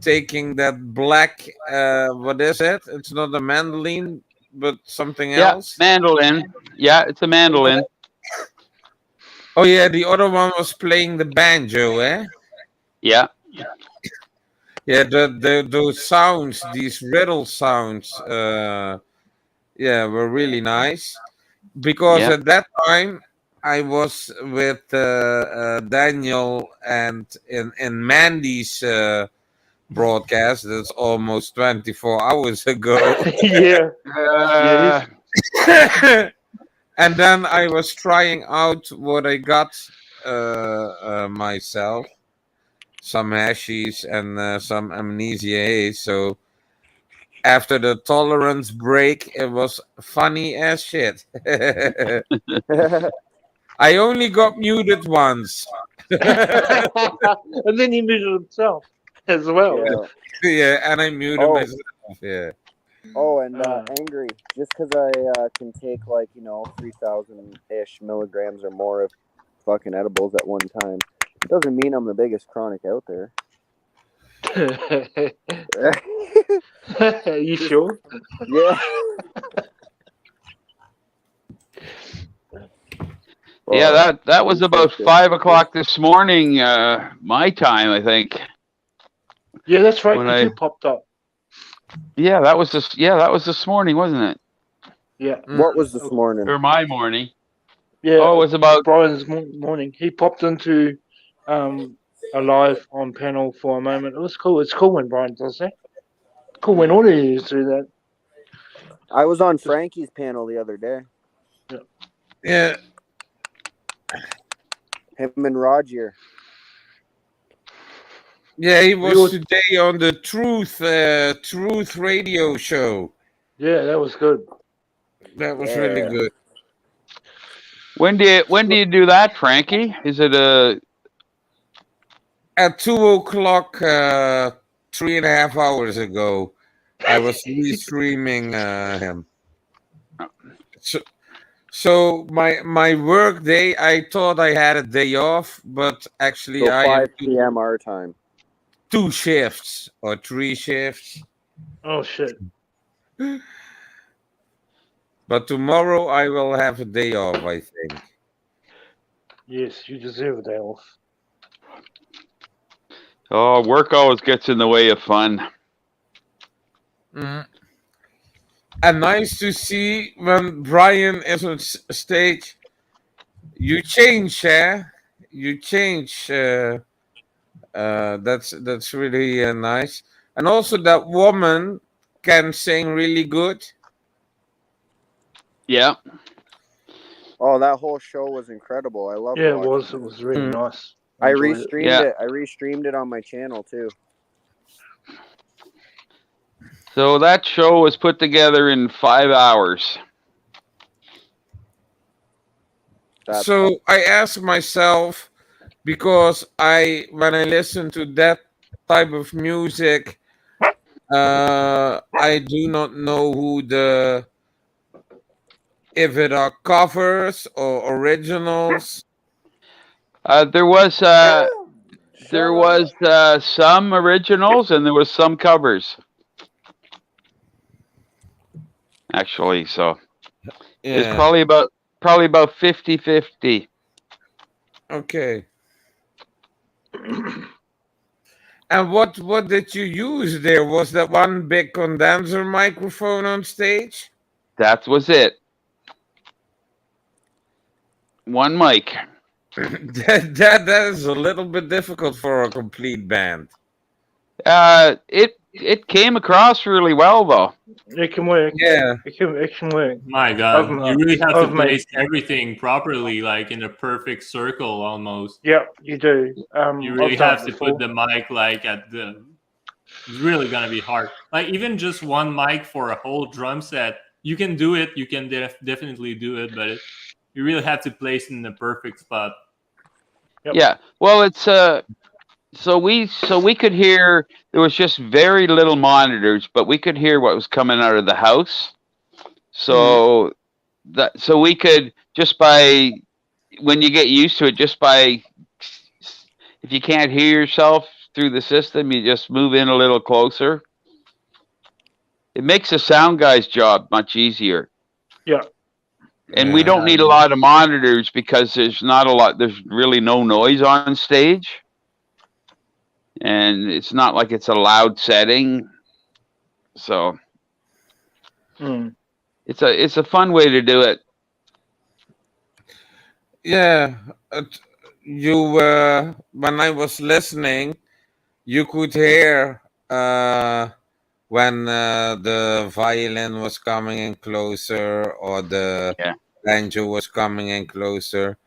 S11: taking that black, what is it? It's not a mandolin, but something
S3: Yeah,
S11: else.
S3: mandolin. Yeah, it's a mandolin.
S11: Oh yeah, the other one was playing the banjo, eh?
S3: Yeah.
S11: Yeah, those sounds, these riddle sounds, were really nice. Because
S3: Yeah.
S11: at that time I was with Daniel and in Mandy's broadcast. That's almost 24 hours ago.
S2: Yeah.
S11: And then I was trying out what I got myself. Some hashies and some amnesia haze. So after the tolerance break, it was funny as shit. I only got muted once.
S2: And then he muted himself as well.
S1: Yeah.
S11: Yeah, and I muted
S1: Oh.
S11: myself. Yeah.
S1: Oh, and Angry, just because I can take 3,000-ish milligrams or more of fucking edibles at one time, doesn't mean I'm the biggest chronic out there.
S2: You sure?
S1: Yeah.
S3: Yeah, that was about 5 o'clock this morning, my time, I think.
S2: Yeah, that's right.
S3: When
S2: You
S3: I-
S2: two popped up.
S3: Yeah, that was this morning, wasn't it?
S2: Yeah.
S1: What was this morning?
S3: Or my morning.
S2: Yeah.
S3: Oh, it was about
S2: Brian's morning. He popped into a live on panel for a moment. It was cool. It's cool when Brian does that. Cool when all of you do that.
S1: I was on Frankie's panel the other day.
S11: Yeah.
S1: Him and Roger.
S11: Yeah, he was today on the Truth radio show.
S2: Yeah, that was good.
S11: That was really
S1: Yeah.
S11: good.
S3: when do you do that, Frankie? Is it
S11: At 2 o'clock, 3.5 hours ago, I was restreaming him. So my work day, I thought I had a day off, but actually
S1: So
S11: I
S1: 5
S11: have
S1: p.m. our time.
S11: 2 shifts or 3 shifts.
S2: Oh shit.
S11: But tomorrow I will have a day off, I think.
S2: Yes, you deserve a day off.
S3: Oh, work always gets in the way of fun.
S11: Mhm. And nice to see when Brian is on stage. You change, you change. That's really nice. And also that woman can sing really good.
S3: Yeah.
S1: Oh, that whole show was incredible. I love
S2: Yeah, it
S1: watching
S2: was. It was really nice.
S1: I
S2: enjoyed it.
S1: restreamed
S3: Yeah.
S1: it. I restreamed it on my channel too.
S3: So that show was put together in 5 hours.
S1: That's
S11: So I ask myself, because when I listen to that type of music, I do not know if it are covers or originals.
S3: There was some originals and there was some covers. Actually, so it's
S11: Yeah.
S3: probably about 50-50.
S11: Okay. And what did you use there? Was that one big condenser microphone on stage?
S3: That was it. One mic.
S11: that is a little bit difficult for a complete band.
S3: It came across really well though.
S2: It can work.
S11: Yeah.
S2: It can work.
S7: My God, you really have to
S2: I've made-
S7: place everything properly, like in a perfect circle almost.
S2: Yeah, you do.
S7: You really
S2: I've done
S7: have
S2: it
S7: to
S2: before.
S7: put the mic like at the. It's really gonna be hard. Like even just one mic for a whole drum set, you can do it. You can definitely do it, but you really have to place it in the perfect spot.
S2: Yep.
S3: Yeah. Well, it's so we could hear. There was just very little monitors, but we could hear what was coming out of the house. So so we could just by when you get used to it, just by if you can't hear yourself through the system, you just move in a little closer. It makes the sound guy's job much easier.
S2: Yeah.
S3: And we don't need a lot of monitors because there's really no noise on stage. And it's not like it's a loud setting. So it's a fun way to do it.
S11: Yeah. You when I was listening, you could hear when the violin was coming in closer or the banjo was coming in closer.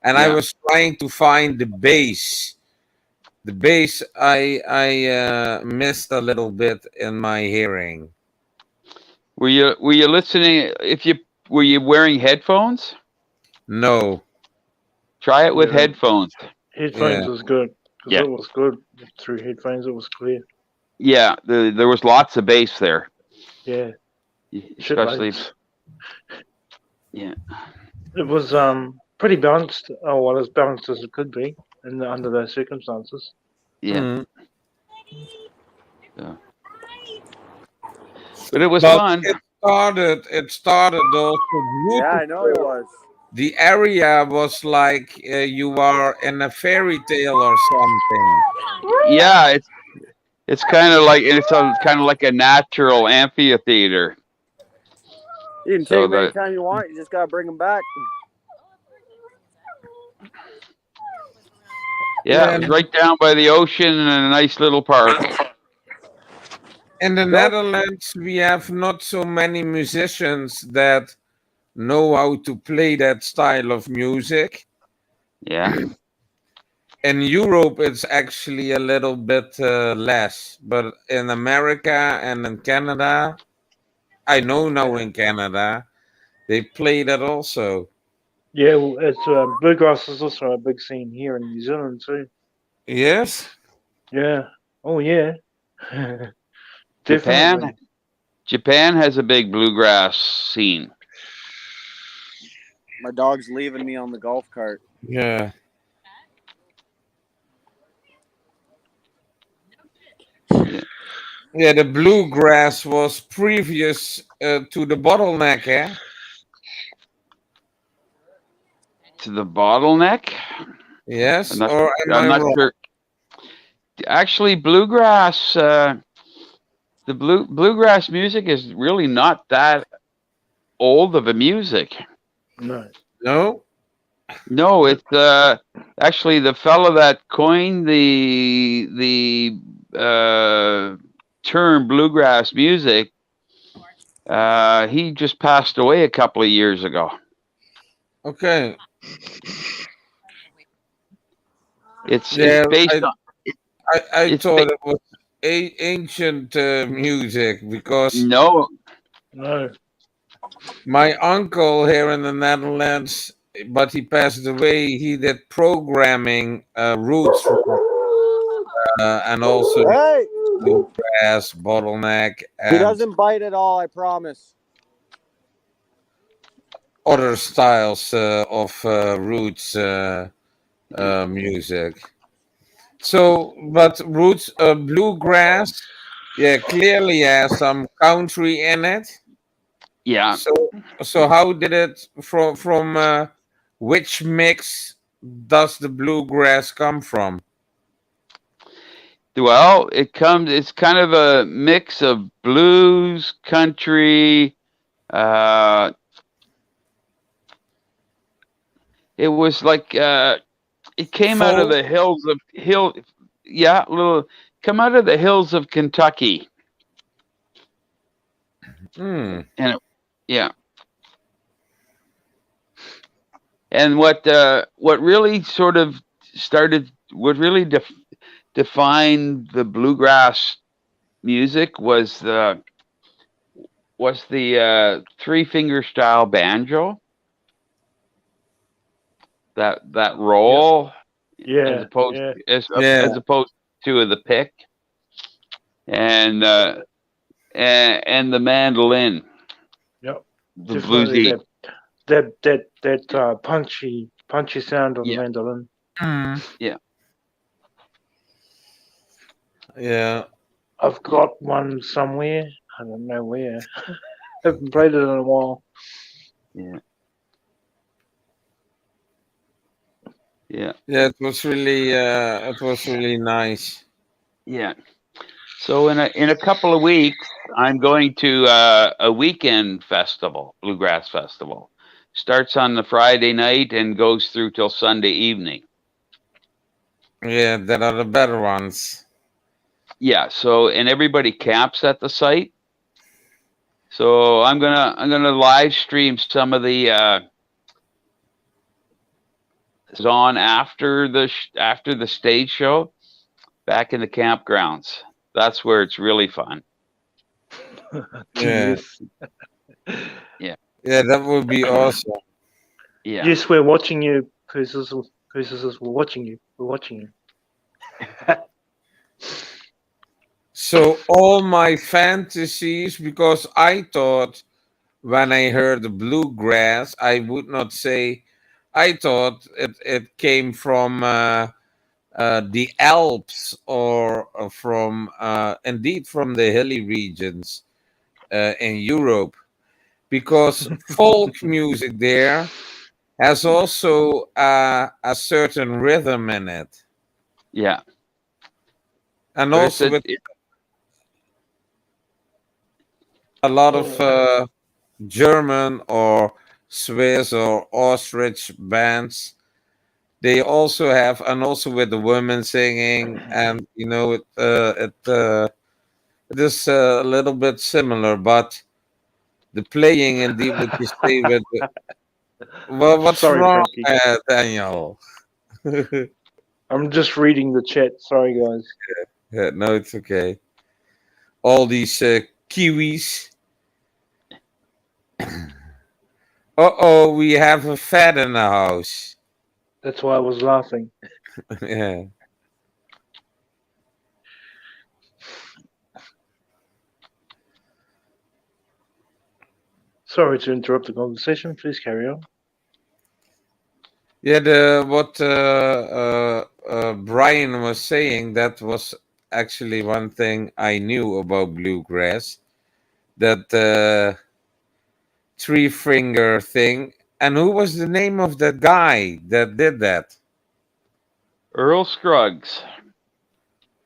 S11: And I was trying to find the bass. The bass I missed a little bit in my hearing.
S3: Were you listening? Were you wearing headphones?
S11: No.
S3: Try it with
S2: Yeah.
S3: headphones.
S2: Headphones was good. 'Cause
S3: Yeah.
S2: it was good. Through headphones, it was clear.
S3: Yeah, there was lots of bass there.
S2: Yeah.
S3: Especially,
S2: Shitloads.
S3: yeah.
S2: It was pretty balanced. Oh, well, as balanced as it could be under those circumstances.
S3: Yeah. So. But it was
S11: But
S3: fun.
S11: it started also
S1: Yeah, I know he was.
S11: the area was like you are in a fairy tale or something.
S3: Yeah, it's kind of like kind of like a natural amphitheater.
S1: You can take them anytime you want. You just gotta bring them back.
S3: Yeah, it was right down by the ocean in a nice little park.
S11: In the Netherlands, we have not so many musicians that know how to play that style of music.
S3: Yeah.
S11: In Europe, it's actually a little bit less, but in America and in Canada, I know now in Canada, they play that also.
S2: Yeah, well, it's bluegrass is also a big scene here in New Zealand too.
S11: Yes.
S2: Yeah. Oh yeah.
S3: Japan
S2: Definitely.
S3: Japan has a big bluegrass scene.
S1: My dog's leaving me on the golf cart.
S11: Yeah. Yeah, the bluegrass was previous to the bottleneck, eh?
S3: To the bottleneck?
S11: Yes,
S3: I'm not,
S11: or am
S3: I'm
S11: I
S3: not
S11: wrong?
S3: sure. Actually, bluegrass, the bluegrass music is really not that old of a music.
S2: No.
S11: No?
S3: No, it's actually the fellow that coined the term bluegrass music. He just passed away a couple of years ago.
S11: Okay.
S3: It's
S11: Yeah,
S3: based on.
S11: I
S3: it's
S11: thought it was ancient music because
S3: No,
S2: No.
S11: my uncle here in the Netherlands, but he passed away. He did programming roots and also
S1: Hey,
S11: bluegrass, bottleneck,
S1: he
S11: and
S1: doesn't bite at all. I promise.
S11: other styles of roots music. So, but roots bluegrass, yeah, clearly has some country in it.
S3: yeah.
S11: So how did it from which mix does the bluegrass come from?
S3: Well, it's kind of a mix of blues, country. It was like it came out of
S11: Folk?
S3: the come out of the hills of Kentucky.
S11: Hmm.
S3: And yeah. And what really sort of started, what really defined the bluegrass music was the three-finger style banjo. That roll,
S2: Yeah.
S3: as opposed to the pick, and the mandolin.
S2: Yep.
S3: The
S2: Definitely
S3: bluesy.
S2: that punchy sound on the mandolin.
S3: Yeah.
S11: Yeah.
S2: I've got one somewhere. I don't know where. Haven't played it in a while.
S3: Yeah. Yeah.
S11: Yeah, it was really nice.
S3: Yeah. So in a couple of weeks, I'm going to a weekend festival, bluegrass festival. Starts on the Friday night and goes through till Sunday evening.
S11: Yeah, there are the better ones.
S3: Yeah. So and everybody camps at the site. So I'm gonna live stream some of the on after the stage show back in the campgrounds. That's where it's really fun.
S11: Yeah.
S3: Yeah.
S11: Yeah, that would be awesome.
S3: Yeah.
S2: Yes, we're watching you. Who's we're watching you. We're watching you.
S11: So all my fantasies, because I thought when I heard the bluegrass, I would not say. I thought it came from the Alps or from indeed from the hilly regions in Europe, because folk music there has also a certain rhythm in it,
S3: Yeah.
S11: and
S3: But
S11: also with a lot of German or Swiss or Austric bands. They also have, and also with the women singing, and it is a little bit similar, but the playing indeed, what you say with well, what's
S2: Sorry,
S11: wrong,
S2: Frankie.
S11: Daniel?
S2: I'm just reading the chat. Sorry, guys.
S11: Yeah, no, it's okay. All these Kiwis. Uh-oh, we have a fat in the house.
S2: That's why I was laughing.
S11: Yeah.
S2: Sorry to interrupt the conversation. Please carry on.
S11: Yeah, what Brian was saying, that was actually one thing I knew about bluegrass, that three finger thing. And who was the name of that guy that did that?
S3: Earl Scruggs.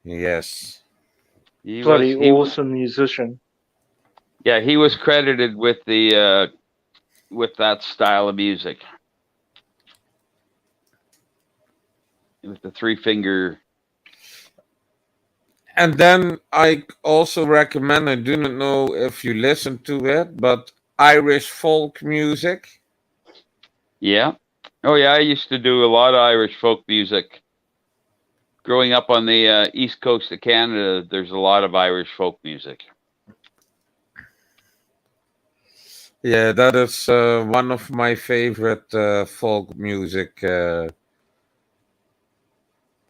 S11: Yes.
S3: He
S2: Bloody
S3: was
S2: awesome musician.
S3: yeah, he was credited with the with that style of music. With the three finger.
S11: And then I also recommend, I do not know if you listen to it, but Irish folk music.
S3: Yeah. Oh yeah, I used to do a lot of Irish folk music. Growing up on the east coast of Canada, there's a lot of Irish folk music.
S11: Yeah, that is one of my favorite folk music. And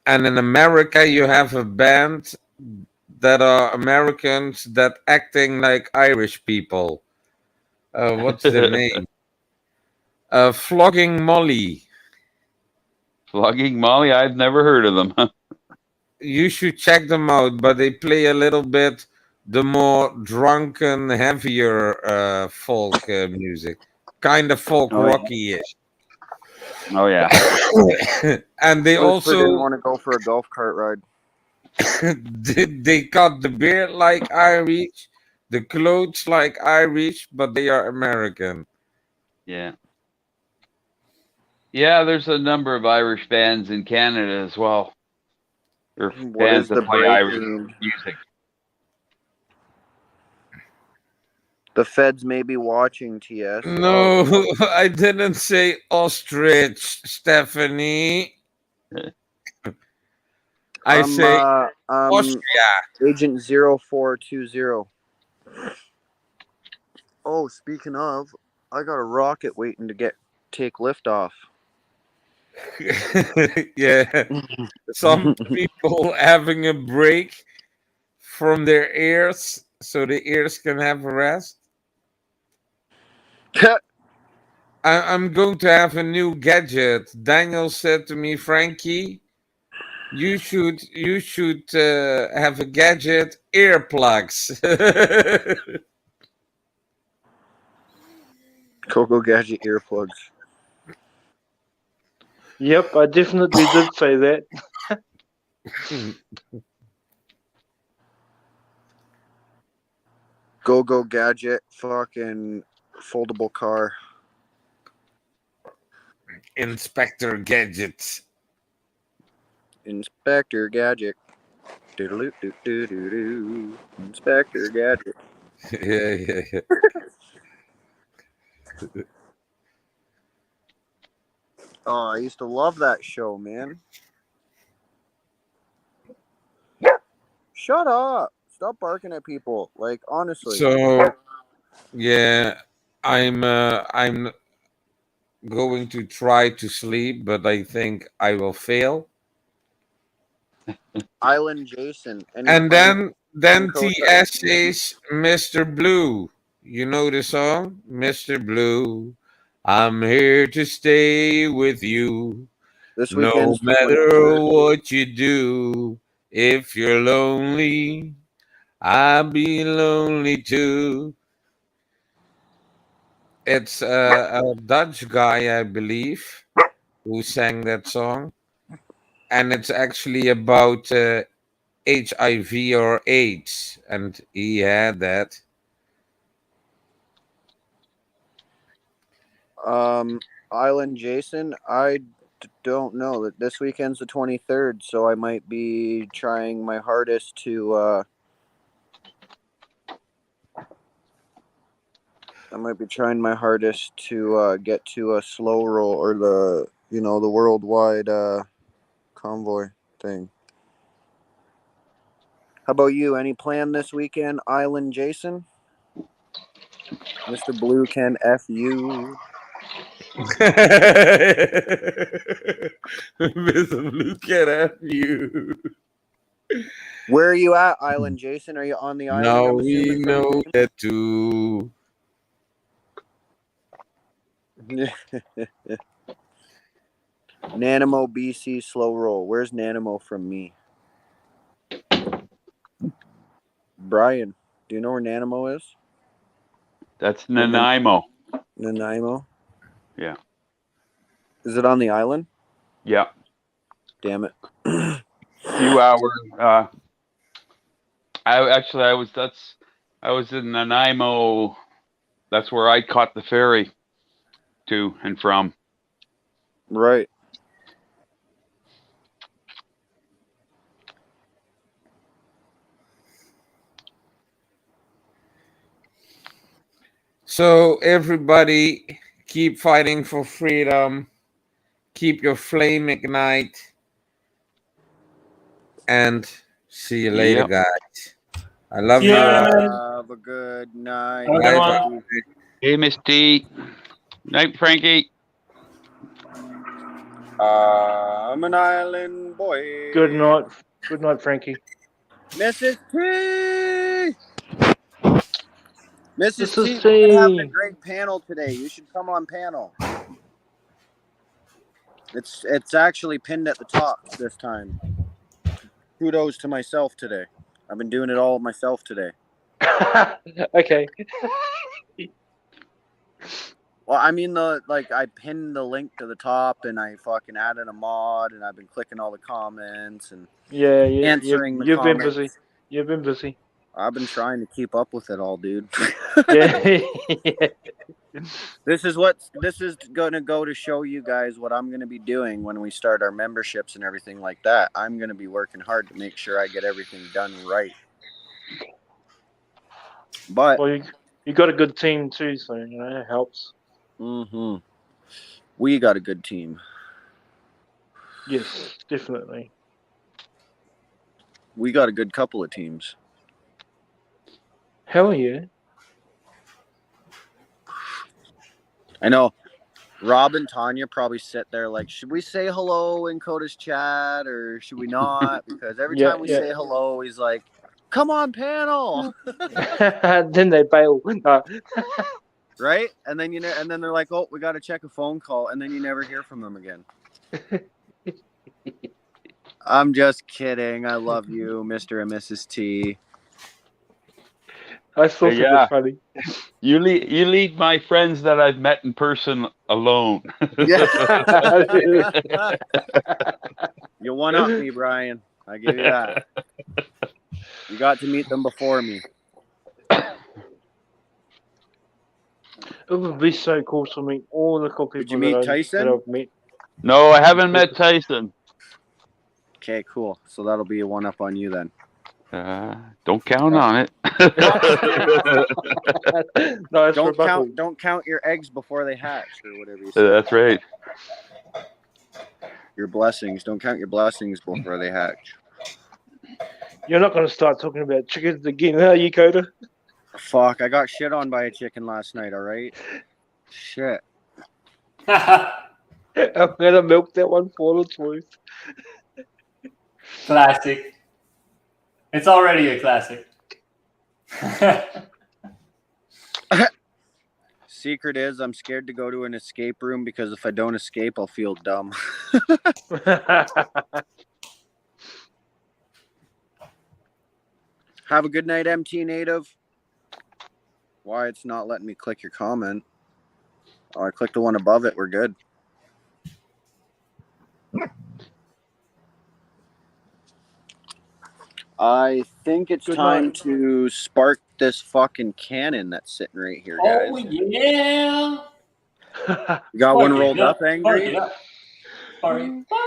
S11: in America, you have a band that are Americans that acting like Irish people. What's their name? Flogging Molly.
S3: Flogging Molly, I've never heard of them.
S11: You should check them out, but they play a little bit the more drunken, heavier folk music, kind of folk rocky-ish.
S3: Oh yeah.
S11: And they
S1: Whisper didn't
S11: also
S1: want to go for a golf cart ride.
S11: they cut the beard like Irish, the clothes like Irish, but they are American.
S3: Yeah. Yeah, there's a number of Irish bands in Canada as well. Or
S1: What
S3: bands
S1: is the
S3: that play
S1: break
S3: Irish
S1: mean?
S3: music.
S1: The feds may be watching, TS.
S11: No, I didn't say ostrich, Stephanie. I say Austria.
S1: Agent 0420. Oh, speaking of, I got a rocket waiting to take liftoff.
S11: Yeah. Some people having a break from their ears so the ears can have a rest. I'm going to have a new gadget. Daniel said to me, Frankie, you should have a gadget, earplugs.
S1: Coco Gadget earplugs.
S2: Yep, I definitely did say that.
S1: Go Gadget fucking foldable car.
S11: Inspector Gadgets.
S1: Inspector Gadget. Doodaloo-doo-doo-doo-doo. Inspector Gadget.
S11: Yeah.
S1: Oh, I used to love that show, man. Shut up. Stop barking at people. Like, honestly.
S11: So, yeah, I'm going to try to sleep, but I think I will fail.
S1: Island Jason.
S11: And then TS says Mr. Blue. You know the song? Mr. Blue, I'm here to stay with you.
S1: This
S11: No
S1: weekend's the
S11: matter
S1: 23rd.
S11: what you do, if you're lonely, I'll be lonely too. It's a Dutch guy, I believe, who sang that song, and it's actually about HIV or AIDS, and he had that.
S1: Island Jason, don't know that this weekend's the 23rd, so I might be trying my hardest to get to a slow roll or the worldwide convoy thing. How about you? Any plan this weekend, Island Jason? Mr. Blue can F you.
S11: Mr. Blue can F you.
S1: Where are you at, Island Jason? Are you on the island?
S11: Now
S1: I'm
S11: we
S1: assuming
S11: know that too.
S1: Nanimo BC slow roll. Where's Nanimo from me? Brian, do you know where Nanimo is?
S3: That's Nanaimo.
S1: Nanaimo?
S3: Yeah.
S1: Is it on the island?
S3: Yeah.
S1: Damn it.
S3: Few hours. I was in Nanaimo. That's where I caught the ferry to and from.
S1: Right.
S11: So everybody keep fighting for freedom. Keep your flame ignite. And see you later,
S3: Yep.
S11: guys. I love you.
S1: Have a good night.
S11: Bye-bye.
S3: Hey, Miss T. Night, Frankie.
S1: I'm an island boy.
S2: Good night. Good night, Frankie.
S1: Mrs. T! Mrs. T,
S2: Mrs.
S1: we're having a
S2: T.
S1: great panel today. You should come on panel. It's actually pinned at the top this time. Kudos to myself today. I've been doing it all myself today.
S2: Okay.
S1: Well, I mean, I pinned the link to the top and I fucking added a mod and I've been clicking all the comments and
S2: Yeah,
S1: answering the
S2: you've been
S1: comments.
S2: busy. You've been busy.
S1: I've been trying to keep up with it all, dude.
S2: Yeah.
S1: This is going to go to show you guys what I'm going to be doing when we start our memberships and everything like that. I'm going to be working hard to make sure I get everything done right. But
S2: Well, you got a good team too, so it helps.
S1: We got a good team.
S2: Yes, definitely.
S1: We got a good couple of teams.
S2: Hell yeah.
S1: I know Rob and Tanya probably sit there like, should we say hello in Coda's chat or should we not? Because every time we say hello, he's like, come on, panel.
S2: Then they bail. No.
S1: Right? And then and then they're like, oh, we got to check a phone call, and then you never hear from them again. I'm just kidding. I love you, Mr. and Mrs. T.
S2: I still think it's funny.
S3: You leave my friends that I've met in person alone.
S1: You one up me, Brian. I give you that. You got to meet them before me.
S2: It would be so cool to meet all the cool people.
S1: Did you meet Tyson?
S2: that I've met.
S3: No, I haven't met Tyson.
S1: Okay, cool. So that'll be a one up on you then.
S3: Don't count on it.
S2: No,
S1: don't count your eggs before they hatch or whatever you say.
S3: That's right.
S1: Your blessings. Don't count your blessings before they hatch.
S2: You're not going to start talking about chickens again, are you, Coda?
S1: Fuck, I got shit on by a chicken last night, alright? Shit.
S2: I'm going to milk that one for its worth.
S7: Classic. It's already a classic.
S1: Secret is I'm scared to go to an escape room because if I don't escape, I'll feel dumb. Have a good night, MT Native. Why it's not letting me click your comment? Oh, I clicked the one above it. We're good. I think it's
S2: Good
S1: time
S2: night.
S1: to spark this fucking cannon that's sitting right here, guys.
S7: Oh yeah.
S1: You got one
S7: Spark it
S1: rolled
S7: up,
S1: up, Angry?
S7: Spark it up.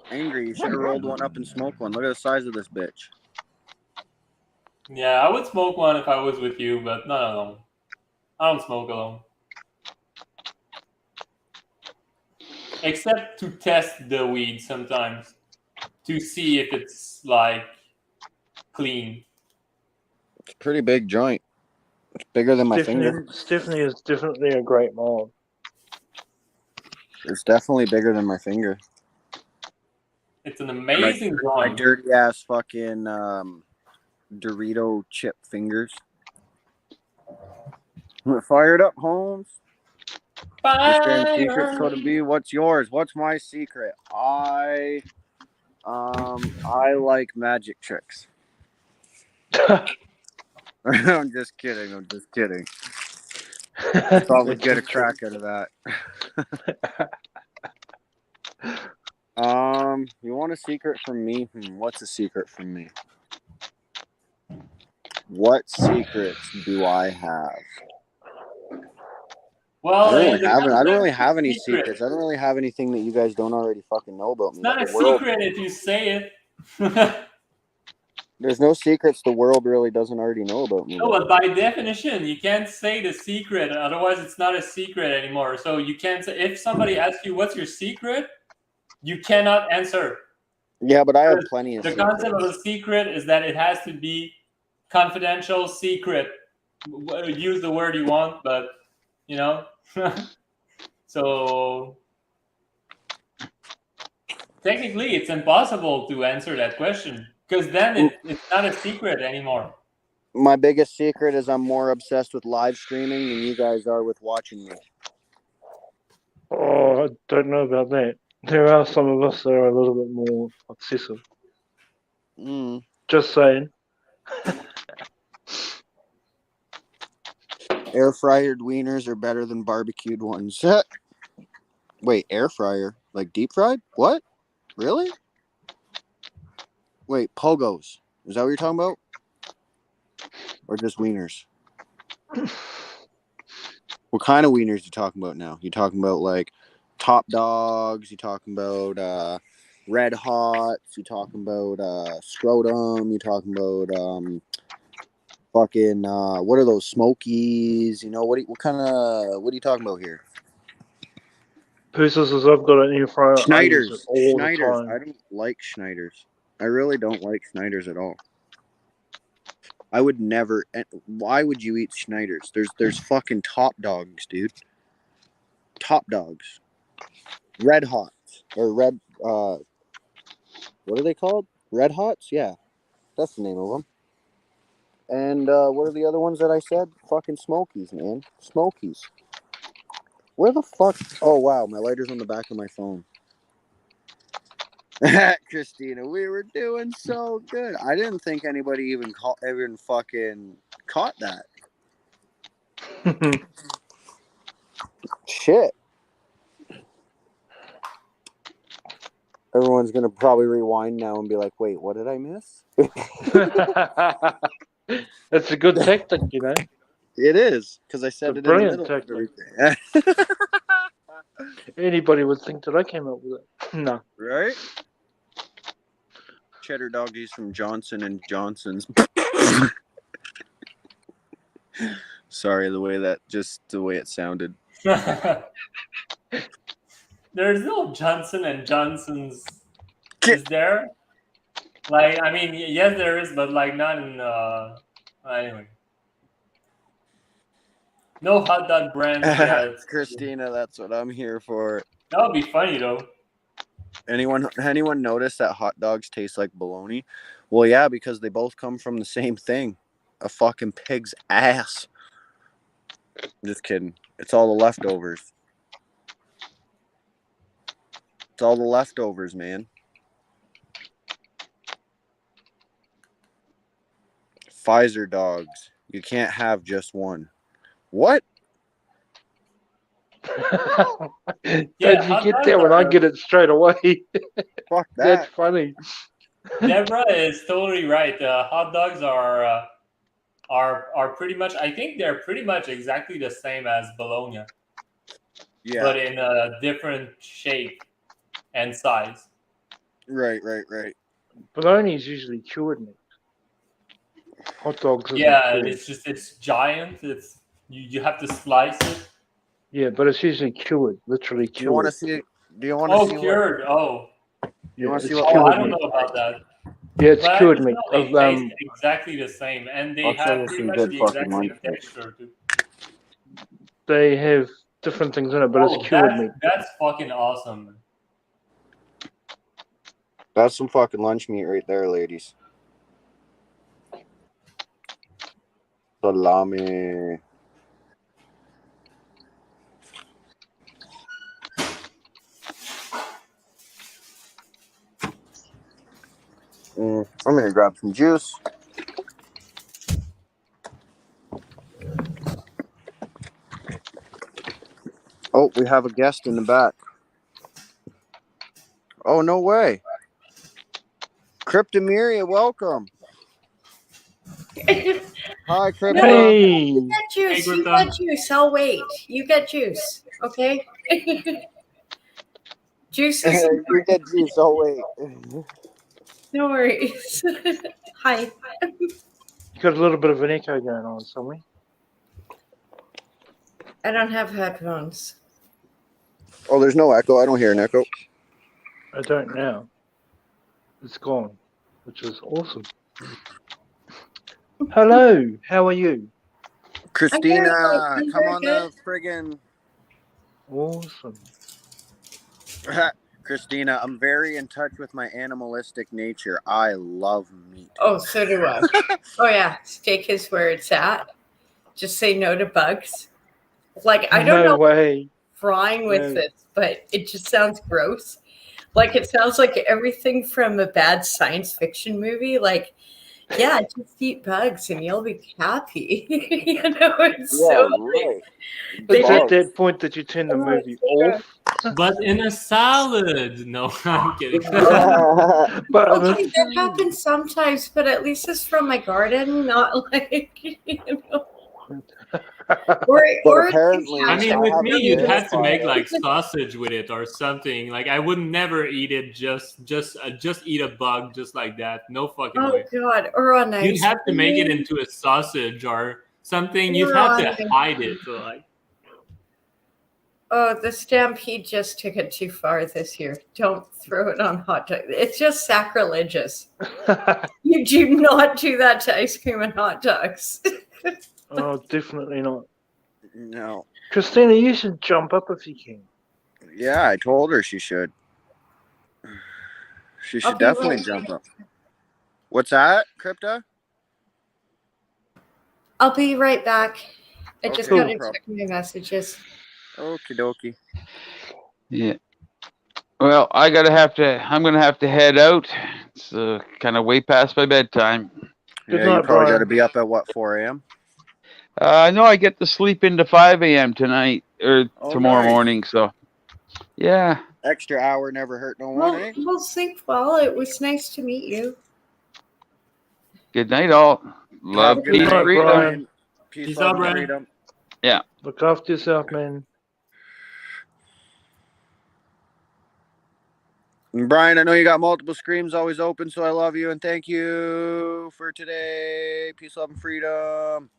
S1: Angry, you should have rolled one up and smoked one. Look at the size of this bitch.
S7: Yeah, I would smoke one if I was with you, but not alone. I don't smoke alone. Except to test the weed sometimes. To see if it's like clean.
S1: It's a pretty big joint. It's bigger than my finger.
S2: Stephanie is definitely a great mod.
S1: It's definitely bigger than my finger.
S7: It's an amazing
S1: My
S7: drawing.
S1: dirty ass fucking Dorito chip fingers. Fire it up, Holmes. This damn secret's gonna be what's yours. What's my secret? I like magic tricks. I'm just kidding. Thought we'd get a crack out of that. You want a secret from me? What's a secret from me? What secrets do I have?
S7: Well,
S1: I don't really have any secrets. I don't really have anything that you guys don't already fucking know about me.
S7: It's not a
S1: The world-
S7: secret if you say it.
S1: There's no secrets the world really doesn't already know about me.
S7: No, but by definition, you can't say the secret. Otherwise, it's not a secret anymore. So you can't say, if somebody asks you, what's your secret? You cannot answer.
S1: Yeah, but I have plenty of
S7: The
S1: secrets.
S7: concept of a secret is that it has to be confidential, secret. Use the word you want, but, you know. So technically, it's impossible to answer that question. Because then it's not a secret anymore.
S1: My biggest secret is I'm more obsessed with live streaming than you guys are with watching me.
S2: Oh, I don't know about that. There are some of us that are a little bit more obsessive. Just saying.
S1: Air fryered wieners are better than barbecued ones. Wait, air fryer? Like deep fried? What? Really? Wait, pogos. Is that what you're talking about? Or just wieners? What kind of wieners you talking about now? You talking about like top dogs? You talking about red hots? You talking about scrotum? You talking about fucking what are those smokies? You know what are you talking about here?
S2: Pieces I've got an air fryer.
S1: Schneiders.
S2: All
S1: Schneiders.
S2: the time.
S1: I don't like Schneiders. I really don't like Schneiders at all. I would never. Why would you eat Schneiders? There's fucking top dogs, dude. Top dogs. Red Hots or red. What are they called? Red Hots? Yeah, that's the name of them. And what are the other ones that I said? Fucking Smokies, man. Smokies. Where the fuck? Oh wow, my lighter's on the back of my phone. Christina, we were doing so good. I didn't think anybody even fucking caught that. Shit. Everyone's gonna probably rewind now and be like, "Wait, what did I miss?"
S2: That's a good tactic, you know.
S1: It is because I said
S2: It's a
S1: it in the
S2: brilliant
S1: middle of
S2: tactic.
S1: everything.
S2: Anybody would think that I came up with it. No.
S1: Right? Cheddar doggies from Johnson and Johnson's. Sorry, the way it sounded.
S7: There's no Johnson and Johnson's. Is there? Like, I mean, yes, there is, but like not in. Anyway, no hot dog brand. Yeah,
S1: Christina, that's what I'm here for.
S7: That would be funny though.
S1: Anyone notice that hot dogs taste like bologna? Well, yeah, because they both come from the same thing, a fucking pig's ass. Just kidding. It's all the leftovers. It's all the leftovers, man. Pfizer dogs. You can't have just one. What?
S2: Don't
S7: Yeah,
S2: you
S7: hot
S2: get
S7: dogs
S2: that when I
S7: are.
S2: get it straight away?
S1: Fuck
S2: That's
S1: that.
S2: funny.
S7: Deborah is totally right. Hot dogs are pretty much. I think they're pretty much exactly the same as bologna,
S1: Yeah.
S7: but in a different shape and size.
S1: Right.
S2: Bologna is usually cured meat. Hot dogs isn't
S7: Yeah,
S2: cured.
S7: it's giant. It's you have to slice it.
S2: Yeah, but it's usually cured, literally
S1: Do you want to
S2: cured.
S1: see? Do you want to
S7: Oh,
S1: see what?
S7: cured. Oh,
S1: You want to see
S2: it's
S1: what?
S7: oh, I
S2: cured
S7: don't
S2: meat.
S7: know about that.
S2: Yeah, it's
S7: But I
S2: cured
S7: just
S2: meat.
S7: know they taste exactly the same, and they
S1: I'll show
S7: have
S1: you
S7: pretty
S1: some
S7: much
S1: good
S7: the
S1: fucking
S7: exact
S1: lunch
S7: same
S1: meat.
S7: texture too.
S2: They have different things in it, but
S7: Oh,
S2: it's cured meat.
S7: that's fucking awesome.
S1: That's some fucking lunch meat right there, ladies. Salami. I'm gonna grab some juice. Oh, we have a guest in the back. Oh, no way. Cryptomeria, welcome. Hi, Crypto.
S2: Hey,
S12: You get juice.
S7: Hey,
S12: You
S7: Krypton.
S12: get juice. I'll wait. You get juice. Okay? Juice is
S1: You get juice. Oh, wait.
S12: no worries. Hi.
S2: you got a little bit of an echo going on somewhere.
S12: I don't have headphones.
S1: Oh, there's no echo. I don't hear an echo.
S2: I don't now. It's gone, which is awesome. Hello, how are you?
S1: Christina,
S12: I'm
S1: come
S12: very
S1: on
S12: good.
S1: the friggin'.
S2: Awesome.
S1: Christina, I'm very in touch with my animalistic nature. I love meat.
S12: Oh, so do I. Oh yeah, steak is where it's at. Just say no to bugs. Like I don't
S2: No
S12: know
S2: way.
S12: frying with
S2: No.
S12: this, but it just sounds gross. Like it sounds like everything from a bad science fiction movie. Like, yeah, just eat bugs and you'll be happy. You know, it's so
S1: right.
S12: They
S2: It's
S12: did-
S2: at that point that you turn the
S12: Oh,
S2: movie
S12: yeah.
S2: off.
S7: But in a salad. No, I'm kidding.
S2: But
S12: Okay, that happens sometimes, but at least it's from my garden, not like you know. Or
S1: apparently-
S7: I mean, with
S1: have
S7: me,
S1: a
S7: you'd
S1: good
S7: have to make
S1: fire.
S7: like sausage with it or something. Like I would never eat it just eat a bug just like that. No fucking
S12: Oh
S7: way.
S12: God, or on ice.
S7: You'd have to make it
S12: cream.
S7: into a sausage or something. You'd
S12: Or
S7: have
S12: on
S7: to
S12: ice.
S7: hide it. So like,
S12: Oh, the Stampede just took it too far this year. Don't throw it on hot dog. It's just sacrilegious. You do not do that to ice cream and hot dogs.
S2: oh, definitely not.
S1: No.
S2: Christina, you should jump up if you can.
S1: Yeah, I told her she should. She
S12: I'll
S1: should
S12: be
S1: definitely
S12: right
S1: jump
S12: back.
S1: up. What's that, Crypta?
S12: I'll be right back. I just
S1: Okay,
S12: got
S1: no
S12: to
S1: problem.
S12: check my messages.
S1: Okie dokie.
S3: Yeah. Well, I'm gonna have to head out. It's kind of way past my bedtime.
S2: Good
S1: Yeah, you
S2: night,
S1: probably got
S2: Brian.
S1: to be up at what, 4 a.m.?
S3: No, I get to sleep into 5 a.m. tonight or
S1: Oh,
S3: tomorrow
S1: nice.
S3: morning. So, yeah.
S1: Extra hour never hurt no one, eh?
S12: We'll sleep well. It was nice to meet you.
S3: Good night, all. Love,
S1: Have a good
S3: peace,
S1: night,
S3: freedom.
S2: Brian.
S1: Peace,
S7: Peace
S1: love,
S7: out,
S1: and
S7: Brian.
S1: freedom.
S3: Yeah.
S2: Look after yourself, man.
S1: And Brian, I know you got multiple screens always open, so I love you and thank you for today. Peace, love, and freedom.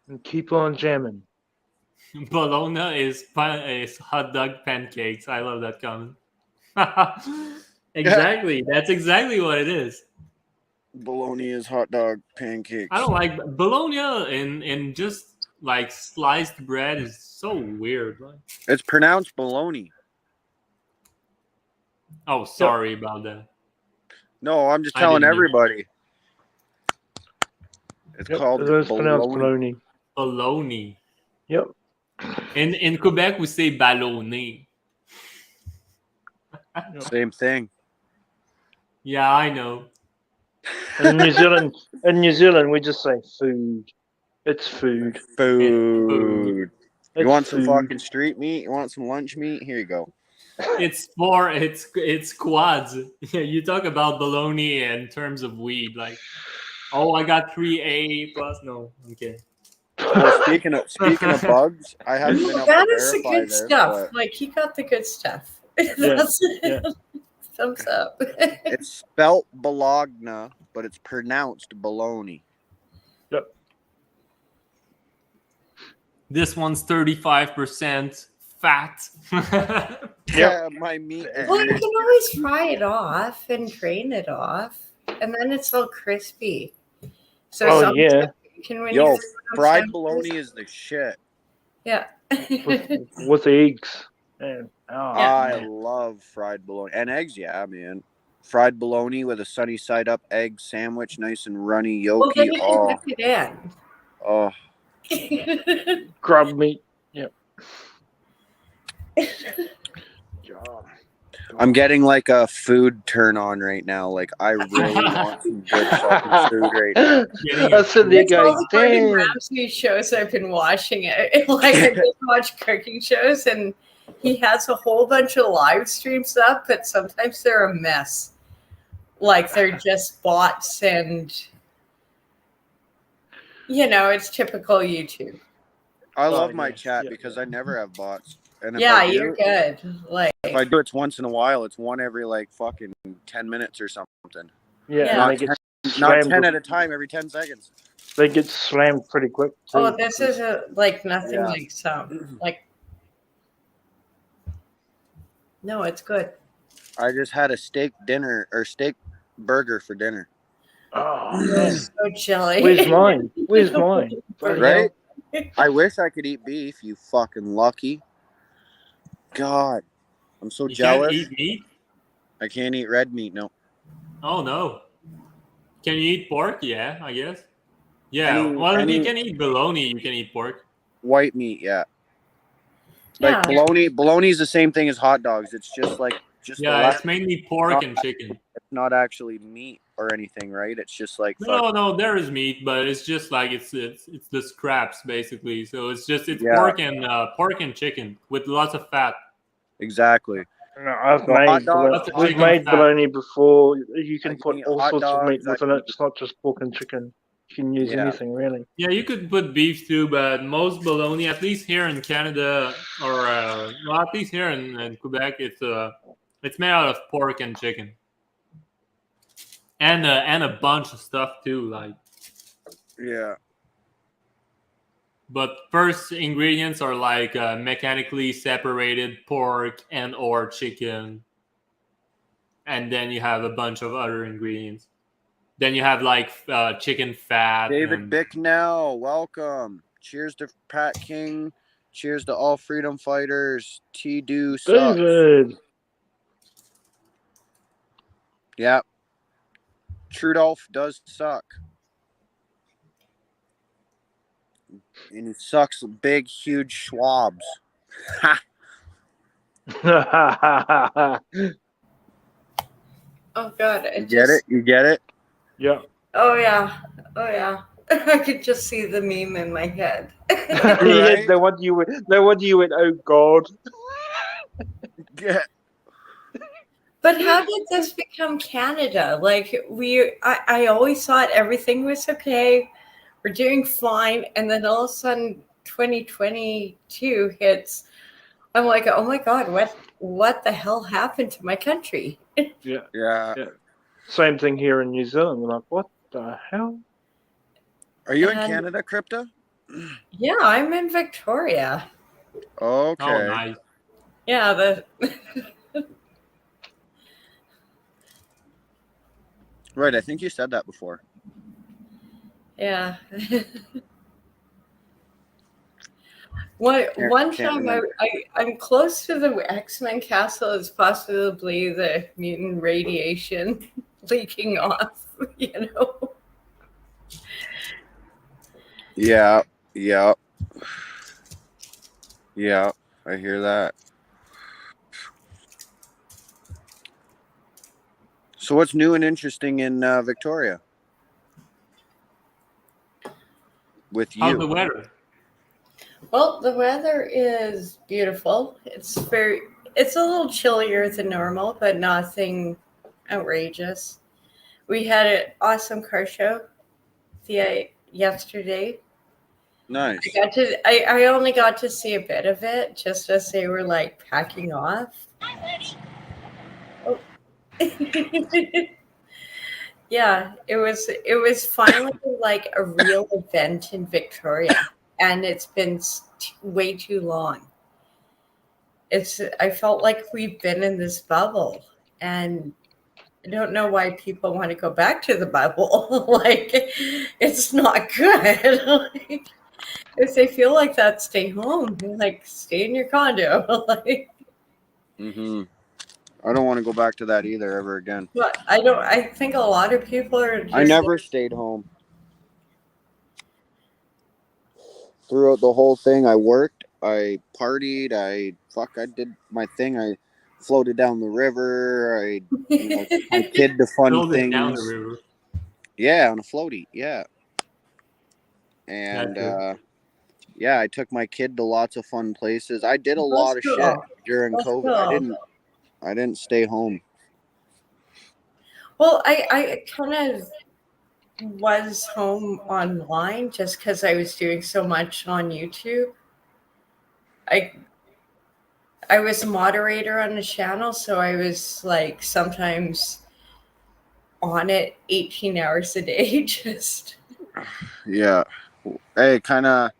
S2: And keep on jamming.
S7: bologna is hot dog pancakes. I love that comment. Exactly. That's exactly what it is.
S1: Bologna is hot dog pancakes.
S7: I don't like bologna in just like sliced bread is so weird. Like,
S1: It's pronounced bologna.
S7: oh, sorry about that.
S1: No, I'm just
S7: I
S1: telling
S7: didn't know.
S1: everybody. It's
S2: Yep,
S1: called
S2: it's pronounced
S1: bologna.
S2: bologna.
S7: Bologna.
S2: Yep.
S7: In Quebec, we say ballonné.
S1: Same thing.
S7: Yeah, I know.
S2: In New Zealand, we just say food. It's food.
S1: Food. You
S2: It's
S1: want some
S2: food.
S1: fucking street meat? You want some lunch meat? Here you go.
S7: It's quads. You talk about bologna in terms of weed, like, oh, I got 3A plus. No, okay.
S1: Well, speaking of bugs, I haven't been able
S12: That
S1: to
S12: is the
S1: verify
S12: good
S1: this,
S12: stuff.
S1: but
S12: Like he got the good stuff.
S2: Yeah,
S12: That's
S2: yeah.
S12: thumbs up.
S1: it's spelt Bologna, but it's pronounced bologna.
S2: Yep.
S7: This one's 35% fat.
S1: Yeah, my meat.
S12: Well, you can always fry it off and drain it off, and then it's all crispy. So
S2: Oh,
S12: sometimes
S2: yeah.
S12: you can when
S1: Yo,
S12: you
S1: fried bologna is the shit.
S12: Yeah.
S2: with eggs. Man. Oh,
S1: I
S2: man.
S1: love fried bologna and eggs. Yeah, man. Fried bologna with a sunny side up egg sandwich, nice and runny,
S12: Well, then
S1: yolky.
S12: you can
S1: Oh,
S12: dip it
S1: oh.
S12: in.
S2: Grub meat. Yep.
S1: I'm getting like a food turn on right now. Like I really want some good fucking food right now.
S2: That's what they
S12: It's all
S2: go.
S12: the Gordon
S2: Damn.
S12: Ramsay shows I've been watching it. Like I just watch cooking shows, and he has a whole bunch of live streams up, but sometimes they're a mess. Like they're just bots, and it's typical YouTube.
S1: I love
S2: Oh,
S1: my
S2: yeah,
S1: chat
S2: yeah,
S1: because I never have bots. And if
S12: Yeah,
S1: I do,
S12: you're good. Like
S1: if I do it once in a while, it's one every like fucking 10 minutes or something.
S2: Yeah,
S12: Yeah.
S2: and they get
S1: Not
S2: slammed.
S1: 10 at a time, every 10 seconds.
S2: They get slammed pretty quick. Too.
S12: oh, this is like nothing
S1: Yeah.
S12: like some like. No, it's good.
S1: I just had a steak burger for dinner.
S2: Oh,
S12: I'm
S2: man.
S12: so jelly.
S2: Where's mine? Where's mine?
S1: Right? I wish I could eat beef, you fucking lucky. God. I'm so
S7: You
S1: jealous.
S7: can't eat meat?
S1: I can't eat red meat, no.
S7: Oh, no. Can you eat pork? Yeah, I guess. Yeah,
S1: Any-
S7: well, if you
S1: any-
S7: can eat bologna, you can eat pork.
S1: White meat, yeah. Like bologna is the same thing as hot dogs. It's just like the
S7: Yeah,
S1: last,
S7: it's mainly pork and chicken.
S1: it's not actually meat or anything, right? It's just like
S7: No, there is meat, but it's just like it's the scraps basically. So it's
S1: Yeah.
S7: pork and chicken with lots of fat.
S1: exactly.
S2: No, I've
S1: So hot
S2: made
S1: dogs-
S2: bologna. We've
S7: chicken
S2: made
S7: fat.
S2: bologna before. You can
S1: I can
S2: put
S1: eat
S2: all
S1: hot
S2: sorts of meat
S1: dogs, I
S2: within
S1: can
S2: it. It's not just pork and chicken. You can use
S1: Yeah.
S2: anything really.
S7: Yeah, you could put beef too, but most bologna, at least here in Canada, or well, at least here in Quebec, it's made out of pork and chicken, and a bunch of stuff too. Like,
S1: Yeah.
S7: but first ingredients are like mechanically separated pork and or chicken, and then you have a bunch of other ingredients. Then you have like chicken fat.
S1: David
S7: and-
S1: Bicknell, welcome. Cheers to Pat King. Cheers to all freedom fighters. T-Do sucks.
S2: David.
S1: Yeah. Trudolph does suck. And he sucks big, huge swabs. Ha!
S12: Oh God!
S1: You get it? You get it?
S2: Yeah.
S12: Oh yeah! Oh yeah! I could just see the meme in my head.
S2: Yeah, they want you with. Oh God.
S1: Yeah.
S12: But how did this become Canada? Like I always thought everything was okay. We're doing fine, and then all of a sudden, 2022 hits. I'm like, oh my God, what the hell happened to my country?
S2: Yeah.
S1: Yeah.
S2: Same thing here in New Zealand. We're like, what the hell?
S1: Are you in
S12: And-
S1: Canada, Crypta?
S12: Yeah, I'm in Victoria.
S1: Okay.
S7: Oh, nice.
S12: Yeah,
S1: Right, I think you said that before.
S12: yeah. One
S1: Can't
S12: time
S1: remember.
S12: I'm close to the X-Men castle as possibly the mutant radiation leaking off,
S1: Yeah, yeah, yeah. I hear that. So, what's new and interesting in Victoria with
S7: How's the
S1: you?
S7: weather?
S12: Well, the weather is beautiful. It's a little chillier than normal, but nothing outrageous. We had an awesome car show yesterday.
S1: Nice.
S12: I only got to see a bit of it just as they were like packing off. Oh. Yeah, it was finally like a real event in Victoria, and it's been way too long. I felt like we've been in this bubble, and I don't know why people want to go back to the bubble. Like, it's not good. Like, if they feel like that, stay home. Like, stay in your condo. Like,
S1: Mm-hmm. I don't want to go back to that either ever again.
S12: but I don't. I think a lot of people are.
S1: I never stayed home. Throughout the whole thing, I worked, I partied, I did my thing. I floated down the river. I took my kid to fun
S7: Floated down the
S1: things.
S7: river.
S1: Yeah, on a floaty. Yeah, and yeah, I took my kid to lots of fun places. I did a lot of shit during
S12: That's
S1: COVID.
S12: cool.
S1: I didn't stay home.
S12: Well, I kind of was home online just because I was doing so much on YouTube. I was a moderator on the channel, so I was like sometimes on it 18 hours a day. Just
S1: Yeah. Hey, kind of.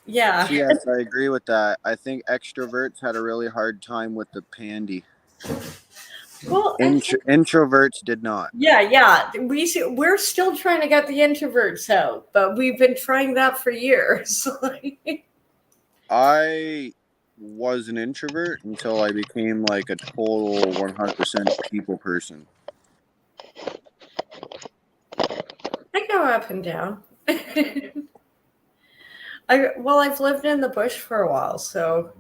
S12: yeah.
S1: Yes, I agree with that. I think extroverts had a really hard time with the pandy.
S12: Well,
S1: Introverts did not.
S12: yeah. We're still trying to get the introverts out, but we've been trying that for years.
S1: I was an introvert until I became like a total 100% people person.
S12: I go up and down. I've lived in the bush for a while, so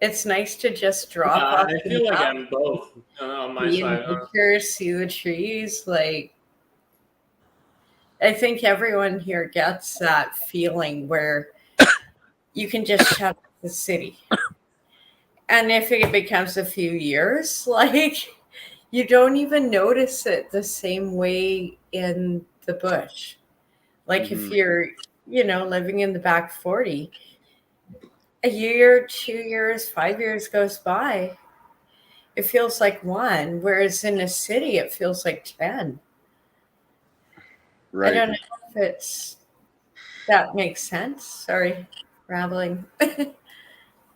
S12: it's nice to just drop off.
S7: I feel like I'm both on my
S12: See the
S7: side.
S12: nature, see the trees. Like, I think everyone here gets that feeling where you can just shut up the city. And if it becomes a few years, like, you don't even notice it the same way in the bush. Like, if you're, living in the back 40, a year, 2 years, 5 years goes by. It feels like one, whereas in a city, it feels like 10.
S1: Right.
S12: I don't know if that makes sense. Sorry, rambling.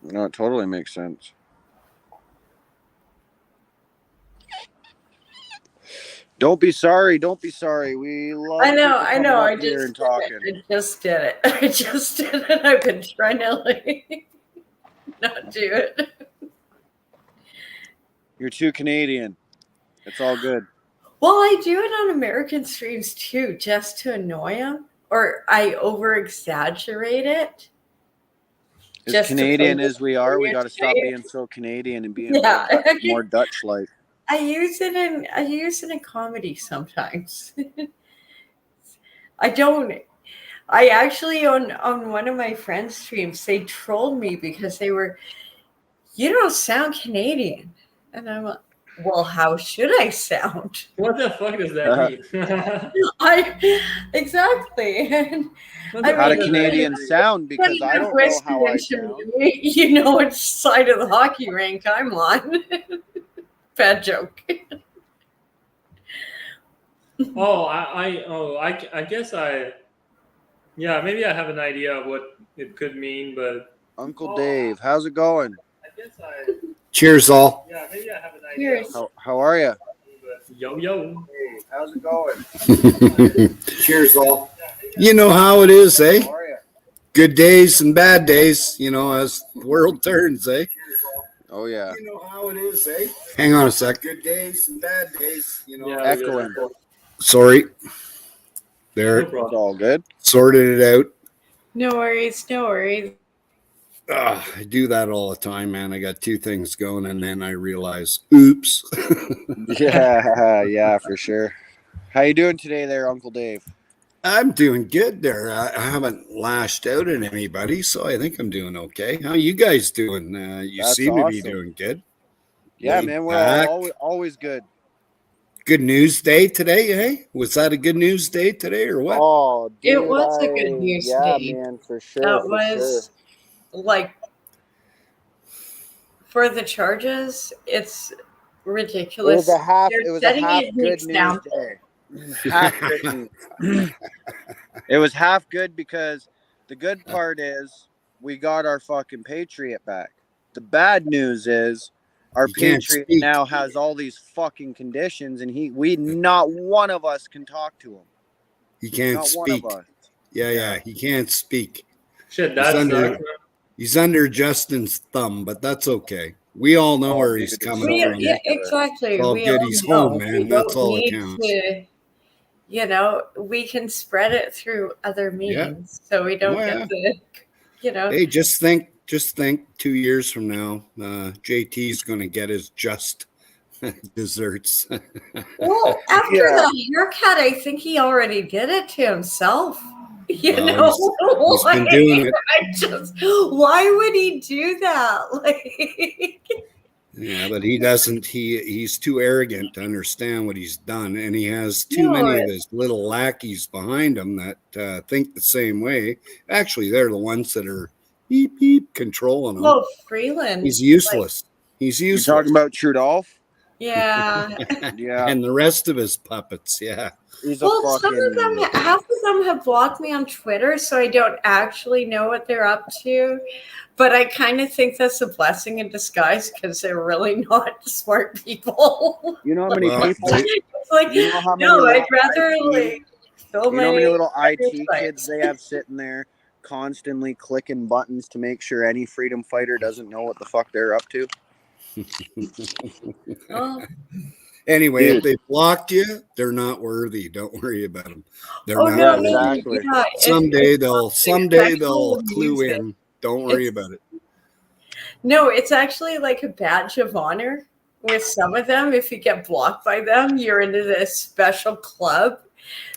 S1: No, it totally makes sense. Don't be sorry. Don't be sorry. We love.
S12: I know.
S1: I
S12: just did it. I just did it. I've been trying to like not do it.
S1: You're too Canadian. It's all good.
S12: Well, I do it on American streams too, just to annoy them, or I over exaggerate it.
S1: As Canadian as we are, we got to stop being so Canadian and being more Dutch-like.
S12: I use it in comedy sometimes. I actually on one of my friends' streams, they trolled me because you don't sound Canadian. And I'm like, well, how should I sound?
S7: What the fuck does that mean?
S12: Exactly. And
S1: how do Canadians sound? Because I don't know how I sound.
S12: You know which side of the hockey rink I'm on. Bad joke.
S7: I guess maybe I have an idea of what it could mean, but
S1: Uncle Dave, how's it going?
S7: I guess
S8: Cheers, all.
S7: Yeah, maybe I have an idea.
S1: How are you?
S7: Yo.
S1: Hey, how's it going?
S8: Cheers, all. You know how it is, eh? Good days and bad days, as the world turns, eh?
S1: Oh, yeah.
S8: You know how it is, eh? Hang on a sec. Good days and bad days,
S1: Echoing.
S8: Sorry. There,
S1: It's all good.
S8: sorted it out.
S12: No worries, no worries.
S8: I do that all the time, man. I got two things going, and then I realize, oops.
S1: Yeah, for sure. How you doing today there, Uncle Dave?
S8: I'm doing good there. I haven't lashed out at anybody, so I think I'm doing okay. How you guys doing? You
S1: That's
S8: seem to be
S1: awesome.
S8: doing good.
S1: Yeah,
S8: Laid
S1: man, we're
S8: back.
S1: always good.
S8: Good news day today, eh? Was that a good news day today, or what?
S1: Oh, dude,
S12: It was a good news
S1: yeah,
S12: day.
S1: man, for sure.
S12: That
S1: for
S12: was
S1: sure.
S12: like for the charges, it's
S1: It
S12: ridiculous.
S1: was a half.
S12: They're
S1: It was a
S12: setting
S1: half
S12: it an
S1: good news
S12: example.
S1: day. Half good news. It was half good because the good part is we got our fucking Patriot back. The bad news is our
S8: You can't
S1: Patriot
S8: speak.
S1: now has all these fucking conditions, and not one of us can talk to him.
S8: He can't
S1: Not
S8: speak.
S1: one of us.
S8: Yeah, he can't speak.
S7: Shit, that's
S8: He's under Justin's thumb, but that's okay. We all know where he's coming from.
S12: Yeah, exactly.
S8: It's all
S12: We
S8: good.
S12: all
S8: He's
S12: know.
S8: home, man.
S12: We
S8: That's
S12: don't
S8: all that
S12: need
S8: counts.
S12: to, we can spread it through other means, so we don't get the,
S8: Hey, just think 2 years from now, JT's going to get his just desserts.
S12: Well, after the haircut, I think he already did it to himself. You know,
S8: he's been doing it.
S12: Why would he do that? Like,
S8: Yeah, but he doesn't. He's too arrogant to understand what he's done, and he has too
S12: No,
S8: many of his little lackeys behind him that think the same way. Actually, they're the ones that are beep beep controlling him.
S12: well, Freeland.
S8: He's useless. He's
S1: You
S8: useless.
S1: talking about Trudeau?
S12: Yeah.
S1: Yeah.
S8: And the rest of his puppets. Yeah.
S1: He's
S12: Well, half of them have blocked me on Twitter, so I don't actually know what they're up to. But I kind of think that's a blessing in disguise because they're really not smart people.
S1: You know how many people?
S12: It's like,
S1: You know how many
S12: no,
S1: little
S12: I'd rather
S1: IT
S12: like fill
S1: You know how many
S12: my
S1: little IT
S12: sites.
S1: kids they have sitting there constantly clicking buttons to make sure any freedom fighter doesn't know what the fuck they're up to?
S12: Oh.
S8: Anyway,
S1: Dude.
S8: if they blocked you, they're not worthy. Don't worry about them. They're
S12: Oh,
S8: not
S12: no,
S8: worthy.
S12: no,
S1: Exactly.
S12: yeah,
S8: Someday
S12: it's
S8: they'll
S12: sexual
S8: clue
S12: music.
S8: in. Don't worry about it.
S12: No, it's actually like a badge of honor with some of them. If you get blocked by them, you're into this special club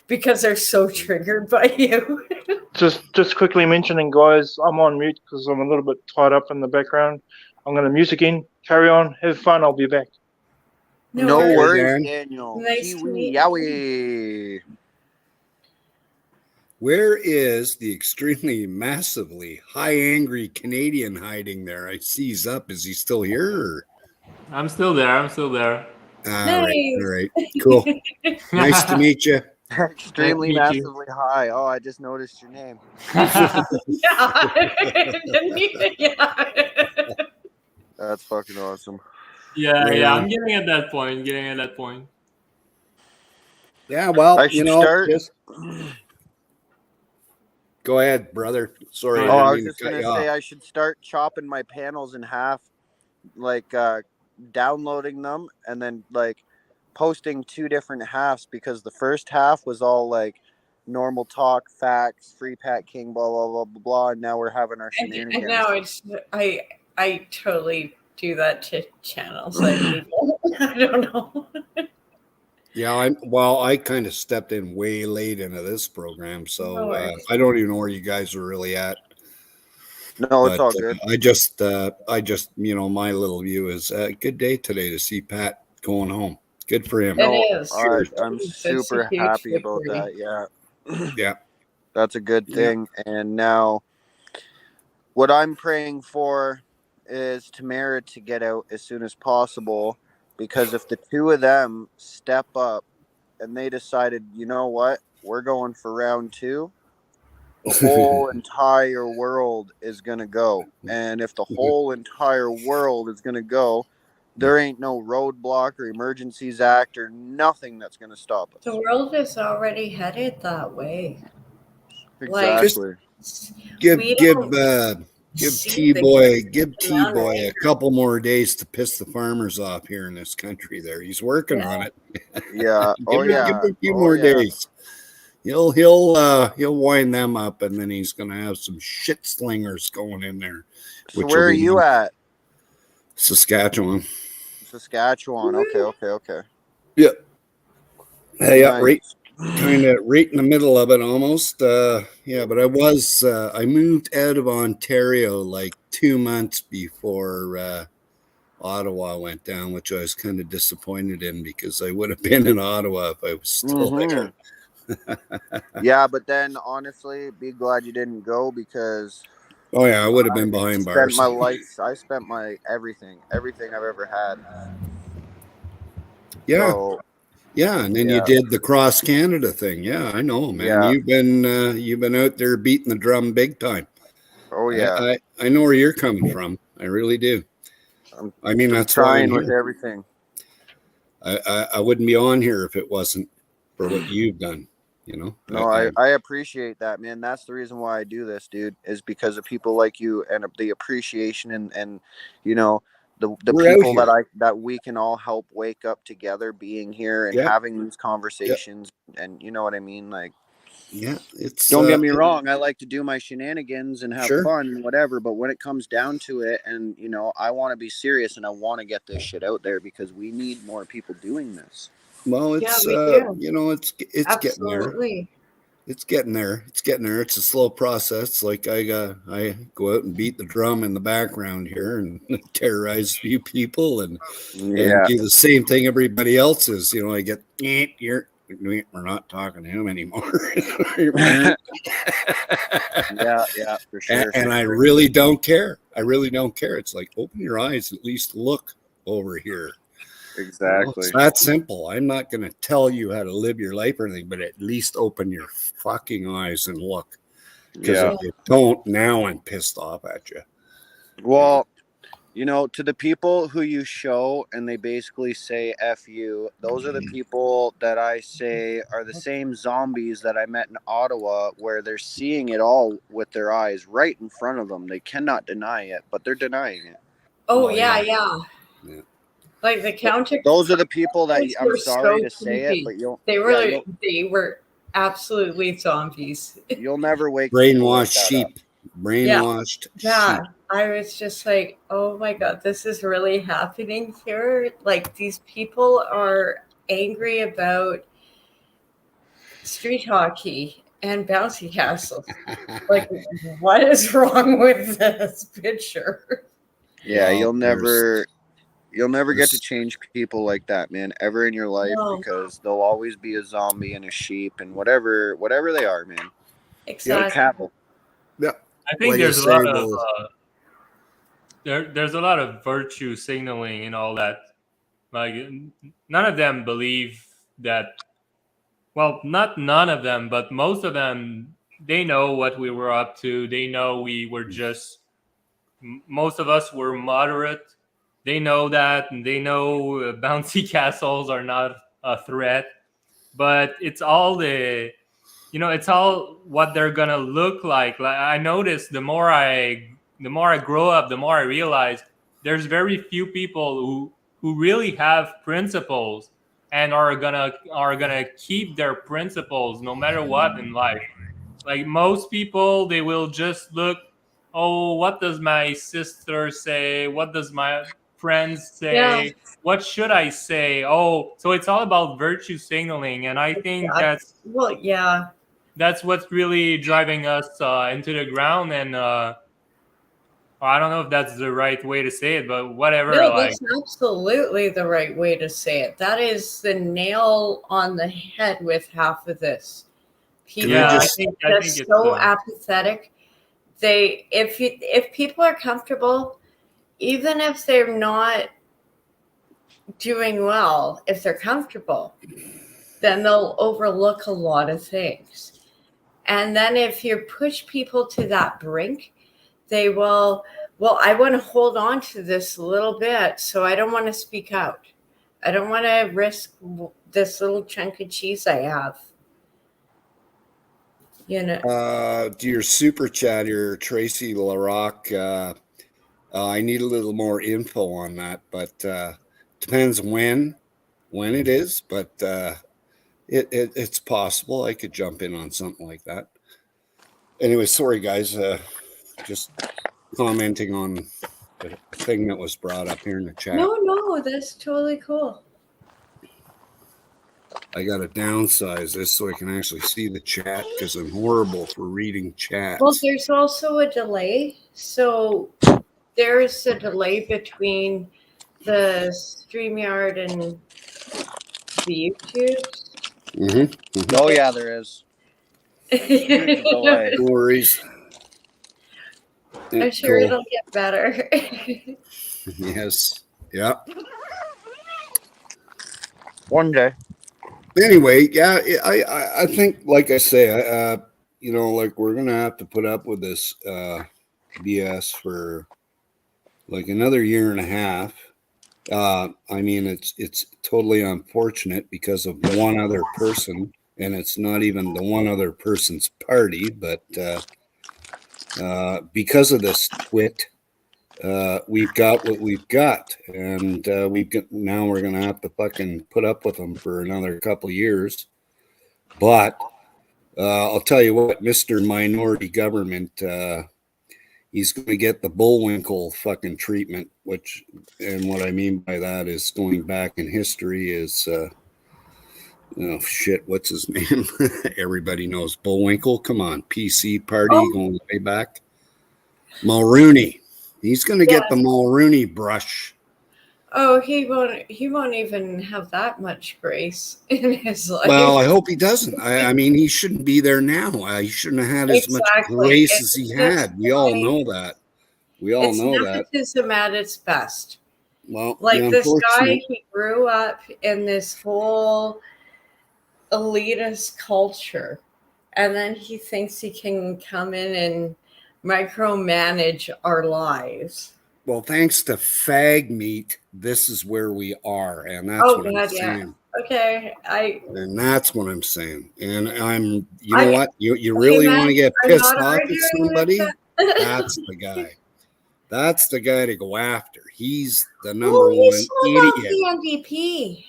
S12: because they're so triggered by you.
S2: Just quickly mentioning, guys, I'm on mute because I'm a little bit tied up in the background. I'm going to mute again. Carry on. Have fun. I'll be back.
S1: No
S8: worries.
S1: worries,
S8: Darren.
S1: Daniel.
S12: Nice to
S1: Kiwi
S12: meet
S1: yowie.
S8: Where is the extremely massively high angry Canadian hiding there? I see he's up. Is he still here? Or?
S7: I'm still there.
S8: All right. Cool. Nice to meet you.
S1: Extremely
S7: Nice to meet you.
S1: massively high. Oh, I just noticed your name.
S12: Yeah.
S1: That's fucking awesome.
S7: Yeah, I'm getting at that point.
S8: Yeah, well,
S1: I should start.
S8: Go ahead, brother. Sorry.
S1: Oh, I was
S8: didn't mean
S1: just
S8: to cut
S1: gonna
S8: you
S1: say
S8: off.
S1: I should start chopping my panels in half, like downloading them and then like posting two different halves because the first half was all like normal talk, facts, free Pat King, blah blah blah blah blah, and now we're having our shenanigans.
S12: And now it's I totally do that to channels. I don't know.
S8: Yeah, I kind of stepped in way late into this program, so
S12: No worries.
S8: I don't even know where you guys are really at.
S1: No, it's all good.
S8: I just, my little view is good day today to see Pat going home. Good for him.
S12: It is.
S1: I'm
S12: It's a
S1: super
S12: huge
S1: happy about
S12: victory.
S1: that. Yeah.
S8: Yeah.
S1: That's a good thing. And now what I'm praying for is Tamara to get out as soon as possible, because if the two of them step up and they decided, you know what, we're going for round two, the whole entire world is going to go. And if the whole entire world is going to go, there ain't no roadblock or Emergencies Act or nothing that's going to stop us.
S12: The world is already headed that way.
S1: Exactly.
S8: Give
S12: We don't see the
S8: T-Boy a couple more days to piss the farmers off here in this country there. He's working on it.
S1: Yeah.
S8: Give him a few more days.
S13: He'll wind them up, and then he's gonna have some shit slingers going in there.
S1: So where are you at?
S13: Saskatchewan.
S1: Saskatchewan. Okay.
S13: Yeah. Hey,
S1: Nice.
S13: right, kind of right in the middle of it almost. Yeah, but I moved out of Ontario like 2 months before Ottawa went down, which I was kind of disappointed in because I would have been in Ottawa if I was still there.
S1: Yeah, but then honestly, be glad you didn't go because
S13: Oh yeah, I would have been behind bars.
S1: I spent my everything I've ever had.
S13: Yeah.
S1: So,
S13: Yeah, and then you did the cross Canada thing. Yeah, I know, man.
S1: Yeah.
S13: You've been out there beating the drum big time.
S1: Oh yeah.
S13: I know where you're coming from. I really do. I mean, that's why I'm
S1: trying with
S13: here.
S1: everything.
S13: I wouldn't be on here if it wasn't for what you've done. You know.
S1: No, I appreciate that, man. That's the reason why I do this, dude, is because of people like you and the appreciation and you know the
S13: We're
S1: people
S13: out
S1: that we can all help wake up together, being here and
S13: Yep.
S1: having these conversations, and you know what I mean. Like,
S13: Yeah, it's.
S1: don't get me wrong, I like to do my shenanigans and have
S13: Sure.
S1: fun and whatever, but when it comes down to it, and you know, I want to be serious and I want to get this shit out there because we need more people doing this.
S13: Well, it's
S12: we do.
S13: you know, it's getting there.
S12: Absolutely.
S13: It's getting there. It's getting there. It's a slow process. Like I go out and beat the drum in the background here and terrorize a few people and do the same thing everybody else is. You know, I get we're not talking to him anymore.
S1: Yeah, for sure.
S13: And I really don't care. I really don't care. It's like, open your eyes, at least look over here.
S1: Exactly.
S13: It's that simple. I'm not going to tell you how to live your life or anything, but at least open your fucking eyes and look. Because if you don't, now I'm pissed off at you.
S1: Well, you know, to the people who you show and they basically say F you, those are the people that I say are the same zombies that I met in Ottawa, where they're seeing it all with their eyes right in front of them. They cannot deny it, but they're denying it.
S12: Oh, yeah. Like the counter.
S1: Those are the people that
S12: Those
S1: I'm
S12: were
S1: sorry
S12: so
S1: to say
S12: creepy.
S1: it, but you'll
S12: They were absolutely zombies.
S1: you'll never wake
S13: brainwashed sheep. Brainwashed
S12: Yeah.
S13: sheep.
S12: I was just like, oh my God, this is really happening here. Like, these people are angry about street hockey and bouncy castles. Like, what is wrong with this picture?
S1: Yeah,
S13: Well,
S1: you'll never get to change people like that, man, ever in your life, because they'll always be a zombie and a sheep and whatever they are, man.
S12: Exactly.
S1: Be careful.
S13: Yeah.
S7: I think there's a lot of there's a lot of virtue signaling and all that. Like, none of them believe that. Well, not none of them, but most of them, they know what we were up to. They know we were just. Most of us were moderate. They know that, and they know bouncy castles are not a threat. But it's all it's all what they're gonna look like. Like, I noticed the more I grow up, the more I realize there's very few people who really have principles and are gonna keep their principles no matter what in life. Like, most people, they will just look, oh, what does my sister say? What does my friends say?
S12: Yeah.
S7: What should I say? Oh, so it's all about virtue signaling, and I think that's what's really driving us into the ground. And I don't know if that's the right way to say it, but whatever.
S12: No, that's absolutely the right way to say it. That is the nail on the head with half of this. People are just so apathetic. If people are comfortable, even if they're not doing well, if they're comfortable, then they'll overlook a lot of things. And then if you push people to that brink, they will, well, I want to hold on to this a little bit, so I don't want to speak out. I don't want to risk this little chunk of cheese I have. You know.
S13: To your super chatter, Tracy LaRock, I need a little more info on that, but depends when it is. But it's possible I could jump in on something like that. Anyway, sorry guys, just commenting on the thing that was brought up here in the chat.
S12: No, that's totally cool.
S13: I got to downsize this so I can actually see the chat because I'm horrible for reading chats.
S12: Well, there's also a delay. So there's a delay between the StreamYard and the YouTube.
S13: Mm-hmm.
S1: Oh yeah, there is. Huge delay.
S13: No worries.
S12: I'm sure
S13: Cool.
S12: it'll get better.
S13: Yes. Yeah.
S1: One day.
S13: Anyway, yeah, I think, like I say, you know, like we're gonna have to put up with this BS for like another year and a half. I mean, it's totally unfortunate because of one other person, and it's not even the one other person's party, but because of this twit, we've got what we've got, and now we're gonna have to fucking put up with them for another couple years. But I'll tell you what, Mr. Minority Government, he's going to get the Bullwinkle fucking treatment, and what I mean by that is going back in history is, oh shit, what's his name? Everybody knows Bullwinkle. Come on, PC party going way back. Mulrooney. He's going to get the Mulrooney brush.
S12: Oh, he won't even have that much grace in his life.
S13: Well, I hope he doesn't. I mean, he shouldn't be there now. He shouldn't have had as much grace as he had. We all know that. We all know that.
S12: Nepotism at its best.
S13: Well,
S12: like this guy, he grew up in this whole elitist culture, and then he thinks he can come in and micromanage our lives.
S13: Well, thanks to fag meat, this is where we are, and that's what I'm saying.
S12: Okay,
S13: and that's what I'm saying. And you know what? You really want to get pissed off at somebody? That's the guy. That's the guy to go after. He's the number one idiot.
S12: The NDP.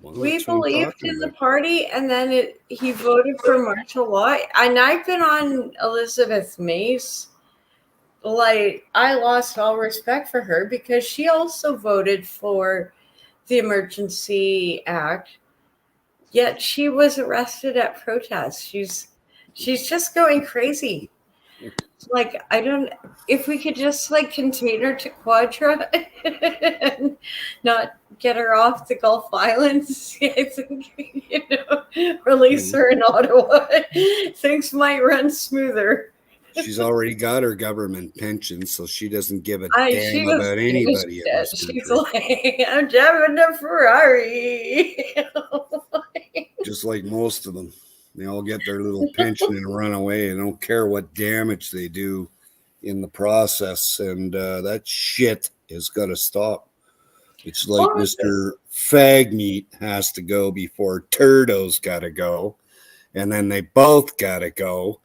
S13: Well,
S12: we believed in the party, and then he voted for martial law. And I've been on Elizabeth May's. Like, I lost all respect for her because she also voted for the Emergency Act, yet she was arrested at protests. She's just going crazy. Like, if we could just like contain her to Quadra and not get her off the Gulf Islands, I think, release her in Ottawa, things might run smoother.
S13: She's already got her government pension, so she doesn't give a damn about anybody.
S12: She's like, I'm driving a Ferrari.
S13: Just like most of them. They all get their little pension and run away and don't care what damage they do in the process. And that shit has got to stop. It's like Mr. Fagmeat has to go before Turdo's got to go. And then they both got to go.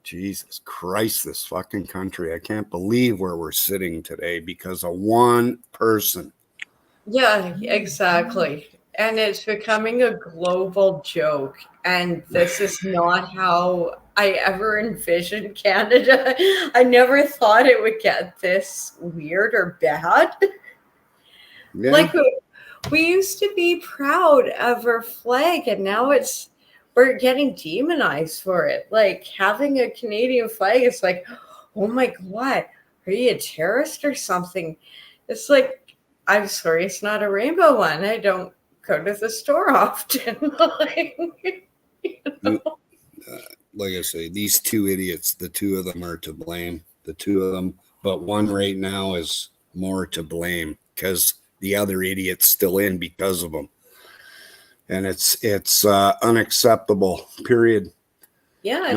S13: Jesus Christ, this fucking country. I can't believe where we're sitting today because of one person.
S12: Yeah, exactly. And it's becoming a global joke. And this is not how I ever envisioned Canada. I never thought it would get this weird or bad.
S13: Yeah.
S12: Like, we used to be proud of our flag, and now we're getting demonized for it. Like, having a Canadian flag is like, oh my God, are you a terrorist or something? It's like, I'm sorry, it's not a rainbow one. I don't go to the store often.
S13: Like I say, these two idiots, the two of them are to blame. The two of them, but one right now is more to blame because the other idiot's still in because of them. And it's unacceptable, period.
S12: Yeah,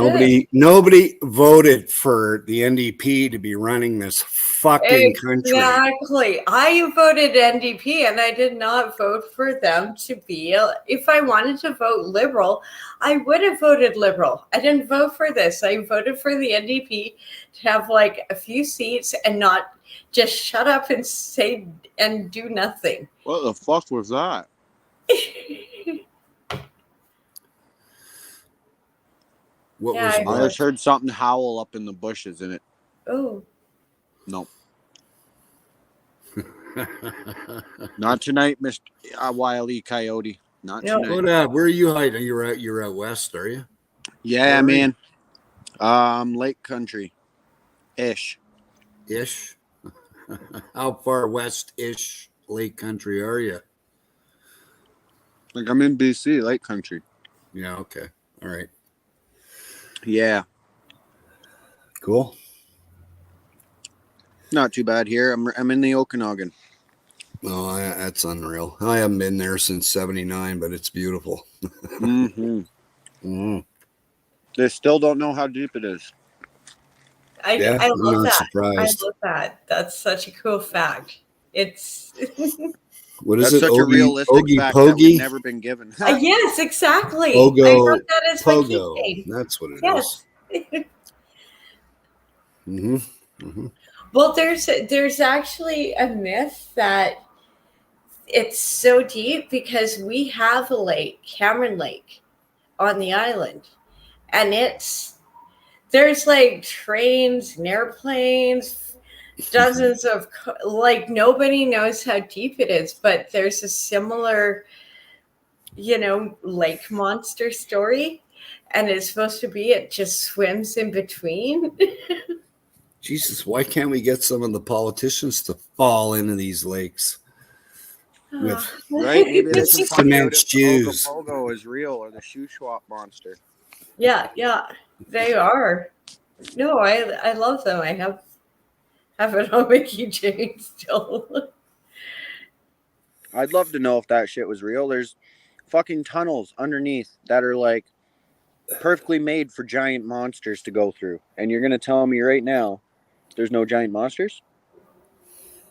S13: nobody voted for the NDP to be running this fucking country.
S12: Exactly. I voted NDP, and I did not vote for them to be. If I wanted to vote Liberal, I would have voted Liberal. I didn't vote for this. I voted for the NDP to have like a few seats and not just shut up and say and do nothing.
S14: What the fuck was that?
S13: What
S12: Yeah,
S13: was
S12: I
S1: I
S13: what?
S1: just heard something howl up in the bushes in it.
S12: Oh,
S1: No, not tonight, Mr. Wile E. Coyote. Not
S12: no.
S1: tonight.
S13: Where are you hiding? You're out west, are you?
S1: Yeah,
S13: Where are you?
S1: man. Lake Country, ish.
S13: Ish. How far west-ish Lake Country are you?
S1: Like I'm in BC, Lake Country.
S13: Yeah. Okay. All right.
S1: Yeah,
S13: Cool.
S1: not too bad here. I'm in the Okanagan.
S13: Oh, that's unreal. I haven't been there since '79, but it's beautiful.
S1: Mm-hmm.
S13: Mm.
S1: They still don't know how deep it is.
S13: Yeah,
S12: I
S13: I'm
S12: love
S13: not
S12: that.
S13: surprised.
S12: I love that. That's such a cool fact. It's
S13: What is
S1: That's
S13: it?
S1: such a realistic
S13: Ogie
S1: fact that we've
S13: Pogie?
S1: never been given.
S12: yes, exactly. I
S13: Pogo.
S12: wrote that as my
S13: Pogo.
S12: keychain.
S13: That's what it is.
S12: Yes.
S13: Mm-hmm. Mm-hmm.
S12: Well, there's actually a myth that it's so deep because we have a lake, Cameron Lake, on the island, and there's like trains and airplanes, dozens of like nobody knows how deep it is, but there's a similar, lake monster story, and it's supposed to be it just swims in between.
S13: Jesus, why can't we get some of the politicians to fall into these lakes with
S1: Right? Maybe they can find out
S13: cement
S1: if the
S13: shoes?
S1: Ogopogo is real or the shoe swap monster.
S12: Yeah, they are. No, I love them. I have it on my keychain still.
S1: I'd love to know if that shit was real. There's fucking tunnels underneath that are like perfectly made for giant monsters to go through. And you're gonna tell me right now there's no giant monsters?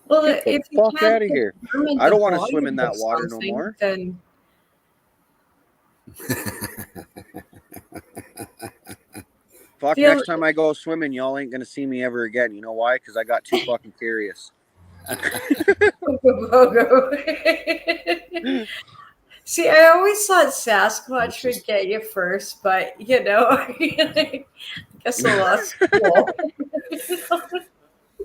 S12: Well,
S1: Get the
S12: if you
S1: fuck
S12: can't
S1: out of here.
S12: determine
S1: I don't
S12: the
S1: want to swim in
S12: volume
S1: that
S12: of
S1: water no
S12: something,
S1: more.
S12: then
S1: Fuck,
S12: the
S1: next time I go swimming, y'all ain't gonna see me ever again. You know why? Because I got too fucking curious.
S12: See, I always thought Sasquatch would get you first, but I guess I lost school.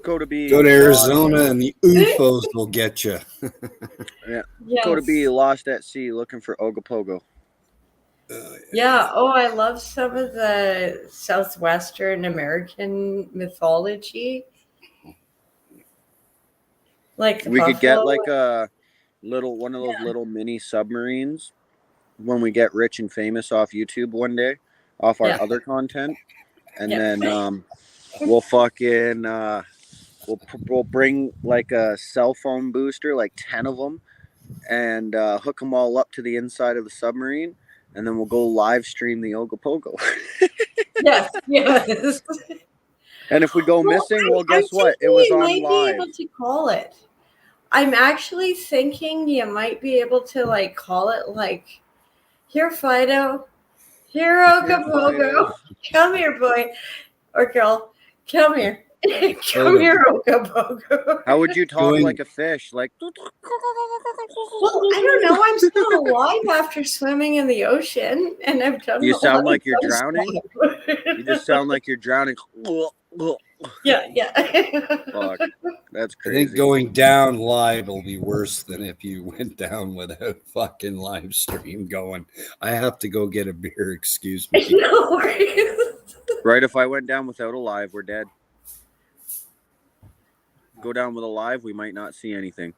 S1: Go to be
S13: Go to
S1: lost.
S13: Arizona and the UFOs will get you.
S1: Yeah.
S12: Yes.
S1: Go to be lost at sea looking for Ogopogo.
S12: Yeah. Oh, I love some of the Southwestern American mythology. Like the
S1: We could get
S12: buffalo.
S1: like one of those little mini submarines when we get rich and famous off YouTube one day, off our
S12: Yeah.
S1: other content, and
S12: Yeah.
S1: then we'll fucking we'll bring like a cell phone booster, like 10 of them, and hook them all up to the inside of the submarine, and then we'll go live stream the Ogopogo.
S12: Yes. Yes.
S1: And if we go missing, well, guess
S12: I'm
S1: what? It
S12: thinking
S1: was
S12: you
S1: on
S12: might
S1: live.
S12: be able to call it. I'm actually thinking you might be able to like call it like, here, Fido, here, Ogopogo, come here, boy or girl, come here, come here, Ogopogo.
S1: How would you talk like a fish? Like,
S12: Well, I don't know. I'm still alive after swimming in the ocean, and I've done.
S1: you
S12: a
S1: sound
S12: lot
S1: like
S12: of
S1: you're
S12: fun
S1: drowning?
S12: stuff.
S1: You just sound like you're drowning.
S12: Yeah.
S1: Fuck, that's
S13: I
S1: crazy.
S13: think going down live will be worse than if you went down without fucking live stream going. I have to go get a beer. Excuse me.
S12: No worries.
S1: Right, if I went down without a live, we're dead. Go down with a live, we might not see anything.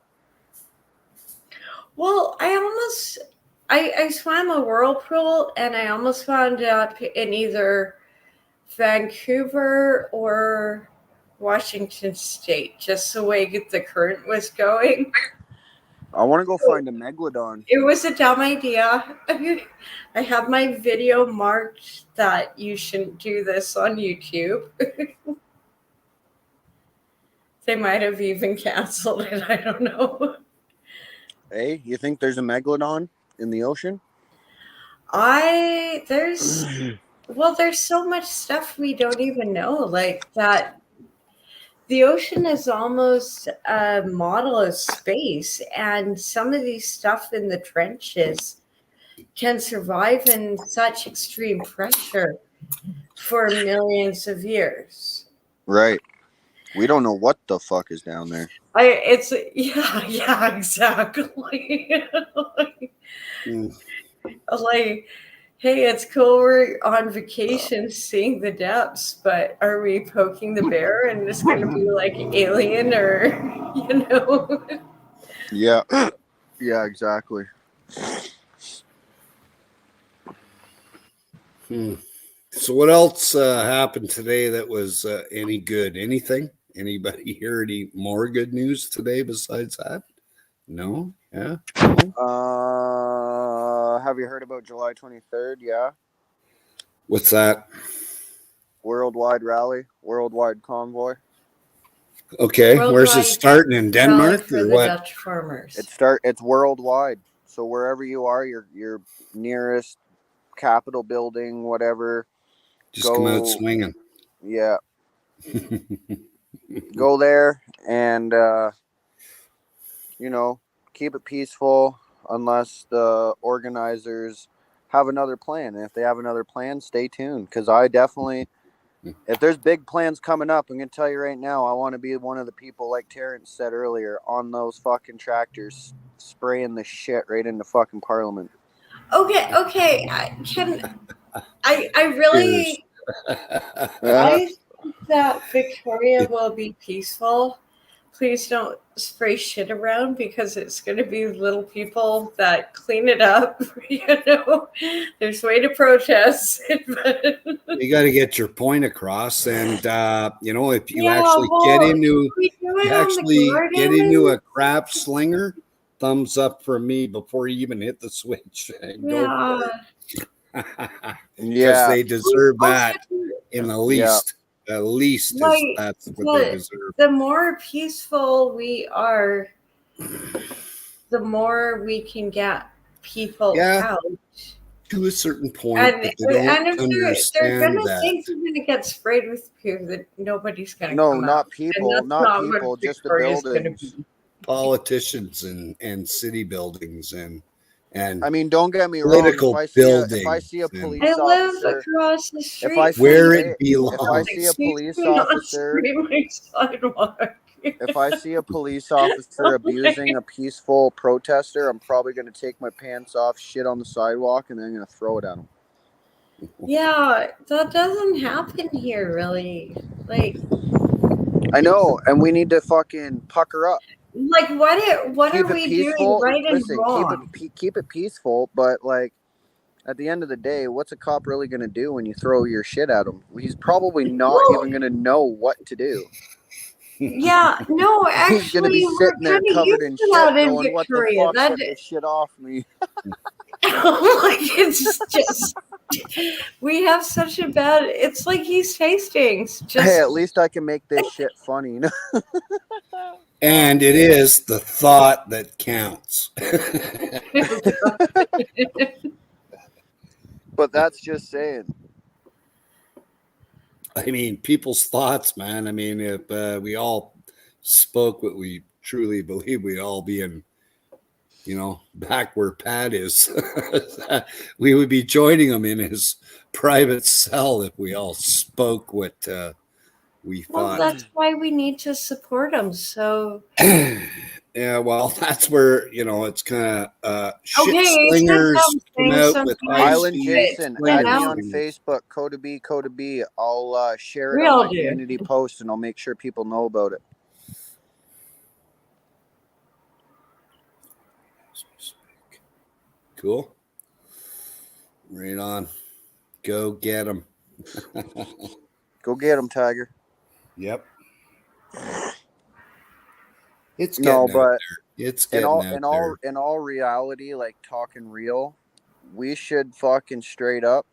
S12: Well, I swam a whirlpool, and I almost wound up in either Vancouver or Washington State, just the way the current was going.
S1: I want to go find a megalodon.
S12: It was a dumb idea. I have my video marked that you shouldn't do this on YouTube. They might have even canceled it. I don't know.
S1: Hey, you think there's a megalodon in the ocean?
S12: There's so much stuff we don't even know. Like that, the ocean is almost a model of space, and some of these stuff in the trenches can survive in such extreme pressure for millions of years.
S1: Right. We don't know what the fuck is down there.
S12: Yeah, exactly. like, hey, it's cool we're on vacation seeing the depths, but are we poking the bear and it's going to be like Alien or, you know?
S1: Yeah. Yeah, exactly.
S13: So what else happened today that was any good? Anything? Anybody hear any more good news today besides that? No? Yeah? No?
S1: Have you heard about July 23rd? Yeah.
S13: What's that?
S1: Worldwide rally, worldwide convoy.
S13: Okay, where's it starting, in Denmark
S12: for
S13: or
S12: the
S13: what?
S12: Dutch farmers.
S1: It's worldwide. So wherever you are, your nearest Capitol building, whatever.
S13: Just come out swinging.
S1: Yeah. Go there and keep it peaceful unless the organizers have another plan. And if they have another plan, stay tuned, because I definitely, if there's big plans coming up, I'm gonna tell you right now, I want to be one of the people, like Terrence said earlier, on those fucking tractors spraying the shit right into fucking Parliament.
S12: Okay. I really I think that Victoria will be peaceful. Please don't spray shit around, because it's going to be little people that clean it up. There's way to protest.
S13: You got to get your point across, and if you get into a crap slinger, thumbs up for me before you even hit the switch. Go for it. Because they deserve that in the least. At least that's what they deserve.
S12: The more peaceful we are, the more we can get people out.
S13: To a certain point,
S12: And
S13: but they don't
S12: if they're
S13: understand
S12: going to
S13: that.
S12: think they're going to get sprayed with poo, that nobody's going to
S1: No,
S12: come
S1: not
S12: out.
S1: people,
S12: And that's
S1: not
S12: what
S1: people, just the
S12: Victoria's gonna
S1: buildings.
S12: be.
S13: Politicians and city buildings and
S1: I mean, don't get me wrong.
S13: political
S1: If I see a
S13: buildings
S1: police
S12: I live
S1: officer,
S12: across the street.
S1: if I see,
S13: where it
S1: if I
S13: belongs.
S1: see a police
S12: Do not
S1: officer,
S12: spray my sidewalk.
S1: if I see a police officer abusing a peaceful protester, I'm probably going to take my pants off, shit on the sidewalk, and then I'm going to throw it at him.
S12: Yeah, that doesn't happen here, really. Like,
S1: I know, and we need to fucking pucker up.
S12: what
S1: Keep
S12: are
S1: it
S12: we
S1: peaceful.
S12: doing right
S1: Listen,
S12: and wrong?
S1: keep it peaceful, but like at the end of the day, what's a cop really going to do when you throw your shit at him? He's probably not even going to know what to do.
S12: Yeah, no, actually,
S1: He's going to be
S12: we're
S1: sitting there
S12: kind of
S1: covered
S12: used
S1: in
S12: to
S1: shit,
S12: that in
S1: going, "What the
S12: Victoria.
S1: fuck?
S12: That
S1: Get this shit off me!"
S12: like, it's just we have such a bad. It's like East Hastings. Just
S1: Hey, at least I can make this shit funny.
S13: And it is the thought that counts.
S1: But that's just saying.
S13: I mean, people's thoughts, man. I mean, if we all spoke what we truly believe, we'd all be in, back where Pat is. We would be joining him in his private cell if we all spoke what we
S12: well,
S13: thought.
S12: that's why we need to support them. So
S13: Yeah, well, that's where, it's kind of shit
S12: okay,
S13: slingers come out with
S1: Island
S13: high-speed
S1: Jason, add me on
S13: slingers.
S1: Facebook, Coda B. I'll share it
S12: We
S1: on
S12: all
S1: my
S12: do.
S1: community post, and I'll make sure people know about it.
S13: Cool. Right on. Go get them.
S1: Go get them, Tiger.
S13: Yep. It's
S1: No,
S13: getting out
S1: but
S13: there. It's getting out there.
S1: in all reality, like talking real, we should fucking straight up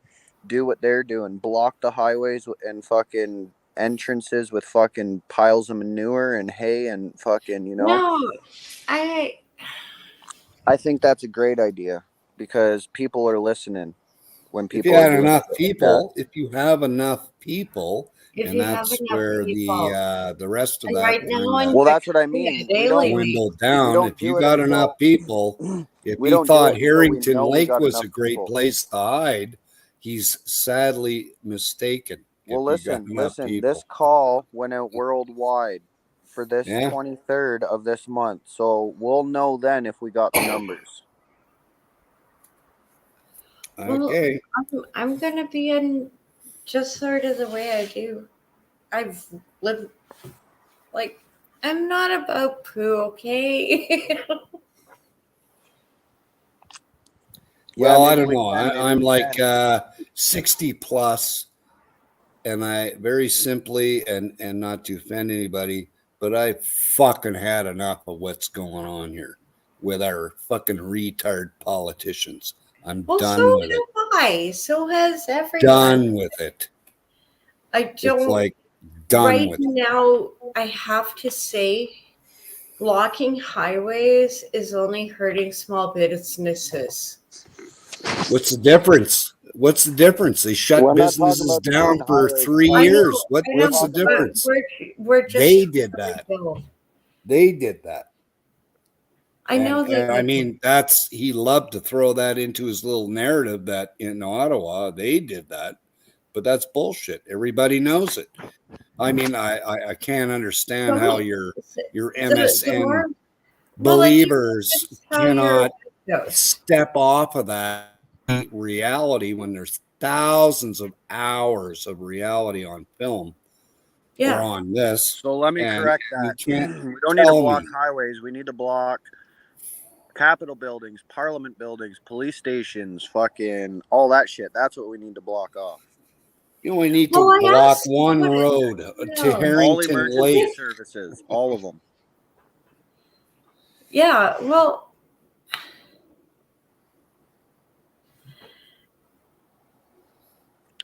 S1: do what they're doing. Block the highways and fucking entrances with fucking piles of manure and hay and fucking,
S12: no, I
S1: think that's a great idea because people are listening when
S13: If
S1: people
S13: you
S1: are
S13: had
S1: doing
S13: enough
S1: shit like
S13: people, if you have enough people,
S12: If
S13: and
S12: you have
S13: that's
S12: enough
S13: where
S12: people.
S13: the rest of
S12: And
S13: that
S12: right now
S1: that.
S12: in
S1: Well, that's what I
S12: Victoria
S1: mean.
S12: daily,
S13: dwindle
S1: We
S13: down.
S1: don't
S13: If you
S1: do it
S13: got
S1: until
S13: enough people, if
S1: we
S13: you
S1: don't do
S13: thought
S1: it until we
S13: Harrington
S1: know we
S13: Lake
S1: got
S13: was a
S1: enough
S13: great
S1: people.
S13: place to hide, he's sadly mistaken.
S1: Well,
S13: if you got
S1: listen,
S13: enough
S1: listen.
S13: people.
S1: This call went out worldwide for this
S13: Yeah.
S1: 23rd of this month, so we'll know then if we got the numbers.
S13: Okay.
S12: Well, I'm gonna be in just sort of the way I do. I've lived like I'm not about poo, okay?
S13: Well, I
S1: maybe
S13: don't
S1: we
S13: know.
S1: can, maybe
S13: I'm
S1: we
S13: like
S1: can.
S13: 60 plus, and I very simply and not to offend anybody, but I fucking had enough of what's going on here with our fucking retard politicians. I'm
S12: Well,
S13: done
S12: so
S13: with it.
S12: have I. So has everyone.
S13: Done with it.
S12: I
S13: It's
S12: don't.
S13: like done
S12: Right
S13: with it.
S12: now, I have to say, blocking highways is only hurting small businesses.
S13: What's the difference? What's the difference? They shut
S1: We're not talking
S13: businesses
S1: about
S13: down
S1: destroying
S13: for
S1: highways.
S13: 3
S12: I
S13: years.
S12: know,
S13: What's the
S12: but
S13: difference?
S12: we're just.
S13: They did that. They did that.
S12: I know
S13: And
S12: that.
S13: I mean, he loved to throw that into his little narrative that in Ottawa they did that, but that's bullshit. Everybody knows it. I mean, I can't understand how your MSN
S12: more,
S13: believers
S12: how your-
S13: cannot step off of that reality when there's thousands of hours of reality on film or on this.
S1: So let me
S13: and
S1: correct
S13: you
S1: that.
S13: can't
S1: We don't need to
S13: tell
S1: block
S13: me.
S1: highways. We need to block Capitol buildings, Parliament buildings, police stations, fucking all that shit. That's what we need to block off.
S13: You only need to
S12: Well, I
S13: block
S12: asked
S13: one
S12: what it-
S13: road to
S1: All
S13: Harrington
S1: emergency
S13: Lake.
S1: services, all of them.
S12: Yeah, well,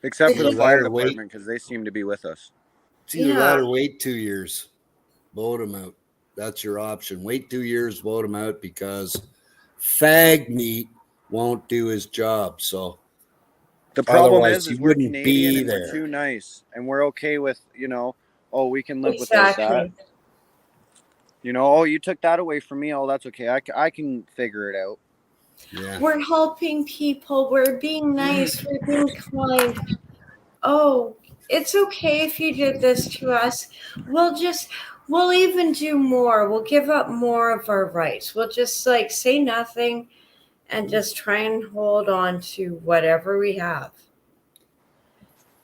S1: Except for the
S13: Either
S1: fire
S13: that or wait.
S1: department, because they seem to be with us.
S13: It's either
S12: Yeah.
S13: that or wait 2 years. Vote them out. That's your option. Wait 2 years, vote them out because fag meat won't do his job. So
S1: The problem
S13: otherwise
S1: is
S13: he
S1: we're
S13: wouldn't
S1: Canadian
S13: be
S1: and we're
S13: there.
S1: too nice, and we're okay with, oh, we can live without that. Oh, you took that away from me. Oh, that's okay. I can figure it out.
S13: Yeah.
S12: We're helping people. We're being nice. We're being kind. Oh, it's okay if you did this to us. We'll even do more. We'll give up more of our rights. We'll just say nothing and just try and hold on to whatever we have.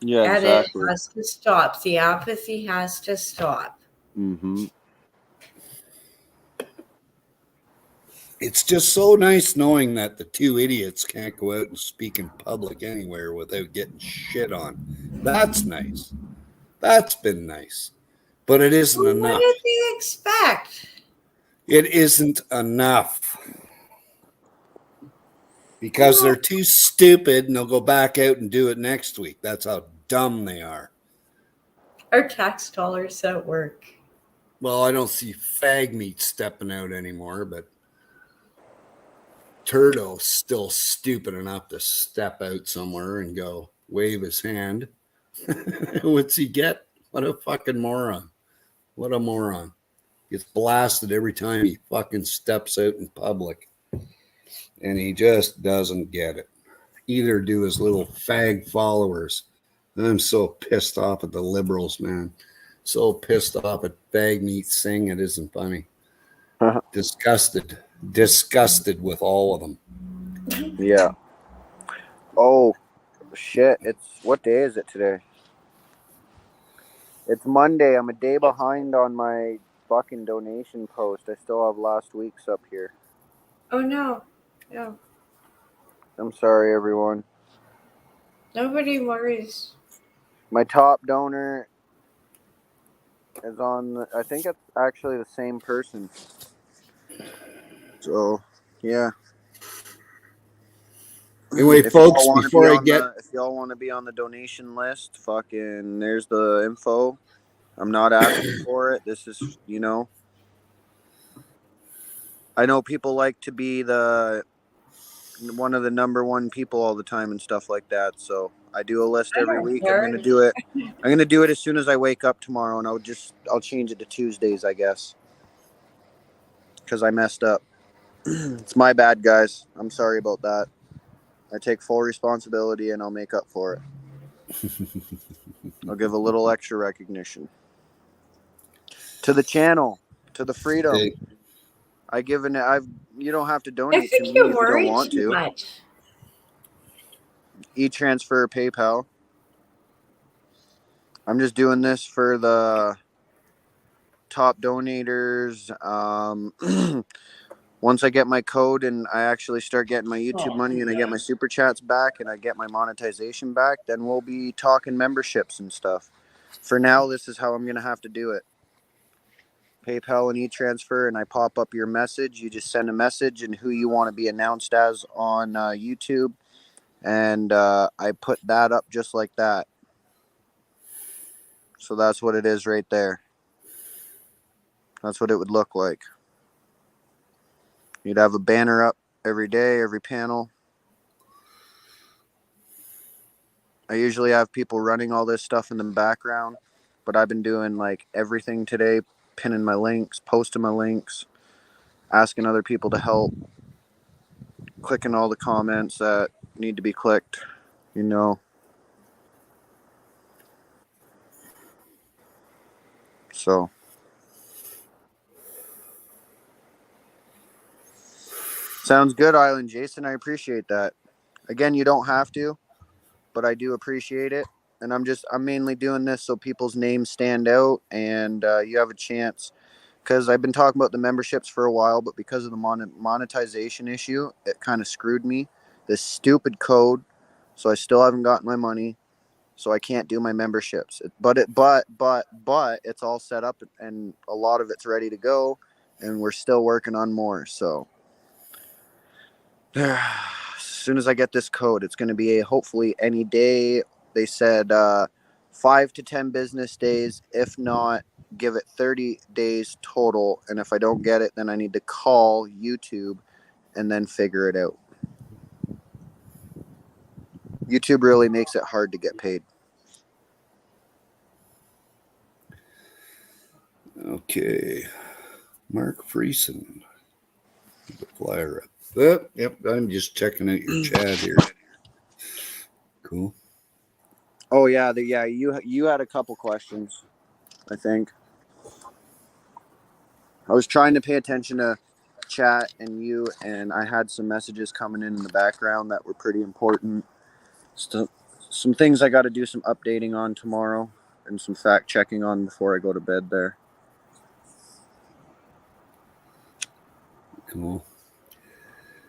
S1: Yeah,
S12: And
S1: exactly.
S12: it has to stop. The apathy has to stop.
S1: Mm-hmm.
S13: It's just so nice knowing that the two idiots can't go out and speak in public anywhere without getting shit on. That's nice. That's been nice. But it isn't
S12: Well,
S13: enough.
S12: what did they expect?
S13: It isn't enough. Because they're too stupid and they'll go back out and do it next week. That's how dumb they are.
S12: Our tax dollars at work.
S13: Well, I don't see fag meat stepping out anymore, but Turdo's still stupid enough to step out somewhere and go wave his hand. What's he get? What a fucking moron. What a moron. Gets blasted every time he fucking steps out in public. And he just doesn't get it. Either do his little fag followers. I'm so pissed off at the liberals, man. So pissed off at fag meat Singh. It isn't funny. Disgusted with all of them.
S1: Yeah. Oh, shit. What day is it today? It's Monday. I'm a day behind on my fucking donation post. I still have last week's up here.
S12: Oh, no. No.
S1: I'm sorry, everyone.
S12: Nobody worries.
S1: My top donor is on, I think it's actually the same person. So, yeah.
S13: Anyway,
S1: If
S13: folks,
S1: y'all wanna
S13: before
S1: be
S13: I
S1: on
S13: get
S1: if y'all want to be on the donation list, fucking there's the info. I'm not asking for it. This is, I know people like to be one of the number one people all the time and stuff like that. So I do a list
S12: I
S1: every
S12: don't
S1: week.
S12: care.
S1: I'm gonna do it. I'm gonna do it as soon as I wake up tomorrow, and I'll change it to Tuesdays, I guess, because I messed up. It's my bad, guys. I'm sorry about that. I take full responsibility and I'll make up for it. I'll give a little extra recognition to the channel, to the freedom.
S13: Hey,
S1: You don't have to
S12: I
S1: donate to
S12: think
S1: me
S12: you
S1: if you don't
S12: worry
S1: want
S12: too
S1: to.
S12: much.
S1: E-transfer, PayPal. I'm just doing this for the top donators. Once I get my code and I actually start getting my YouTube money and I get my super chats back and I get my monetization back, then we'll be talking memberships and stuff. For now, this is how I'm going to have to do it. PayPal and e-transfer, and I pop up your message. You just send a message and who you want to be announced as on YouTube. And I put that up just like that. So that's what it is right there. That's what it would look like. You'd have a banner up every day, every panel. I usually have people running all this stuff in the background, but I've been doing like everything today, pinning my links, posting my links, asking other people to help, clicking all the comments that need to be clicked, you know. So sounds good, Island Jason. I appreciate that. Again, you don't have to, but I do appreciate it. And I'm mainly doing this so people's names stand out and you have a chance. Because I've been talking about the memberships for a while, but because of the monetization issue, it kind of screwed me. This stupid code, so I still haven't gotten my money, so I can't do my memberships. But it's all set up and a lot of it's ready to go, and we're still working on more. So as soon as I get this code, it's going to be hopefully any day. They said 5 to 10 business days. If not, give it 30 days total. And if I don't get it, then I need to call YouTube and then figure it out. YouTube really makes it hard to get paid.
S13: okay. Mark Friesen. The flyer up. Yep, I'm just checking out your chat here. Cool.
S1: Oh yeah, you had a couple questions, I think. I was trying to pay attention to chat and you, and I had some messages coming in the background that were pretty important. Some things I got to do some updating on tomorrow and some fact checking on before I go to bed there.
S13: Cool.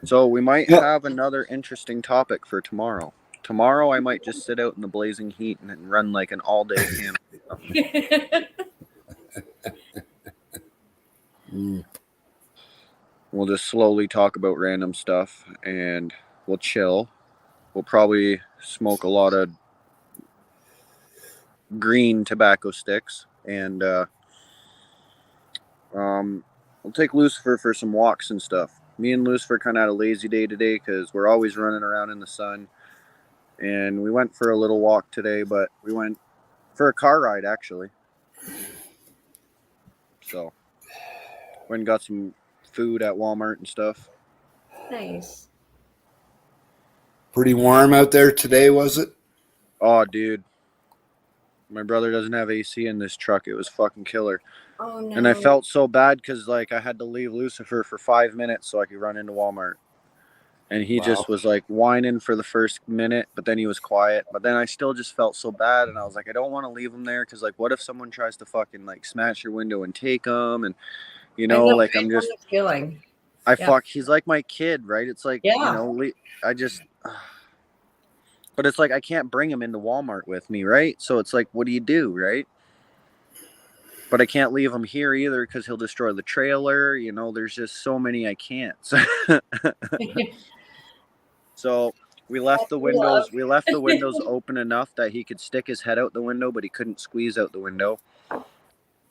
S1: So we might have another interesting topic for tomorrow. Tomorrow I might just sit out in the blazing heat and run like an all-day camp. We'll just slowly talk about random stuff and we'll chill. We'll probably smoke a lot of green tobacco sticks and we'll take Lucifer for some walks and stuff. Me and Lucifer kind of had a lazy day today because we're always running around in the sun. And we went for a little walk today, but we went for a car ride actually. So went and got some food at Walmart and stuff.
S12: Nice.
S13: Pretty warm out there today, was it?
S1: Oh, dude. My brother doesn't have AC in this truck. It was fucking killer.
S12: Oh, no.
S1: And I felt so bad because, like, I had to leave Lucifer for 5 minutes so I could run into Walmart. And he just was, like, whining for the first minute, but then he was quiet. But then I still just felt so bad, and I was like, I don't want to leave him there because, like, what if someone tries to fucking, like, smash your window and take him? And, you know, like, I'm just...
S12: feeling.
S1: He's like my kid, right? It's like, you know, I just... But it's like I can't bring him into Walmart with me, right? So it's like, what do you do, right? But I can't leave him here either because he'll destroy the trailer. You know, there's just so many I can't. So we left the windows. We left the windows open enough that he could stick his head out the window, but he couldn't squeeze out the window.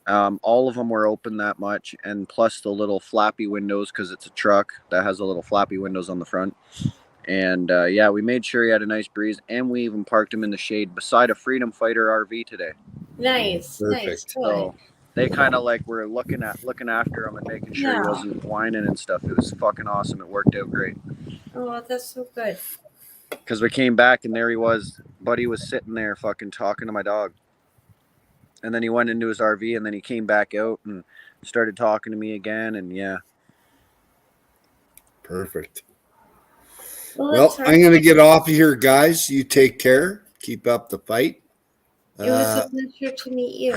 S1: All of them were open that much, and plus the little flappy windows because it's a truck that has the little flappy windows on the front. And yeah, we made sure he had a nice breeze, and we even parked him in the shade beside a Freedom Fighter RV today.
S12: Nice.
S13: Perfect.
S12: Nice.
S1: So they kind of like were looking after him and making sure he wasn't whining and stuff. It was fucking awesome. It worked out great.
S12: Oh, that's so good.
S1: Because we came back and there he was. Buddy was sitting there fucking talking to my dog. And then he went into his RV and then he came back out and started talking to me again. And yeah.
S13: Perfect.
S12: Well,
S13: Well, I'm going to get off of here, guys. You take care. Keep up the fight.
S12: It was a pleasure to meet you.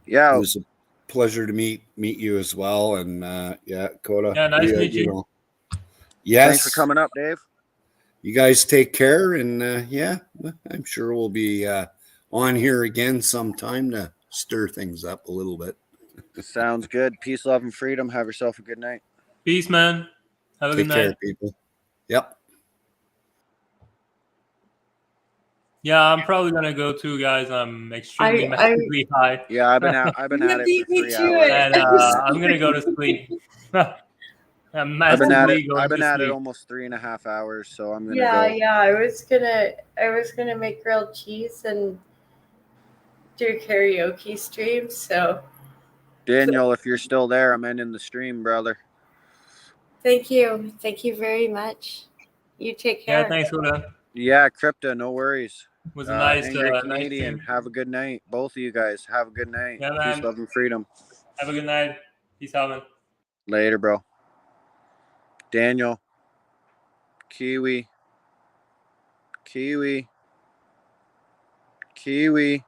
S1: Yeah.
S13: It was a pleasure to meet you as well. And yeah, Coda.
S7: Yeah, nice to meet you.
S13: Yes.
S1: Thanks for coming up, Dave.
S13: You guys take care. And yeah, I'm sure we'll be on here again sometime to stir things up a little bit.
S1: Sounds good. Peace, love, and freedom. Have yourself a good night.
S7: Peace, man. Have a
S13: Take
S7: good
S13: care,
S7: night.
S13: people. Yep.
S7: Yeah, I'm probably gonna go too, guys. I'm extremely massively high.
S1: Yeah, I've been at it for 3 hours.
S7: And I'm gonna go to sleep. I'm
S1: I've been at
S7: massively
S1: it.
S7: going
S1: I've been
S7: to
S1: at it
S7: sleep.
S1: almost 3.5 hours, so I'm gonna
S12: Yeah,
S1: go.
S12: yeah. I was gonna make grilled cheese and do a karaoke stream. So
S1: Daniel, if you're still there, I'm ending the stream, brother.
S12: thank you very much. You take care.
S7: Yeah, thanks for that.
S1: Yeah, Crypta, no worries.
S7: Was a nice,
S1: Angry
S7: nice
S1: Canadian.
S7: stream.
S1: Have a good night. Both of you guys. Have a good night.
S7: Yeah, man.
S1: Peace, love, and freedom.
S7: Have a good night. Peace out, man.
S1: Later, bro. Daniel. Kiwi. Kiwi. Kiwi.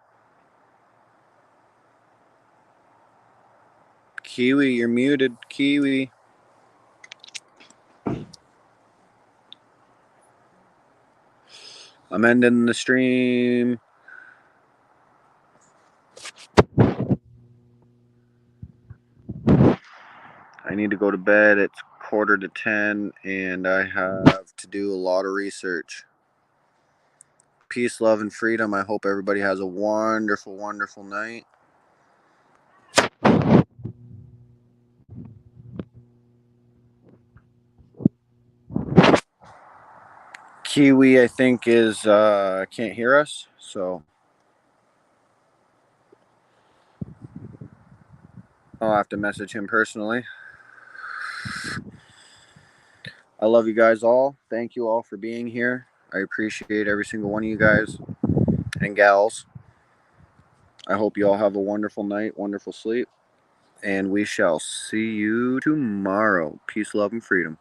S1: Kiwi, you're muted. Kiwi. I'm ending the stream. I need to go to bed. It's 9:45 and I have to do a lot of research. Peace, love, and freedom. I hope everybody has a wonderful, wonderful night. Kiwi, I think, is can't hear us, so I'll have to message him personally. I love you guys all. Thank you all for being here. I appreciate every single one of you guys and gals. I hope you all have a wonderful night, wonderful sleep, and we shall see you tomorrow. Peace, love, and freedom.